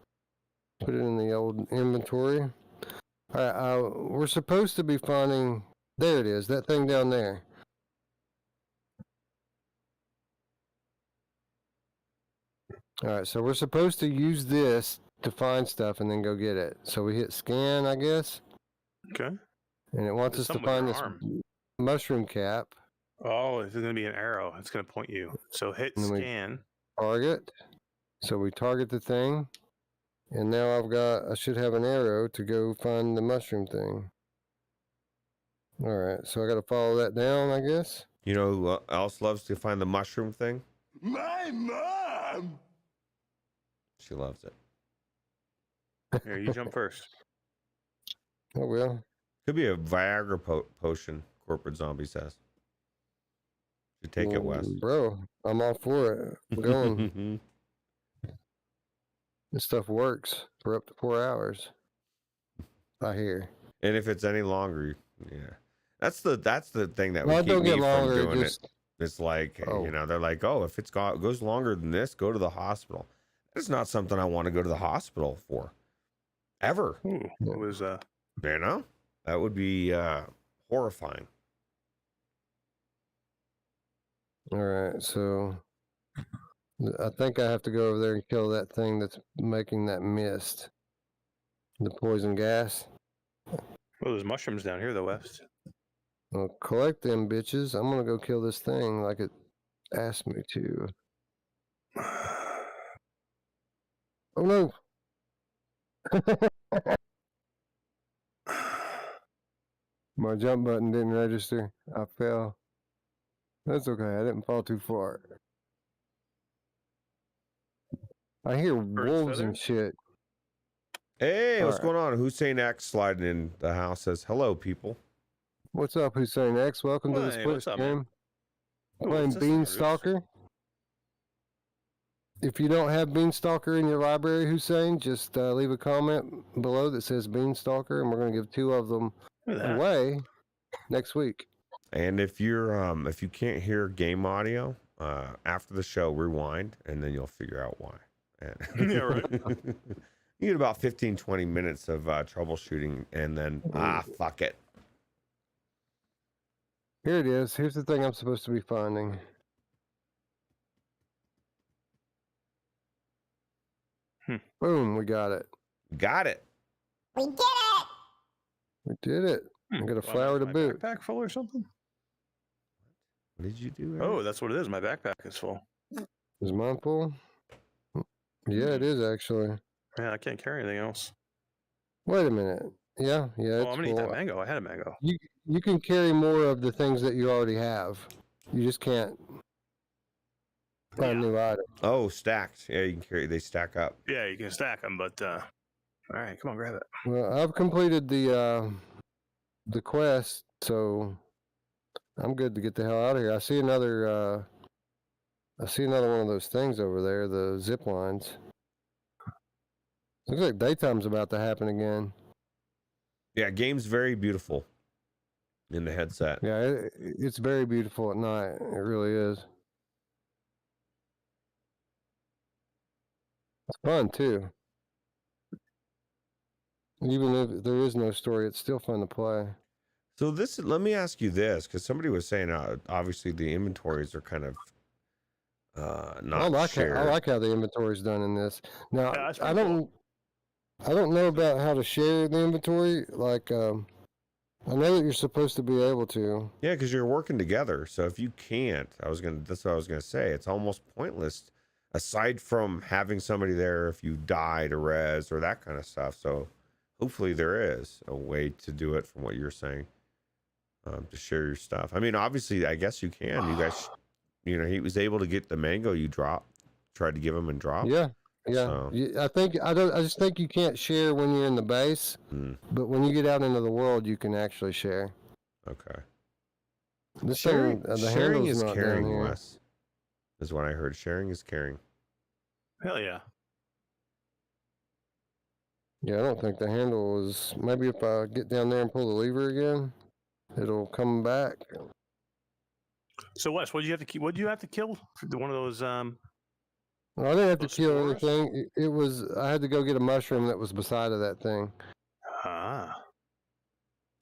Put it in the old inventory. All right, we're supposed to be finding. There it is. That thing down there. All right, so we're supposed to use this to find stuff and then go get it. So we hit scan, I guess, Okay. and it wants There's us to something with find your this arm. mushroom cap. Oh, it's going to be an arrow. It's going to point you. So hit And then we- scan. Target. So we target the thing, and now I should have an arrow to go find the mushroom thing. All right, so I got to follow that down, I guess. You know who else loves to find the mushroom thing? My mom! She loves it. Here, you jump first. Oh well. Could be a Viagra potion, Corporate Zombie says. Should take it, Wes. Bro, I'm all for it. I'm going. This stuff works for up to 4 hours. I hear. And if it's any longer, yeah. That's the thing that Well, would it keep don't me get from longer. doing Just it. It's like, Oh. you know, they're like, oh, if it's goes longer than this, go to the hospital. That's not something I want to go to the hospital for. Ever. Ooh, it was You know? That would be horrifying. all right. So I think I have to go over there and kill that thing that's making that mist. The poison gas. well, there's mushrooms down here, though, West. I'll collect them bitches. I'm gonna go kill this thing like it asked me to. Oh no! My jump button didn't register. I fell. That's okay. I didn't fall too far. I hear wolves and feathers? shit. Hey, what's Alright. going on? Hussein X sliding in the house says, hello, people. What's up, Hussein X? Welcome to the Hey, split what's up, man? stream. Ooh, Playing what's this thing, Ruuts? Beanstalker. If you don't have Beanstalker in your library, Hussein, just leave a comment below that says Beanstalker, and we're going to give 2 of them Look at that. away next week. And if if you can't hear game audio, after the show, rewind, and then you'll figure out why. Yeah, right. You get about 15, 20 minutes of troubleshooting, and then fuck it. Here it is. Here's the thing I'm supposed to be finding. Boom, we got it. Got it. We did it. I got a flower to my boot. backpack full or something? What did you do? Oh, that's what it is. My backpack is full. Is mine full? Yeah, it is actually. Yeah, I can't carry anything else. Wait a minute. Yeah, Oh, it's I'm gonna eat full. that mango. I had a mango. You can carry more of the things that you already have. You just can't find new items. Oh, stacked. Yeah, you can carry. They stack up. Yeah, you can stack them, but all right, come on, grab it. Well, I've completed the quest, so I'm good to get the hell out of here. I see another one of those things over there, the zip lines. Looks like daytime's about to happen again. Yeah, game's very beautiful in the headset. Yeah, it's very beautiful at night. It really is. It's fun too. Even if there is no story, it's still fun to play. So let me ask you this, because somebody was saying, obviously the inventories are kind of not shared. I like how the inventory is done in this. Now, Yeah, that's I pretty don't know about how to share the inventory. Like, I know that you're supposed to be able to. Yeah, because you're working together. So if you can't, that's what I was gonna say. It's almost pointless, aside from having somebody there if you die to res or that kind of stuff. So hopefully there is a way to do it from what you're saying, to share your stuff. I mean, obviously, I guess you can. You guys, he was able to get the mango you dropped, tried to give him and drop. Yeah. So. I just think you can't share when you're in the base, but when you get out into the world, you can actually share. Okay. This Sharing, thing, the sharing handle's is not caring, down here. Wes. Is what I heard. Sharing is caring. Hell yeah. Yeah, I don't think the handle is. Maybe if I get down there and pull the lever again, it'll come back. So Wes, what did you have to keep? What did you have to kill for one of those? Well, I didn't have to Those kill spores? anything. It was. I had to go get a mushroom that was beside of that thing. Ah.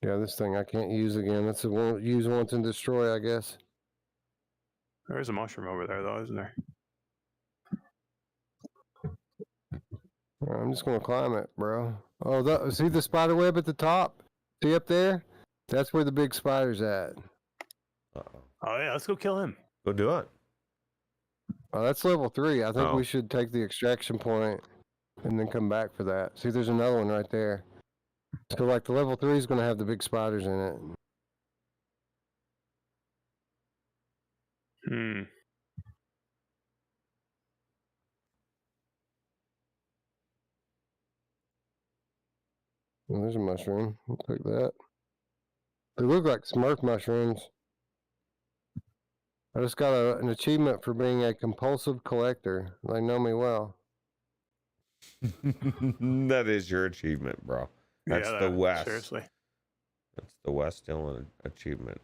Yeah, this thing I can't use again. That's a use once and destroy, I guess. There is a mushroom over there, though, isn't there? I'm just gonna climb it, bro. Oh, see the spider web at the top? See up there? That's where the big spider's at. Uh-oh. Oh yeah, let's go kill him. Go do it. Oh, that's level 3. I think Oh. we should take the extraction point and then come back for that. See, there's another one right there. So, like, the level 3 is gonna have the big spiders in it. Hmm. Well, there's a mushroom. I'll take that. They look like Smurf mushrooms. I just got an achievement for being a compulsive collector. They know me well. That is your achievement, bro. That's Yeah, the West. Seriously. That's the West Dillon achievement.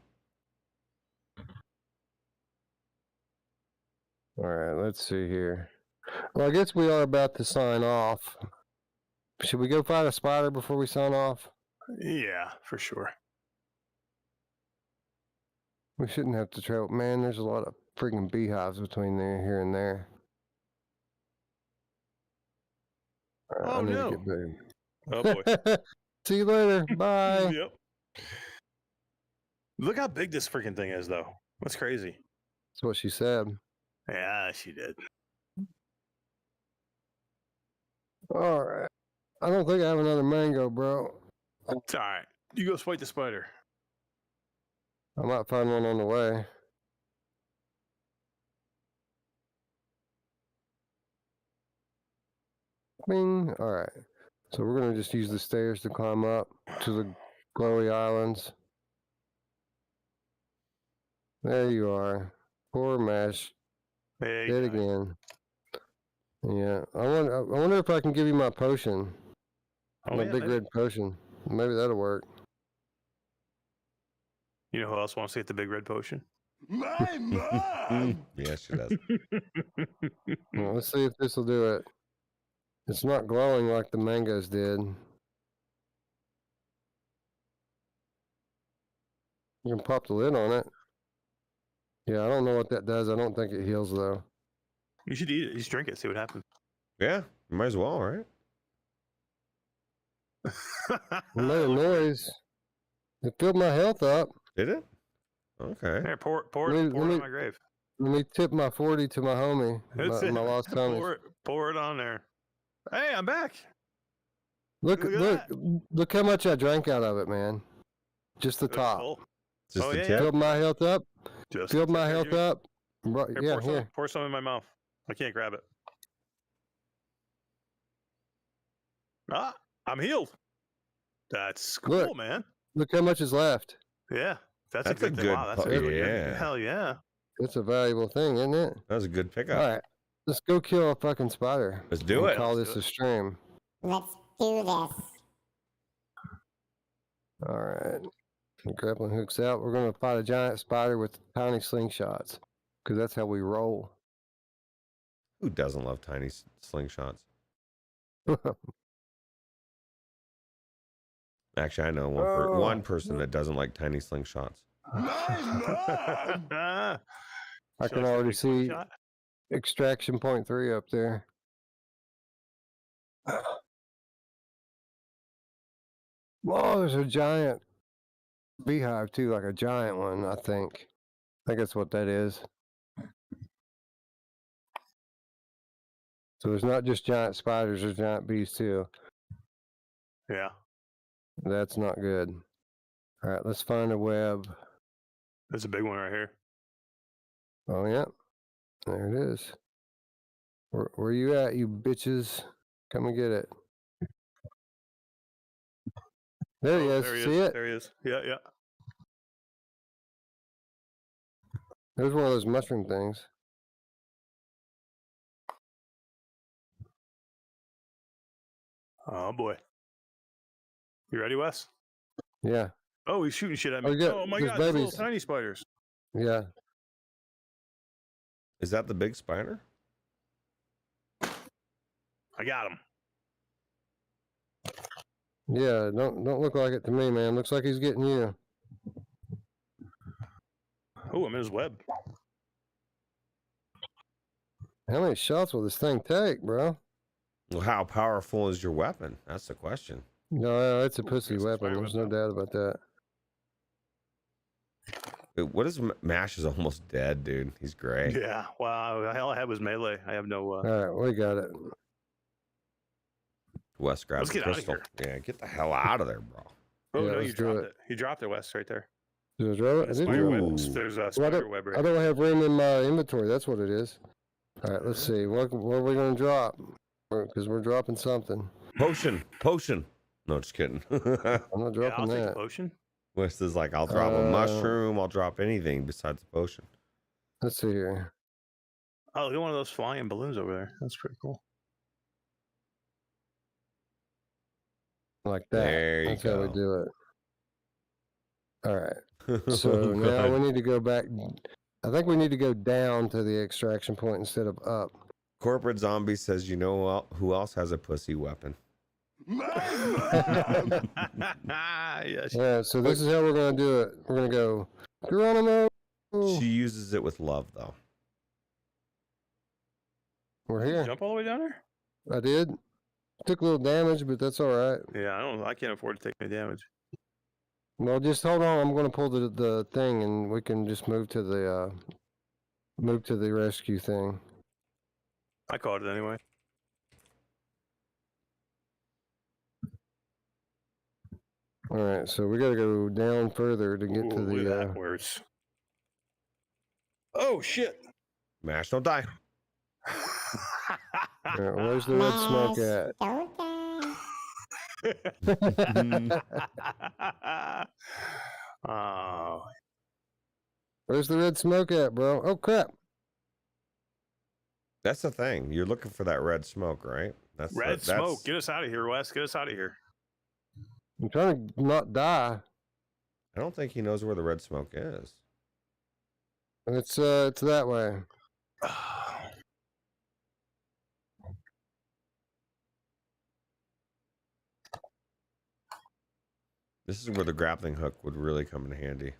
All right, let's see here. Well, I guess we are about to sign off. Should we go find a spider before we sign off? Yeah, for sure. We shouldn't have to travel. Man, there's a lot of freaking beehives between here and there. All right, Oh, I need no. to get big. Oh boy. See you later. Bye. Yep. Look how big this freaking thing is, though. That's crazy. That's what she said. Yeah, she did. All right. I don't think I have another mango, bro. It's all right. You go fight the spider. I might find one on the way. Bing. All right. So we're going to just use the stairs to climb up to the glowy islands. There you are. Poor mesh. There Dead you go. again. Yeah. I wonder if I can give you my potion. Oh, My yeah, big maybe. red potion. Maybe that'll work. You know who else wants to get the big red potion? My mom! Yeah, she does. Well, let's see if this will do it. It's not glowing like the mangoes did. You can pop the lid on it. Yeah, I don't know what that does. I don't think it heals though. You should eat it. Just drink it. See what happens. Yeah, might as well, right? It made a noise. It filled my health up. Did it? Okay. Here, pour Let it me- on my grave. Let me tip my 40 to my homie. That's My lost homie. Pour it on there. Hey, I'm back. Look, Look at look, that. look how much I drank out of it, man. Just the It's top. full. Just Oh, the yeah, tip. Filled my health up. Just Filled my here, health here. up. Right, Here, yeah, pour some, here. pour some in my mouth. I can't grab it. Ah, I'm healed. That's cool, Look. man. Look how much is left. Yeah, that's That's a a good thing. good Wow, that's pu- really yeah. good. Hell yeah. It's a valuable thing, isn't it? That was a good All pickup. right, let's go kill a fucking spider. Let's do and it. Call Let's this do a stream. Let's do this. All right. The grappling hook's out. We're gonna fight a giant spider with tiny slingshots, because that's how we roll. Who doesn't love tiny slingshots? Actually, I know one person that doesn't like tiny slingshots. My mom! I Should can say already big swing see shot? extraction point 3 up there. Oh, there's a giant beehive too, like a giant one, I think. I think that's what that is. So there's not just giant spiders, there's giant bees too. Yeah, That's not good. All right, let's find a web. there's a big one right here. Oh, yeah. There it is. Where you at, you bitches? Come and get it. There he Oh, is. there he See is. it? There he is. Yeah, yeah. There's one of those mushroom things. Oh boy. You ready, Wes? Yeah, Oh, he's shooting shit at Oh, me. yeah, Oh my there's god, there's little babies. tiny spiders. yeah. Is that the big spider? I got him. Yeah, don't look like it to me, man. Looks like he's getting you. Oh, I'm in his web. How many shots will this thing take, bro? Well, how powerful is your weapon? That's the question. No, it's a pussy It's a weapon. spider There's no weapon. doubt about that. What is Mash is almost dead, dude. He's great. Yeah. Wow. All I had was melee. I have no. All right, we got it. Wes grabs Let's the get outta crystal. here. Yeah, get the hell out of there, bro. Oh Yeah, no, you let's do dropped it. it. You dropped it, Wes, right there. Did I draw it? I did Spider draw web. it. There's a Well, spider web right I don't have room in my inventory. That's what it is. All right, let's see. What are we going to drop? Because we're dropping something. Potion. No, just kidding. I'm not Yeah, I'll dropping take a that. potion. Wes is like, I'll drop a Uh, mushroom. I'll drop anything besides the potion. Let's see here. Oh, look at one of those flying balloons over there. That's pretty cool. Like that. There you That's how we go. do it. All right. So now we need to go back. I think we need to go down to the extraction point instead of up. Corporate Zombie says, you know who else has a pussy weapon? My mom! Yes. Yeah, so this is how we're going to do it. We're going to go, Geronimo. She uses it with love, though. We're here. Jump all the way down there? I did. Took a little damage, but that's all right. Yeah, I can't afford to take any damage. Well, just hold on. I'm going to pull the thing, and we can just move to the rescue thing. I caught it anyway. All right, so we got to go down further to get to Ooh, look at the. that where it's. Oh shit! Mash, don't die. All right, where's the red smoke Don't die. at? Oh, Where's the red smoke at, bro? Oh crap! That's the thing. You're looking for that red smoke, right? That's red that's, smoke! Get us out of here, Wes. Get us out of here. I'm trying to not die. I don't think he knows where the red smoke is. It's that way. This is where the grappling hook would really come in handy.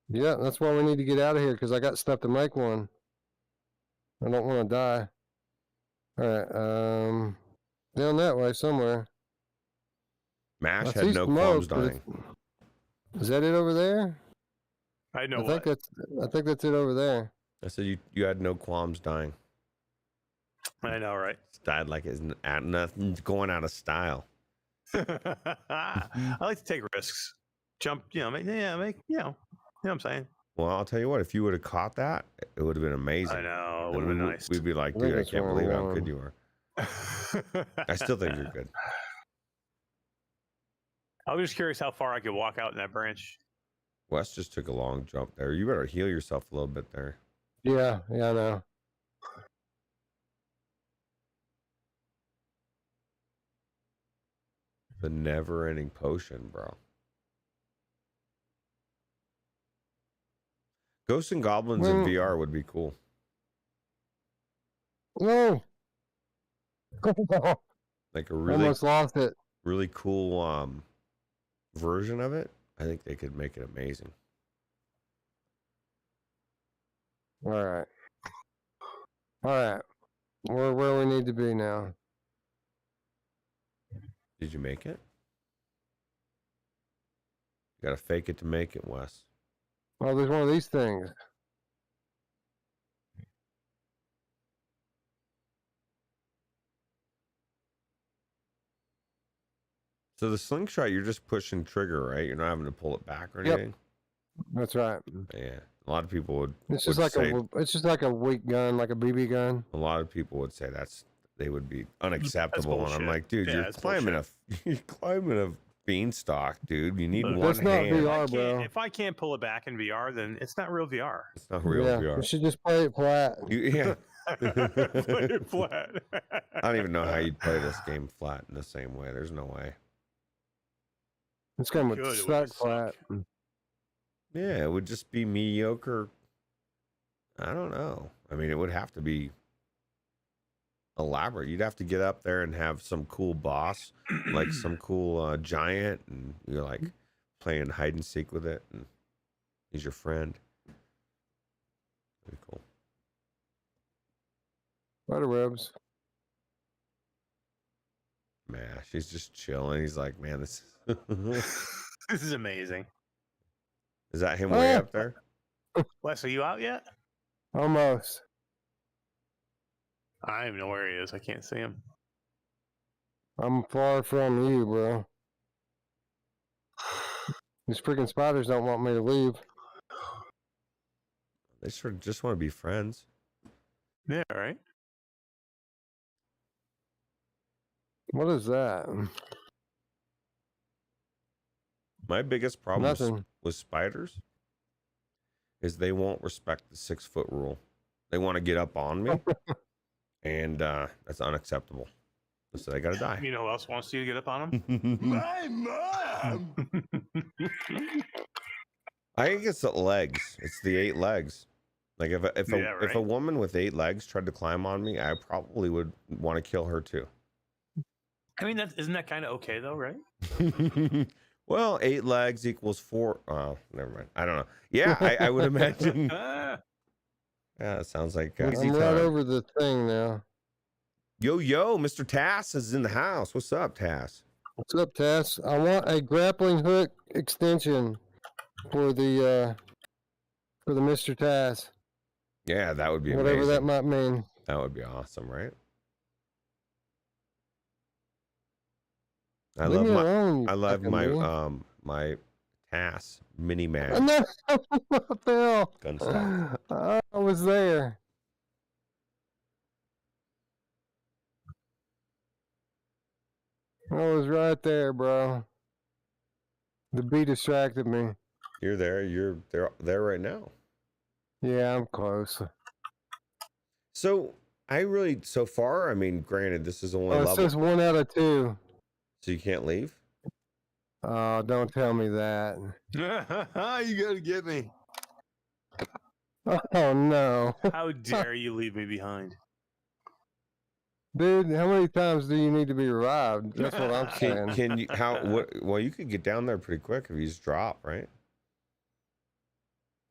Yeah, that's why we need to get out of here because I got stuff to make one. I don't want to die. All right, down that way somewhere. Mash I had see no smoke, qualms but dying. is that it over there? I know I think what. that's it over there. I said you had no qualms dying. I know, right? Died like it's nothing's going out of style. I like to take risks. Jump, you know, make, you know what I'm saying? Well, I'll tell you what, if you would have caught that, it would have been amazing. I know. It And would have been nice. We'd be like, I think dude, I that's can't where believe I'm how going. good you are. I still think you're good. I was just curious how far I could walk out in that branch. Wes just took a long jump there. You better heal yourself a little bit there. Yeah, I know. The never-ending potion, bro. Ghosts and Goblins in Well- VR would be cool. No. Like a really, Almost lost it. really cool version of it. I think they could make it amazing. All right. All right. We're where we need to be now. Did you make it? You gotta fake it to make it, Wes. Oh, there's one of these things. So the slingshot, you're just pushing trigger, right? You're not having to pull it back or Yep. anything. That's right. Yeah, a lot of people would. It's would just like say, it's just like a weak gun, like a BB gun. a lot of people would say they would be unacceptable, and I'm bullshit. like, dude, Yeah, you're that's climbing you're climbing a beanstalk, dude. You need But one that's not hand. VR, bro. If I can't pull it back in VR, then it's not real VR. It's not real yeah, VR. you should just play it flat. Yeah. Play it flat. I don't even know how you'd play this game flat in the same way. There's no way. It's going to Good, it suck would flat. suck. Yeah, it would just be mediocre. I don't know. I mean, it would have to be elaborate. You'd have to get up there and have some cool boss, like some cool giant, and you're like playing hide and seek with it, and he's your friend. Pretty cool. Spiderwebs. Mash, he's just chilling. He's like, man, this This is amazing. is that him way up there? Wes, are you out yet? Almost. I don't even know where he is. I can't see him. I'm far from you, bro. These freaking spiders don't want me to leave. They sort of just want to be friends. Yeah, right. What is that? My biggest problem Nothing. with spiders is they won't respect the 6-foot rule. They want to get up on me, and that's unacceptable. So they gotta die. You know who else wants you to get up on him? My mom! I think it's the legs. It's the 8 legs. Like if Yeah, if a right. woman with 8 legs tried to climb on me, I probably would want to kill her too. I mean, isn't that kind of okay though, right? Well, 8 legs equals 4. Oh, never mind. I don't know. Yeah, I would imagine. Ah, Yeah, it sounds like I'm easy right time. over the thing now. Yo, Mr. Tass is in the house. What's up, Tass? What's up, Tess? I want a grappling hook extension for the Mr. Tass. Yeah, that would be Whatever amazing. that might mean. That would be awesome, right? I Leave love me my alone, you I love fucking my man. my Tass mini Oh, man no, what the hell? gun stock. I was there. I was right there, bro. The bee distracted me. You're there. You're there right now. Yeah, I'm close. So so far, I mean, granted, this is only Oh, it level, says 1 out of 2. so you can't leave. Oh, don't tell me that. You gotta get me. Oh no, How dare you leave me behind? dude! How many times do you need to be revived? That's what I'm Can saying. can you well you could get down there pretty quick if you just drop, right?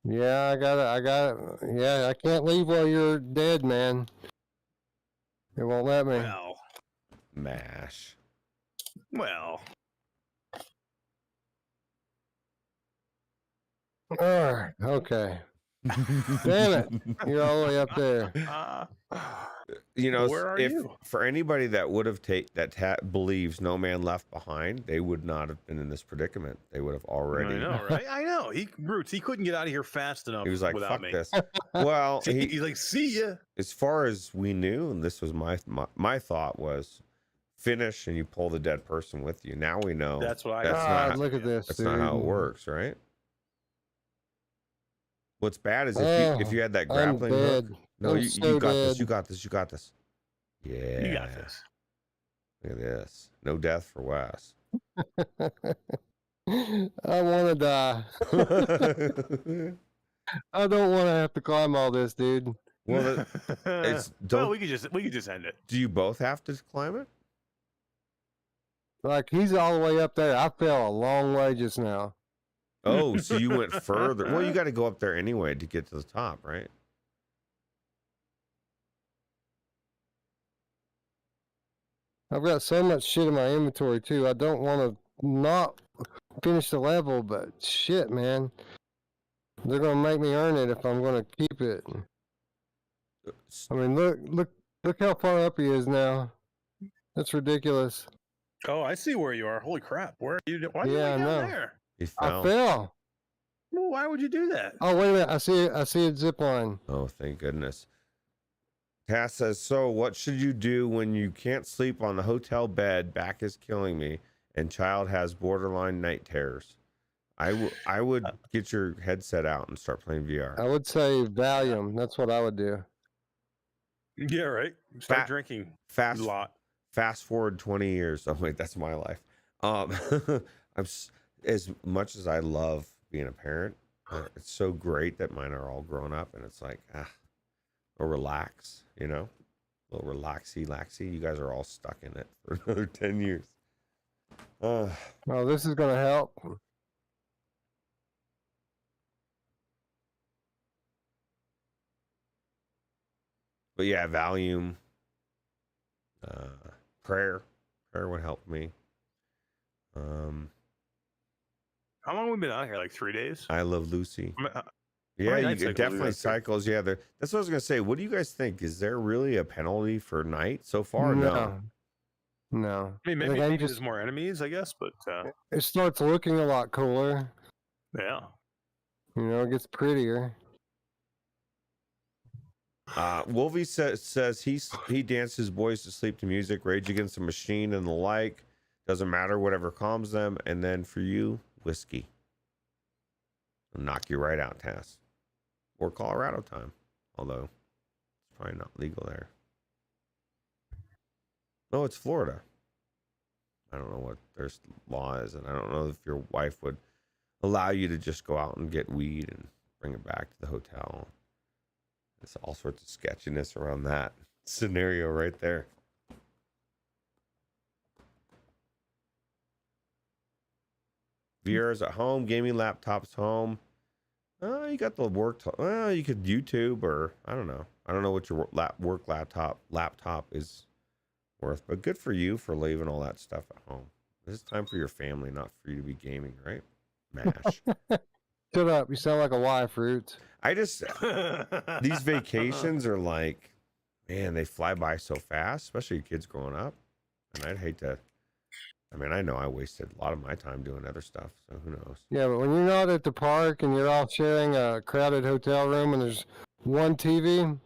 Yeah, I got it. Yeah, I can't leave while you're dead, man. It won't let me. Mash. Well. Okay. Damn it! You're all the way up there. You know, Where are if you? for anybody that would have believes No Man Left Behind, they would not have been in this predicament. They would have already. I know, right? I know. Roots, he couldn't get out of here fast enough. He was like, without "Fuck me. this." Well, He's like, "See ya." as far as we knew, and this was my thought was, finish and you pull the dead person with you. Now we know That's what I. That's not how- Look at this. that's dude. not how it works, right? What's bad is if you had that I'm grappling hook. dead. No, I'm you so got this. dead. You got this. You got this. Yeah, You got this. Look at this. No death for Wes. I want to die. I don't want to have to climb all this, dude. Well, well, we could just end it. Do you both have to climb it? Like he's all the way up there. I fell a long way just now. Oh, so you went further. Well, you got to go up there anyway to get to the top, right? I've got so much shit in my inventory too. I don't want to not finish the level, but shit, man. They're gonna make me earn it if I'm gonna keep it. I mean, look how far up he is now. That's ridiculous. Oh, I see where you are. Holy crap! Where are you? Why are you Yeah, I down know. there? He I fell. fell. Well, why would you do that? Oh wait a minute! I see a zip line. Oh, thank goodness. Cass says, so what should you do when you can't sleep on the hotel bed? Back is killing me, and child has borderline night terrors. I would get your headset out and start playing VR. I would say Valium. That's what I would do. Yeah, right. Start Fat- drinking Fast a lot. fast forward 20 years. Oh wait, that's my life. As much as I love being a parent, it's so great that mine are all grown up, and it's like or relax, a little laxy. You guys are all stuck in it for another 10 years. Oh, this is gonna help. But yeah, Valium, prayer would help me. How long have we been out here? Like 3 days? I Love Lucy. I mean, Yeah, many you night it cycles definitely do that too? cycles. Yeah, that's what I was gonna say. What do you guys think? Is there really a penalty for night so far? No. No. I mean, The maybe game there's more enemies, I guess, but it starts looking a lot cooler. yeah. It gets prettier. Wolvie says he dances boys to sleep to music, Rage Against the Machine, and the like. Doesn't matter, whatever calms them. And then for you, whiskey. It'll knock you right out, Tass. Or Colorado time, although it's probably not legal there. No, it's Florida. I don't know what their law is, and I don't know if your wife would allow you to just go out and get weed and bring it back to the hotel. There's all sorts of sketchiness around that scenario right there. VR's at home, gaming laptops home. You got the work. You could YouTube, or I don't know. I don't know what your work laptop is worth, but good for you for leaving all that stuff at home. This is time for your family, not for you to be gaming, right? Mash. Shut up! You sound like a wife, Roots. I just these vacations are like, man, they fly by so fast, especially kids growing up. And I'd hate to. I mean, I know I wasted a lot of my time doing other stuff, so who knows? Yeah, but when you're not at the park and you're all sharing a crowded hotel room and there's one TV,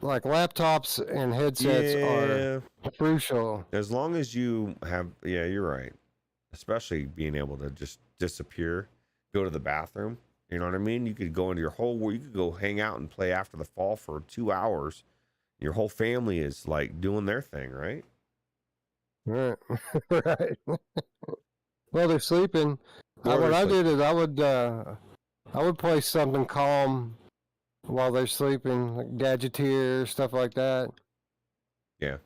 like laptops and headsets are crucial. As long as you have, yeah, you're right. Especially being able to just disappear, go to the bathroom. You know what I mean? You could go into your whole, you could go hang out and play after the fall for 2 hours. Your whole family is like doing their thing, right? Right. Right. Well, they're sleeping. Or What they're I did sleeping. is I would play something calm while they're sleeping, like Gadgeteer, stuff like that. Yeah.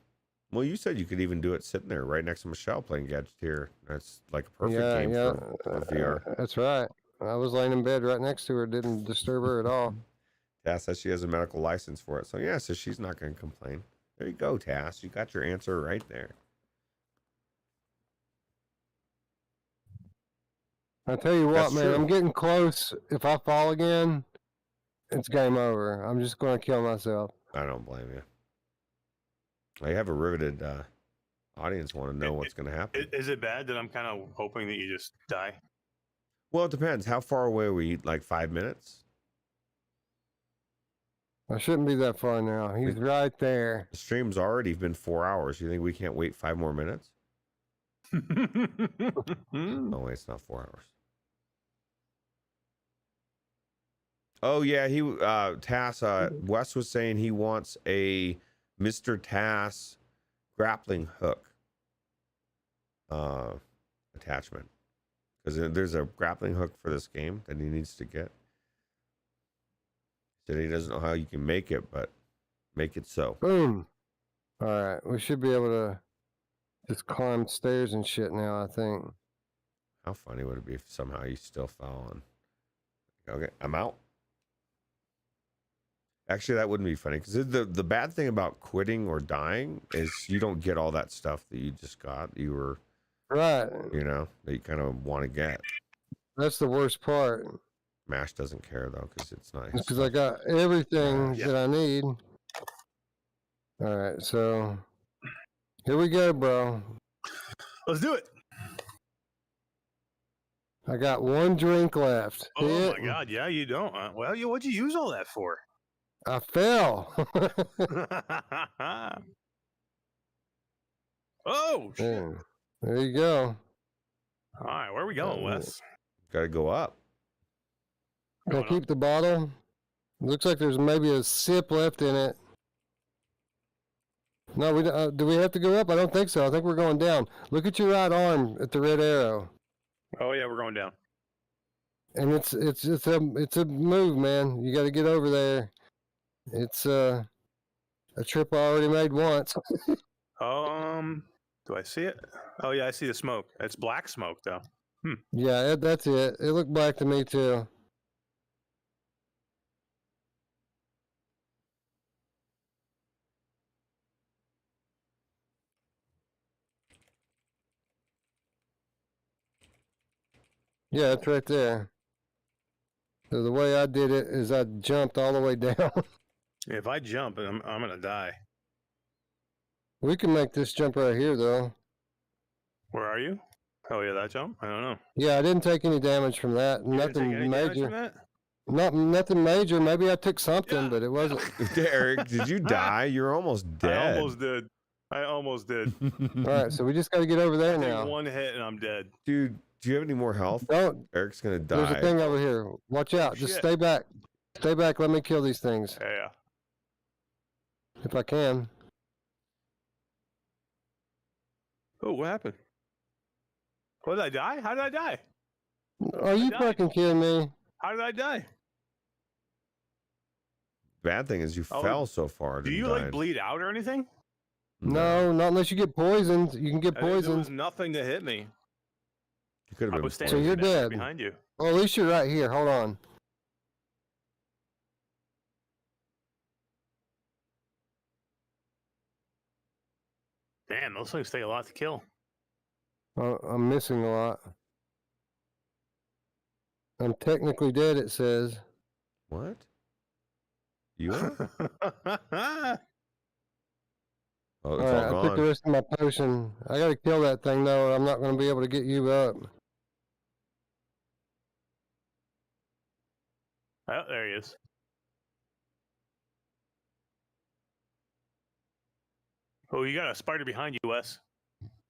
Well, you said you could even do it sitting there right next to Michelle playing Gadgeteer. That's like a perfect Yeah, game yeah, for VR. that's right. I was laying in bed right next to her, didn't disturb her at all. Tass says she has a medical license for it. So, yeah, so she's not going to complain. There you go, Tass. You got your answer right there. I tell you what, That's man, true. I'm getting close. If I fall again, it's game over. I'm just going to kill myself. I don't blame you. I have a riveted audience want to know what's going to happen. Is it bad that I'm kind of hoping that you just die? Well, it depends. How far away are we? Like 5 minutes? I shouldn't be that far now. He's right there. The stream's already been 4 hours. You think we can't wait 5 more minutes? Oh, wait, it's not 4 hours. Oh, yeah, Tass, Wes was saying he wants a Mr. Tass grappling hook attachment. Because there's a grappling hook for this game that he needs to get. Said he doesn't know how you can make it, but make it so. Boom. All right, we should be able to just climb stairs and shit now, I think. How funny would it be if somehow you still fell on? Okay, I'm out. Actually, that wouldn't be funny because the bad thing about quitting or dying is you don't get all that stuff that you just got. You were Right. You know, that you kind of want to get. That's the worst part. Mash doesn't care though because it's nice. Because I got everything Yeah. that I need. All right, so here we go, bro. Let's do it. I got one drink left. Oh Hit. my God! Yeah, you don't. Well, what'd you use all that for? I fell. Oh, shit. Yeah. There you go. All right, where are we going, Wes? Got to go up. Can I Going keep the bottle? Looks like there's maybe a sip left in it. No, we don't. Do we have to go up? I don't think so. I think we're going down. Look at your right arm at the red arrow, Oh yeah, we're going down. and it's a move, man. You got to get over there. It's a trip I already made once. Do I see it? Oh yeah, I see the smoke. It's black smoke though. Yeah, that's it. It looked black to me too. Yeah, it's right there. So the way I did it is I jumped all the way down. If I jump, I'm gonna die. We can make this jump right here, though. Where are you? Oh yeah, that jump. I don't know. Yeah, I didn't take any damage from that. You didn't take Nothing any damage from major. that? Nothing major. Maybe I took something, Yeah. but it wasn't. Eric, did you die? You're almost dead. I almost did. All right, so we just got to get over there Take now. one hit and I'm dead. Dude, do you have any more health? Don't. Eric's gonna There's a die. thing over here. Watch out. Just Shit. stay back. Stay back. Let me kill these things Yeah. if I can. Oh, what happened? What did I die? How did I die? Are you died. fucking kidding me? How did I die? Bad thing is you Oh, fell so far. Do and you died. like bleed out or anything? No, not unless you get poisoned. You can get There was poisoned. nothing to hit me. You could have I been. was So standing you're next to dead. behind you. Well, at least you're right here. Hold on. Damn, those things take a lot to kill. I'm missing a lot. I'm technically dead, it says. What? You are? Oh, it's All right, all I took the gone. rest of my potion. I gotta kill that thing, though, or I'm not gonna be able to get you up. Oh, there he is. Oh, you got a spider behind you, Wes.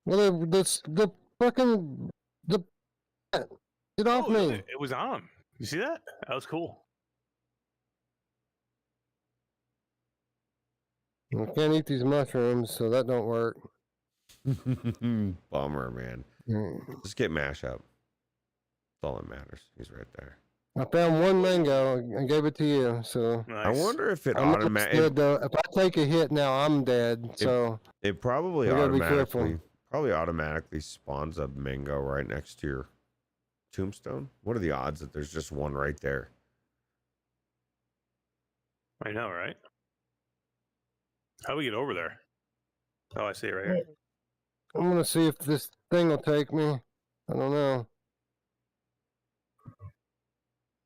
Well, the fucking get off Oh, me! it was on. You see that? That was cool. I can't eat these mushrooms, so that don't work. Bummer, man. Mm. Just get mash up. That's all that matters. He's right there. I found one mango and gave it to you. So Nice. I wonder if it I'm almost automatically. dead though. If I take a hit now, I'm dead. So It probably We gotta be careful. automatically spawns a mango right next to your tombstone. What are the odds that there's just one right there? I know, right? How do we get over there? Oh, I see it right here. I'm gonna see if this thing will take me. I don't know.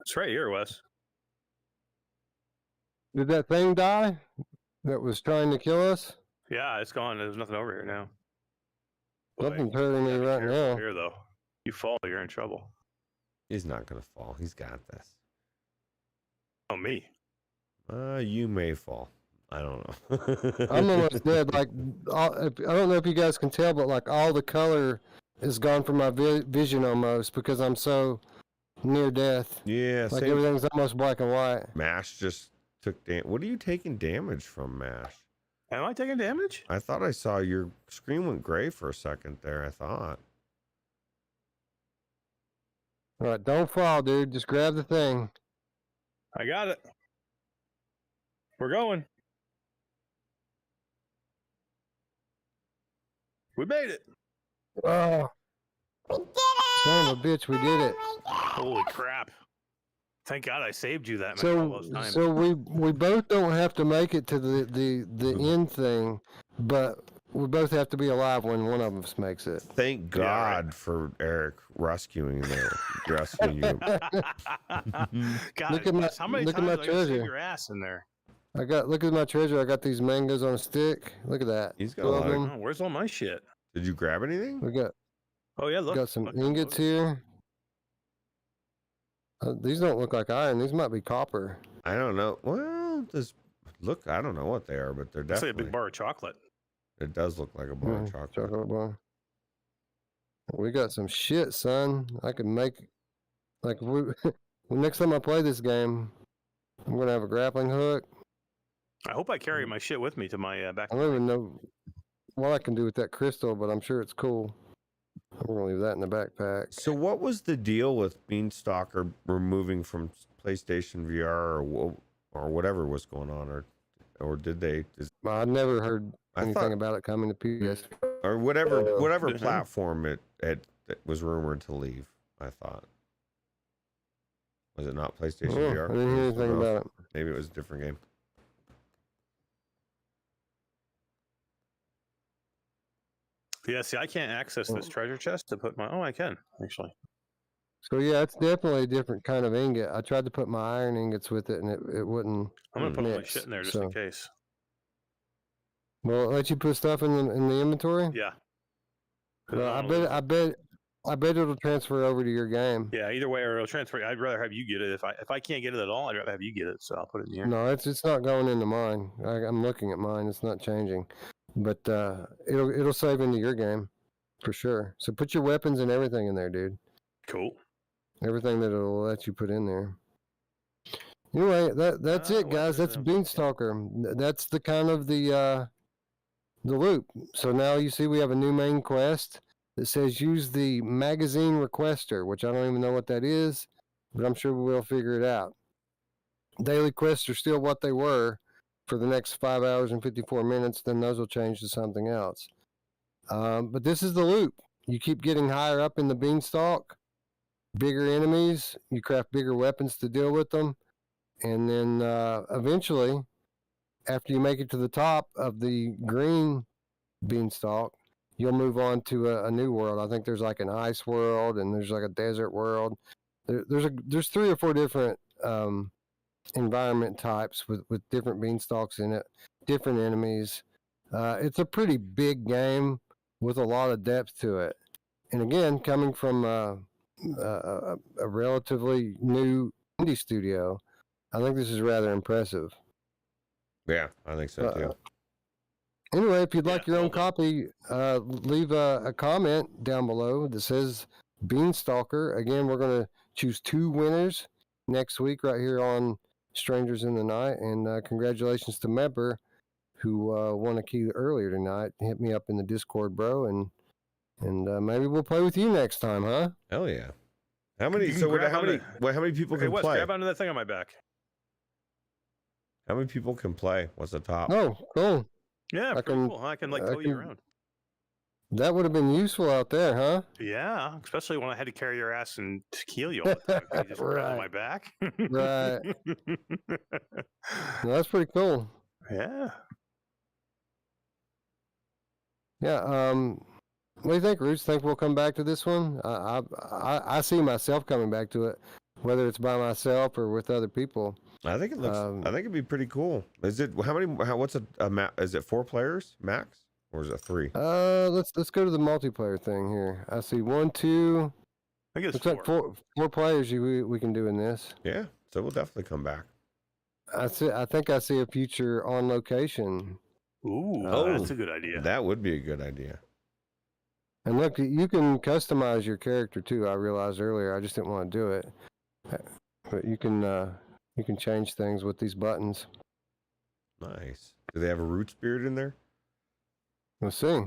It's right here, Wes. Did that thing die? That was trying to kill us? Yeah, it's gone. There's nothing over here now. Boy, Nothing's hurting me gotta be right careful now. Here, though, you fall, you're in trouble. He's not gonna fall. He's got this. Oh, me. You may fall. I don't know. I'm almost dead. Like, I don't know if you guys can tell, but like all the color is gone from my vision almost because I'm so near death. Yeah, Like same. everything's almost black and white. Mash just took What are you taking damage from, Mash? Am I taking damage? I thought I saw your screen went gray for a second there. I thought. All right, don't fall, dude. Just grab the thing. I got it. We're going. We made it. Oh, We did it! son of a bitch, we did it. Holy crap. Thank God I saved you that many all So, those times. so we both don't have to make it to the end thing, but we both have to be alive when one of us makes it. Thank Yeah, right. God for Eric rescuing you. God, Look at my- Wes, how many look at times my are you gonna save treasure. your ass in there? Look at my treasure. I got these mangoes on a stick. Look at that. He's got Two a of lot of- them. Oh, where's all my shit? Did you grab anything? We got Oh yeah, look. got some look, ingots look. here. These don't look like iron. These might be copper. I don't know. Well, look. I don't know what they are, but they're It's like a definitely. big bar of chocolate. It does look like a bar of Mm, chocolate. bar. We got some shit, son. I could make like next time I play this game, I'm gonna have a grappling hook. I hope I carry my shit with me to my back. I don't even know what I can do with that crystal, but I'm sure it's cool. I'm gonna leave that in the backpack. So, what was the deal with Beanstalker removing from PlayStation VR or whatever was going on, or did they? I never heard I anything thought, about it coming to PS. or whatever Mhm. platform it was rumored to leave. I thought. Was it not PlayStation Oh, VR? I didn't hear Was it anything something else? about it. Maybe it was a different game. Yeah, see, I can't access this treasure chest to put my. Oh, I can actually. So yeah, it's definitely a different kind of ingot. I tried to put my iron ingots with it, and it wouldn't. I'm gonna put all my mix, shit in there just so. in case. Well, let you put stuff in the inventory. Yeah. 'Cause Well, don't wanna lose it. I bet it'll transfer over to your game. Yeah, either way, or it'll transfer. I'd rather have you get it. If I can't get it at all, I'd rather have you get it. So I'll put it in here. No, it's not going into mine. I'm looking at mine. It's not changing, but it'll save into your game for sure. So put your weapons and everything in there, dude. Cool. Everything that it'll let you put in there. Anyway, that's it, guys. That's Beanstalker. That's the kind of the loop. So now you see we have a new main quest that says use the magazine requester, which I don't even know what that is, but I'm sure we'll figure it out. Daily quests are still what they were for the next 5 hours and 54 minutes. Then those will change to something else. But this is the loop. You keep getting higher up in the beanstalk, bigger enemies, you craft bigger weapons to deal with them. And then eventually, after you make it to the top of the green beanstalk, you'll move on to a new world. I think there's like an ice world and there's like a desert world. There's 3 or 4 different environment types with different beanstalks in it, different enemies. It's a pretty big game with a lot of depth to it. And again, coming from a relatively new indie studio, I think this is rather impressive. Yeah, I think so too. Anyway, if you'd like Yeah, your own well copy, leave a comment down below that says Beanstalker. Again, we're going to choose 2 winners next week right here on Strangers in the Night. And congratulations to Member who won a key earlier tonight. Hit me up in the Discord, bro, and And maybe we'll play with you next time, huh? Hell yeah. How many? You can So grab how on many? the- Well, how many people Okay, can Wes, play? grab onto that thing on my back. How many people can play? What's the top? Oh, cool. Yeah, I pretty can- cool. I can like I tow you can- around. That would have been useful out there, huh? Yeah, especially when I had to carry your ass and heal you all the time. You just grab on Right. my back. Right. No, that's pretty cool. Yeah. Yeah. What do you think, Roots? Think we'll come back to this one? I see myself coming back to it, whether it's by myself or with other people. I think it looks. I think it'd be pretty cool. Is it? How many? What's a map? Is it 4 players max, or is it 3? Let's go to the multiplayer thing here. I see 1, 2. I guess Looks like four players we can do in this. Yeah. So we'll definitely come back. I think I see a future on location. Ooh, Oh, that's a good idea. That would be a good idea. And look, you can customize your character too. I realized earlier. I just didn't want to do it, but you can change things with these buttons. Nice. Do they have a Roots beard in there? Let's see.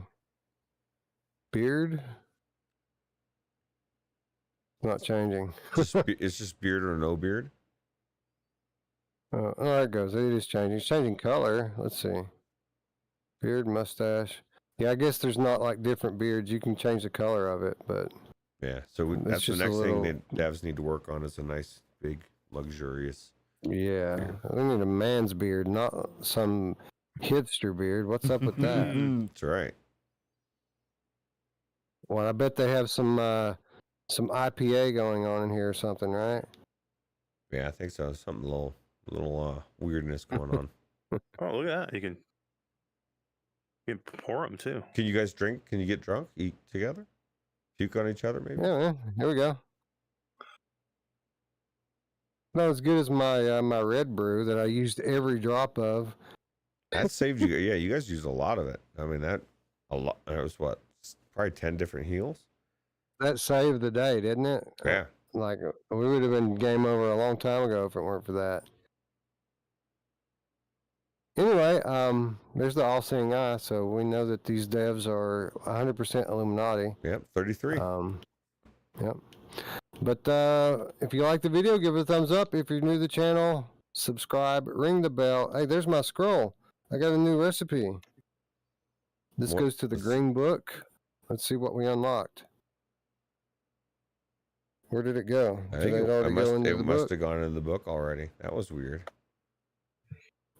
Beard. Not changing. It's just beard or no beard. Oh, there it goes. It is changing. It's changing color. Let's see. Beard, mustache. Yeah, I guess there's not like different beards. You can change the color of it, but Yeah. So It's that's the just a next thing little- that devs need to work on is a nice, big, luxurious. yeah, we need a man's beard, not some hipster beard. What's up with that? That's right. Well, I bet they have some IPA going on in here or something, right? Yeah, I think so. Something little weirdness going on. Oh, look at that. You can pour them too. Can you guys drink? Can you get drunk? Eat together? Puke on each other, maybe? Yeah, man. Here we go. Not as good as my my Red Brew that I used every drop of. That saved you. Yeah, you guys used a lot of it. I mean, that was what, probably 10 different heals. That saved the day, didn't it? Yeah. Like we would have been game over a long time ago if it weren't for that. Anyway, there's the all-seeing eye, so we know that these devs are 100% Illuminati. Yep. 33. Yep. But if you like the video, give it a thumbs up. If you're new to the channel, subscribe, ring the bell. Hey, there's my scroll. I got a new recipe. This What goes to the was- green book. Let's see what we unlocked. Where did it go? I Did think it already go into it the must book? have gone into the book already. That was weird.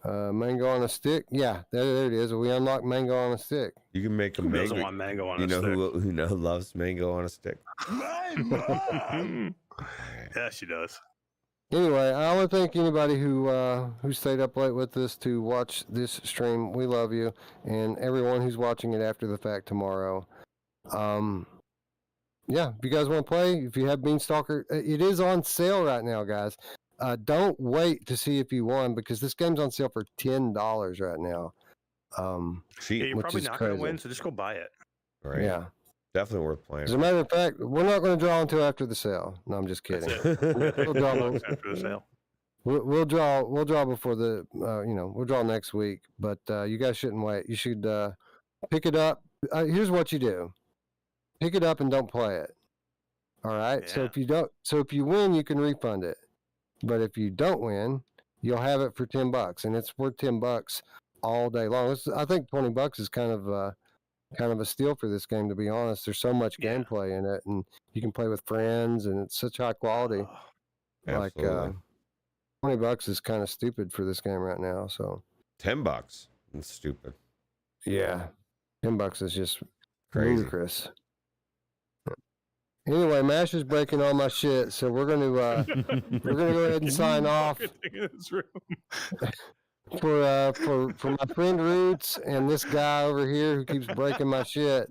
Mango on a stick. Yeah, there it is. We unlocked mango on a stick. You can make a Who doesn't mango. want mango on You a know stick? who loves mango on a stick? My mom! Yeah, she does. Anyway, I want to thank anybody who stayed up late with us to watch this stream. We love you, and everyone who's watching it after the fact tomorrow. Yeah, if you guys want to play, if you have Beanstalker, it is on sale right now, guys. Don't wait to see if you won because this game's on sale for $10 right now. Yeah, Cheap, you're Which probably is not going to crazy. win, so just go buy it. right? Yeah. Definitely worth playing. As a matter of fact, we're not going to draw until after the sale. No, I'm just kidding. That's it. We'll draw $10 after the sale. We'll draw before the we'll draw next week. But you guys shouldn't wait. You should pick it up. Here's what you do: pick it up and don't play it. All right. So Yeah. if you win, you can refund it. But if you don't win, you'll have it for $10, and it's worth $10 all day long. I think $20 is kind of a steal for this game, to be honest. There's so much Yeah. gameplay in it, and you can play with friends, and it's such high quality. Oh, Like Absolutely. $20 is kind of stupid for this game right now. So $10. That's stupid. yeah, $10 is just Crazy. ludicrous. Anyway, Mash is breaking all my shit, so we're gonna go ahead and sign off in this room. for my friend Roots and this guy over here who keeps breaking my shit.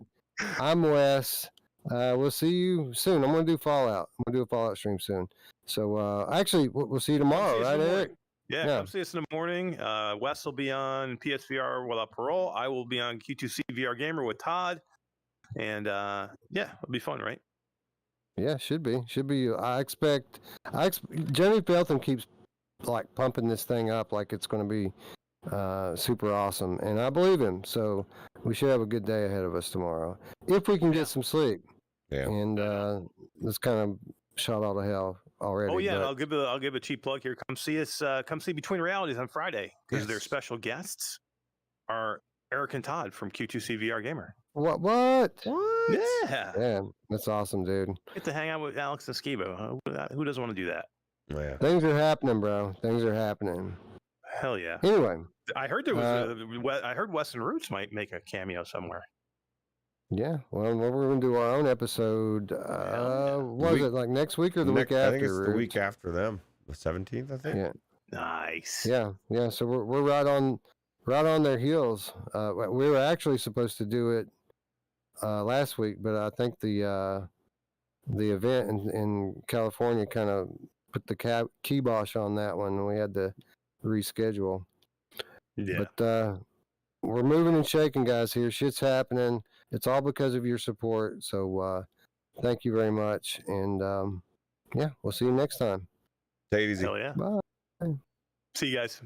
I'm Wes. We'll see you soon. I'm gonna do Fallout. I'm gonna do a Fallout stream soon. So actually, we'll see you tomorrow, See us right, in the Eric? morning. Yeah, Yeah. come see us in the morning. Wes will be on PSVR without parole. I will be on Q2C VR Gamer with Todd. And yeah, it'll be fun, right? Yeah, should be. I expect Jeremy Feltham keeps like pumping this thing up like it's going to be super awesome, and I believe him. So we should have a good day ahead of us tomorrow if we can get some sleep. Yeah. And this kind of shot all to hell already. Oh yeah, but- I'll give a cheap plug here. Come see us. Come see Between Realities on Friday because their Yes. special guests are Eric and Todd from Q2CVR Gamer. What? Yeah, Yeah, that's awesome, dude. get to hang out with Alex and Skibo. Who doesn't want to do that? Oh, yeah. Things are happening, bro. Things are happening. Hell yeah! Anyway, I heard there was. I heard Wes and Roots might make a cameo somewhere. yeah. Well, we're going to do our own episode. yeah. What is it, like next week or the week I after? think it's the Roots? week after them, the 17th, I think. Yeah. Nice. Yeah. So we're right on their heels. We were actually supposed to do it last week, but I think the event in California kind of put the kibosh on that one, and we had to reschedule. Yeah. But we're moving and shaking, guys. Here, shit's happening. It's all because of your support. So thank you very much, and yeah, we'll see you next time. Take it easy. Hell yeah. Bye. See you guys.